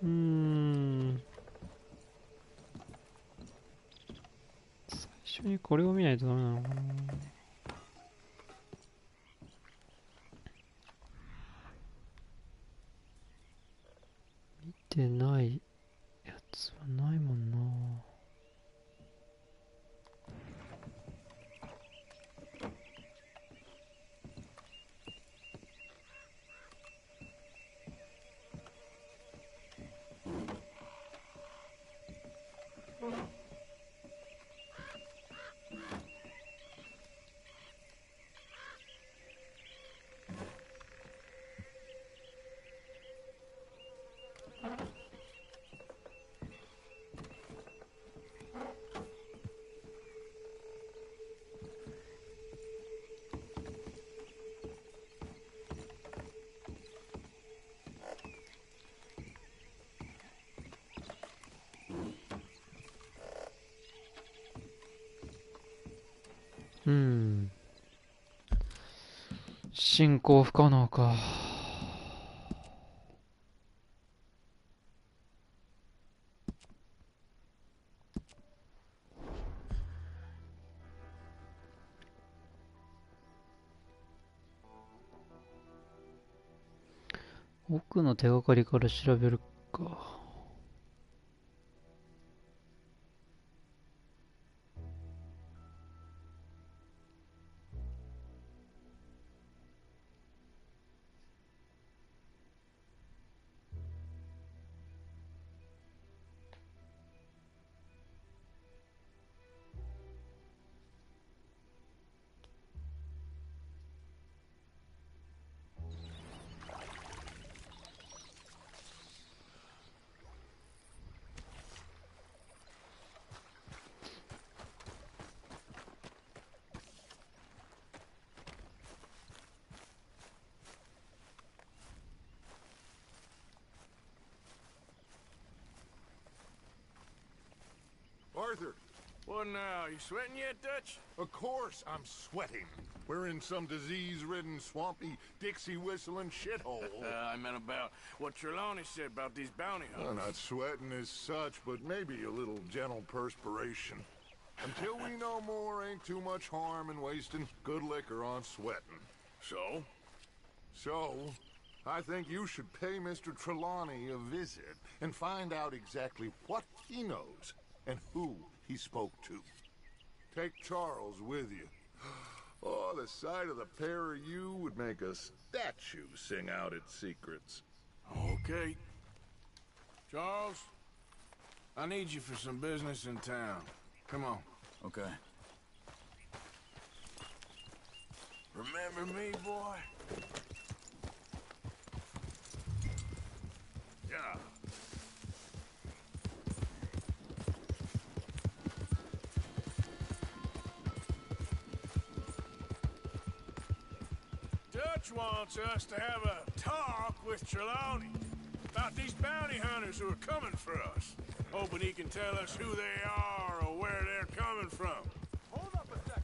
最初にこれを見ないとダメなのかな。見てないやつはないもんな。進行不可能か。奥の手がかりから調べるか。Arthur! What now? You sweating yet, Dutch? Of course I'm sweating. We're in some disease-ridden, swampy, Dixie-whistling shithole. I meant about what Trelawney said about these bounty hunters. Not sweating as such, but maybe a little gentle perspiration. Until we know more, ain't too much harm in wasting good liquor on sweating. So? So, I think you should pay Mr. Trelawney a visit and find out exactly what he knows and who he spoke to. Take Charles with you. Oh, the sight of the pair of you would make a statue sing out its secrets. Okay. Charles, I need you for some business in town. Come on. Okay. Remember me, boy? Yeah. Dutch wants us to have a talk with Trelawney about these bounty hunters who are coming for us. Hoping he can tell us who they are or where they're coming from. Hold up a second.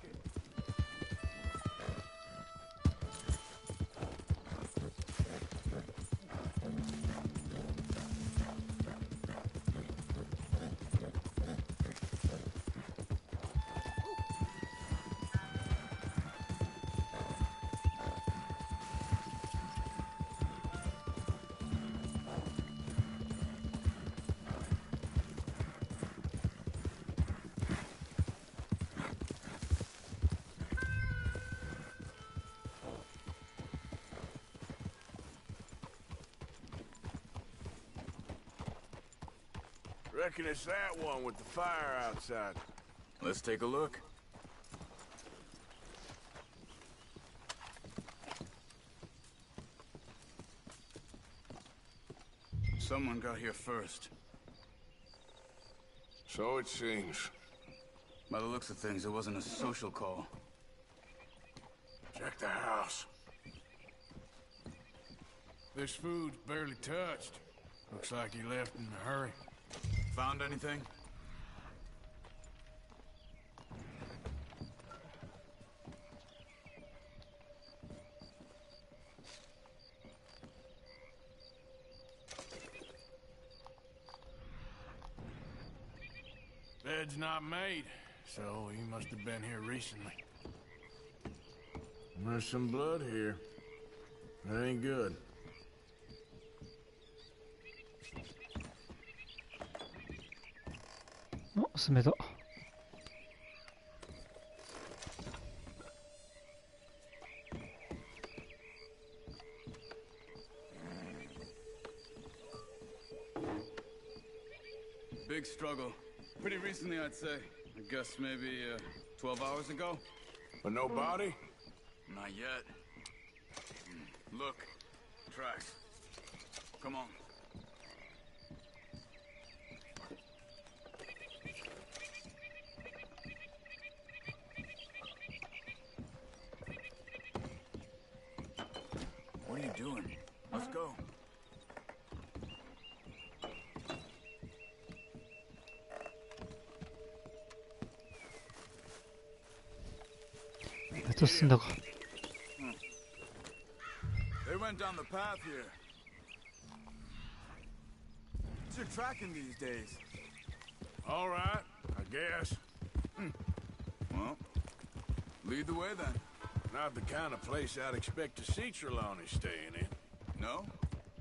Reckon it's that one with the fire outside. Let's take a look. Someone got here first. So it seems. By the looks of things, it wasn't a social call. Check the house. This food's barely touched. Looks like he left in a hurry. Found anything? Bed's not made, so he must have been here recently. There's some blood here. That ain't good. Oh, スメだ。Big struggle. Pretty recently, I'd say. I guess maybe 12 hours ago. But no body? Not yet. Look. Tracks. Come on. What are you doing? Let's go. They went down the path here. What's your tracking these days? All right, I guess. Well, lead the way then. Not the kind of place I'd expect to see Trelawney staying in. No?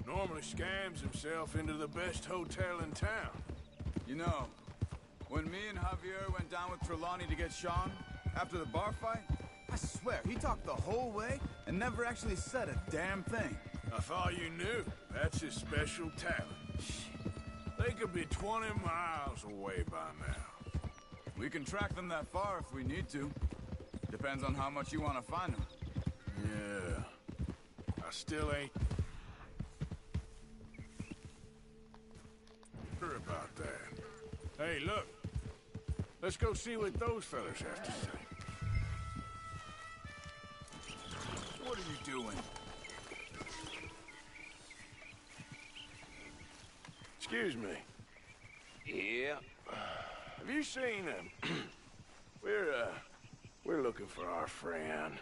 Normally scams himself into the best hotel in town. You know, when me and Javier went down with Trelawney to get Sean, after the bar fight, I swear, he talked the whole way and never actually said a damn thing. I thought you knew. That's his special talent. They could be 20 miles away by now. We can track them that far if we need to. Depends on how much you want to find them. Yeah. I still ain't sure about that. Hey, look. Let's go see what those fellas have to say. What are you doing? Excuse me. Yeah. Have you seen him? We're looking for our friend.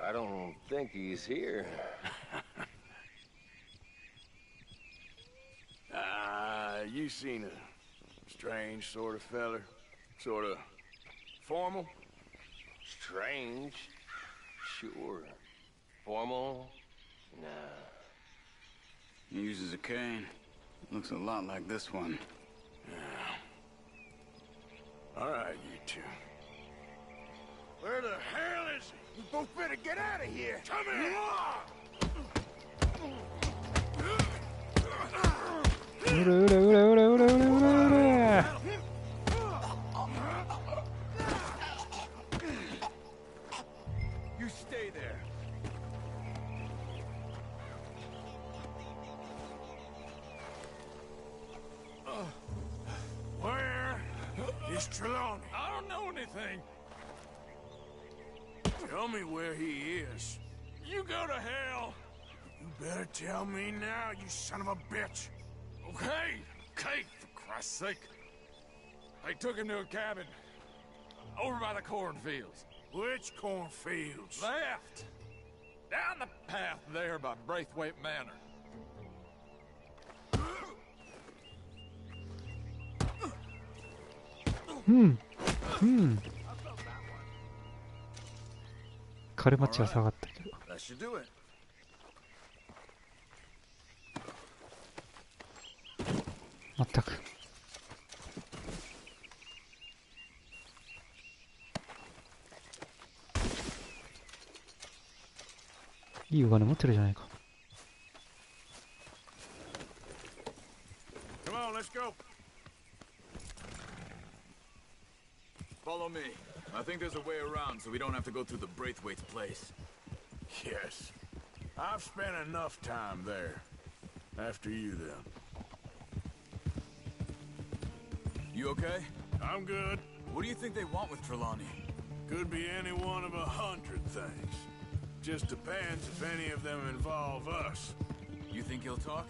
I don't think he's here. You seen a strange sort of feller? Sort of formal? Strange? Sure. Formal? Nah. He uses a cane. Looks a lot like this one. Yeah. All right, you two. Where the hell is he? You both better get out of here. Come here! You stay there. Where is Trelawney? I don't know anything. Tell me where he is. You go to hell. You better tell me now, you son of a bitch. Okay, okay, for Christ's sake. They took him to a cabin. Over by the cornfields. Which cornfields? Left. Down the path there by Braithwaite Manor.カルマチは下がったけど。 That should do it. 全く。いいお金持ってるじゃないか。 Come on, let's go. Follow me. I think there's a way around so we don't have to go through the Braithwaite's place. Yes. I've spent enough time there. After you, then. You okay? I'm good. What do you think they want with Trelawney? Could be any one of 100 things. Just depends if any of them involve us. You think he'll talk?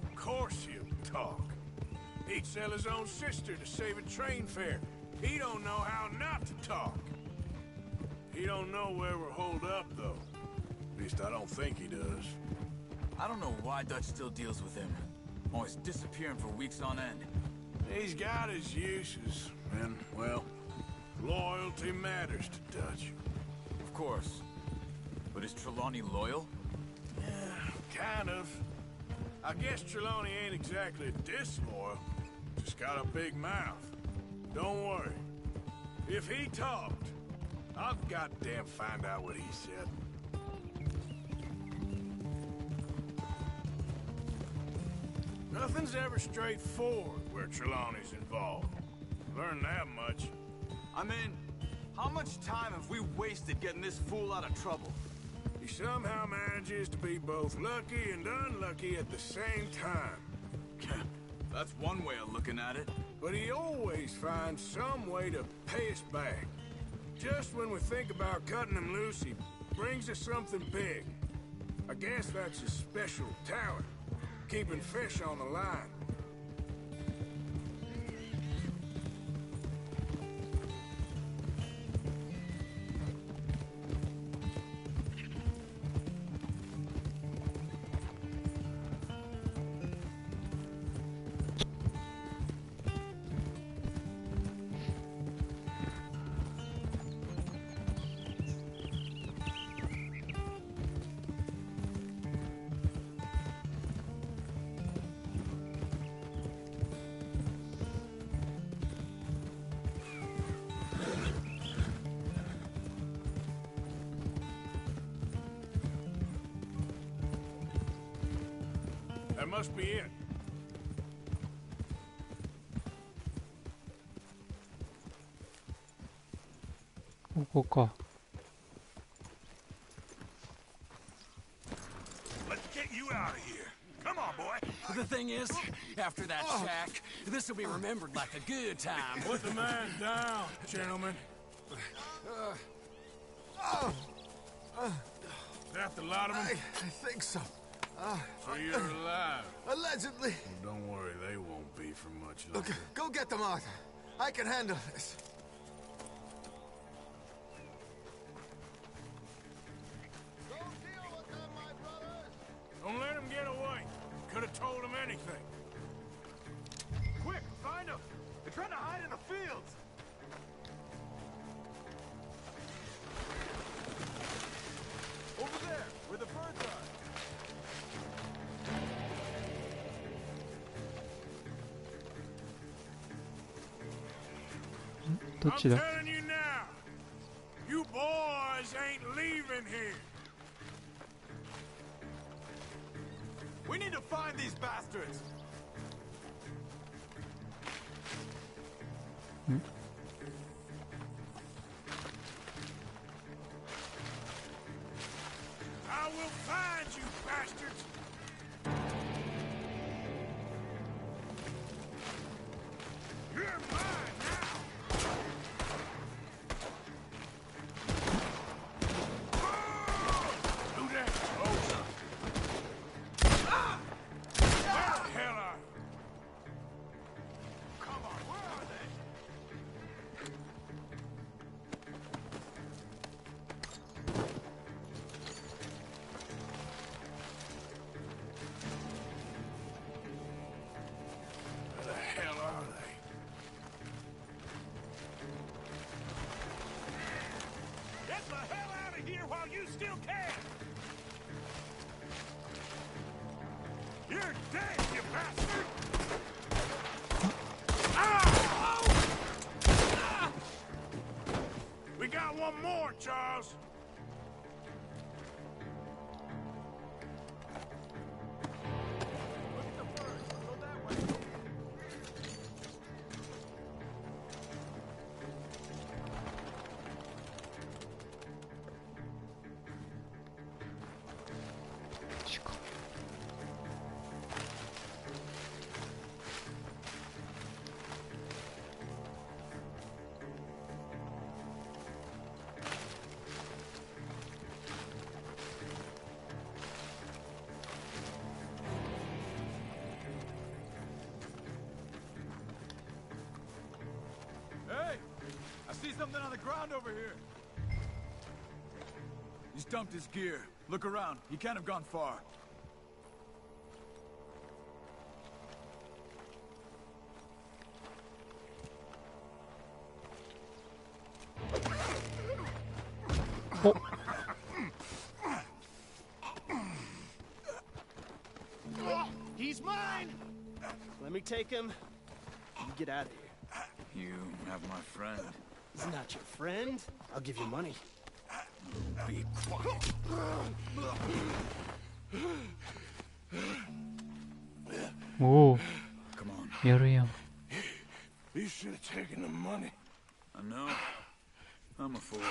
Of course he'll talk. He'd sell his own sister to save a train fare. He don't know how not to talk. He don't know where we're holed up, though. At least I don't think he does. I don't know why Dutch still deals with him. Always disappearing for weeks on end. He's got his uses, and, well, loyalty matters to Dutch. Of course. But is Trelawney loyal? Yeah, kind of. I guess Trelawney ain't exactly disloyal. Just got a big mouth. Don't worry. If he talked, I'll goddamn find out what he said. Nothing's ever straightforward where Trelawney's involved. Learn that much. I mean, how much time have we wasted getting this fool out of trouble? He somehow manages to be both lucky and unlucky at the same time. That's one way of looking at it. But he always finds some way to pay us back. Just when we think about cutting him loose, he brings us something big. I guess that's his special talent, keeping fish on the line. That must be it. Let's get you out of here. Come on, boy. The thing is, after that shack, this will be remembered like a good time. Put the man down, gentlemen. Is that the lot of them? I think so. So you're alive? Allegedly. Well, don't worry, they won't be for much longer. Okay, go get them, Arthur. I can handle this. Don't let him get away. Could have told him anything. Quick, find them! They're trying to hide in the fields! Over there, where the birds are! I'm telling you now, you boys ain't leaving here. We need to find these bastards! I will find you, bastards! You're mine now! Who that? Oh! Ah! Where the hell are you? Come on, where are they? Where the hell are they? Get the hell out of here while you still can! You're dead, you bastard! Ah! Ah! We got one more, Charles! Look at the birds. Go that way. see something on the ground over here? He's dumped his gear. Look around. He can't have gone far. He's mine! Let me take him. You get out of here. You have my friend. He's not your friend. I'll give you money. Be quiet. Oh. Come on. やるやん。 You should have taken the money. I know. I'm a fool.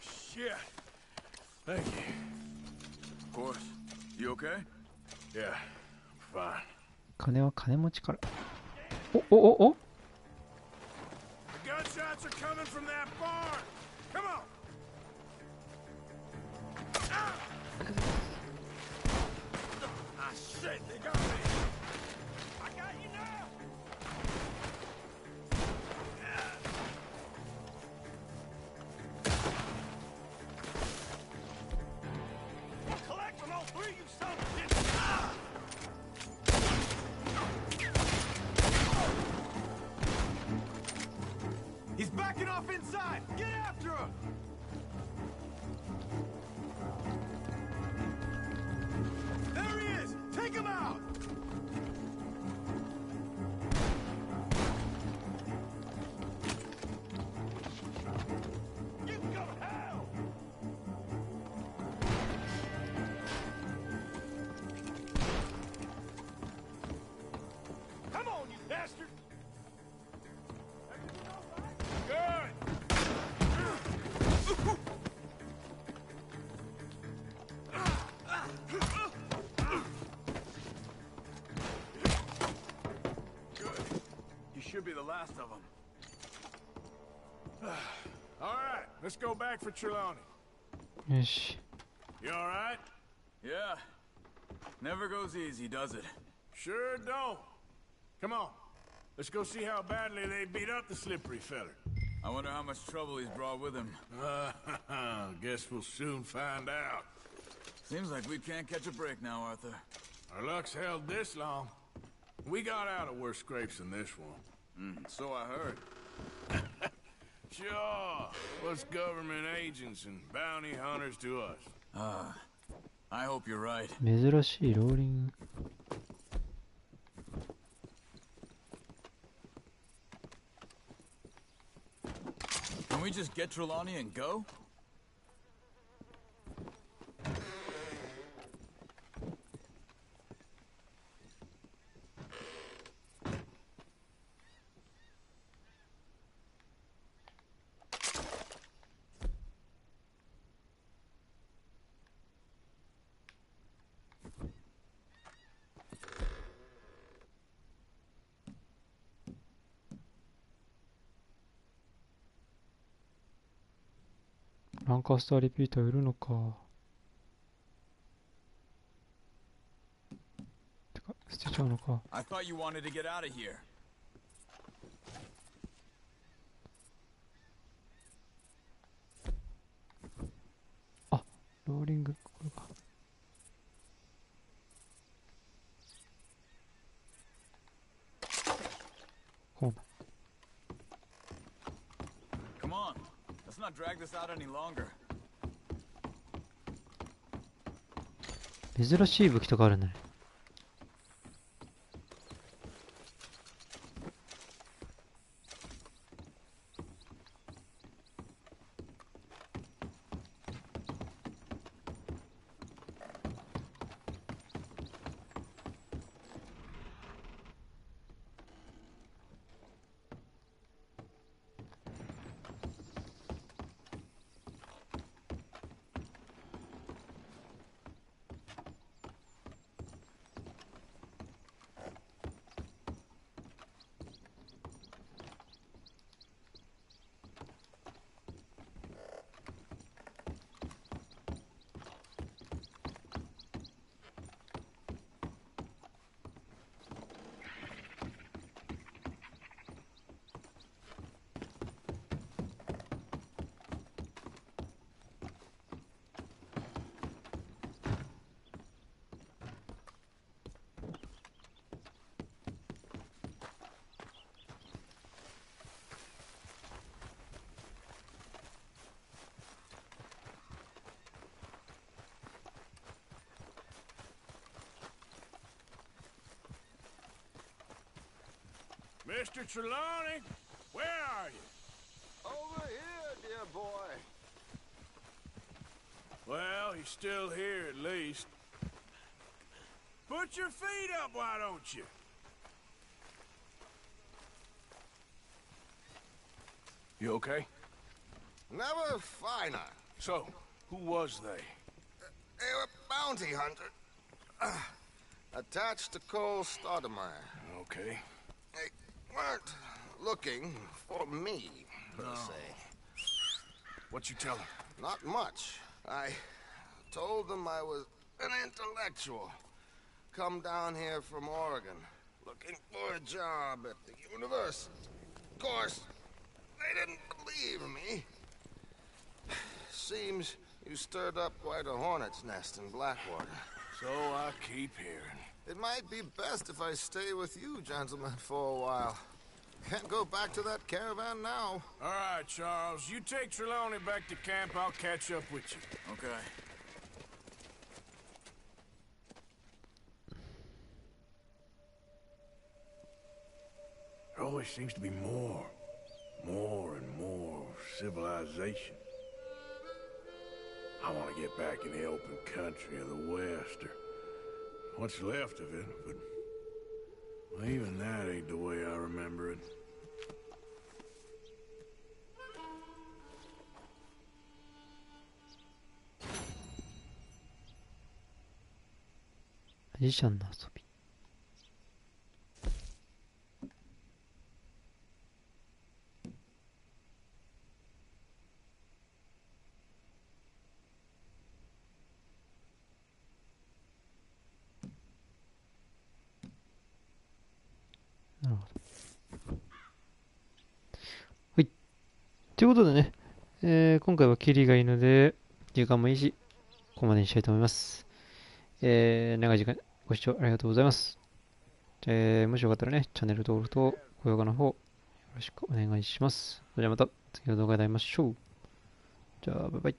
Shit. Thank you. Of course. You okay? Yeah, fine. 金は金持ちから。お The gunshots are coming from that barn. Come on. Ah, shit, they got me. I got you now. Collect on all three, you son of a bitch. He's backing off inside! Get after him! There he is! Take him out! You can go to hell. Come on, you bastard. Good. Good. You should be the last of them. All right, let's go back for Trelawney. よし。 You all right? Yeah. Never goes easy, does it? Sure don't. Come on. Let's go see how badly they beat up the slippery feller. I wonder how much trouble he's brought with him. Guess we'll soon find out. Seems like we can't catch a break now, Arthur. Our luck's held this long. We got out of worse scrapes than this one. So I heard. Sure. What's government agents and bounty hunters to us? I hope you're right. 珍しいローリング。 Can we just get Trelawney and go?「ランカスターリピーター売るのか」てか捨てちゃうのか。 I thought you wanted to get out of here. あ、ローリングこれか。こうだ。 Come on. Let's not drag this out any longer. 珍しい武器とかあるね。Mr. Trelawney, where are you? Over here, dear boy. Well, he's still here at least. Put your feet up, why don't you? You okay? Never finer. So, who was they? They were bounty hunter. Attached to Cole Stoudemire. Okay. They weren't looking for me, per se. What you tell them? Not much. I told them I was an intellectual. Come down here from Oregon, looking for a job at the university. Of course, they didn't believe me. Seems you stirred up quite a hornet's nest in Blackwater. So I keep hearing. It might be best if I stay with you, gentlemen, for a while. Can't go back to that caravan now. All right, Charles. You take Trelawney back to camp. I'll catch up with you. Okay. There always seems to be more and more civilization. I want to get back in the open country of the West, or what's left of it, but well, even that ain't the way I remember it. Magician の遊び。なるほど。はい。ということでね、今回はキリがいいので、時間もいいし、ここまでにしたいと思います。長い時間ご視聴ありがとうございます。もしよかったらね、チャンネル登録と高評価の方、よろしくお願いします。それではまた次の動画で会いましょう。じゃあ、バイバイ。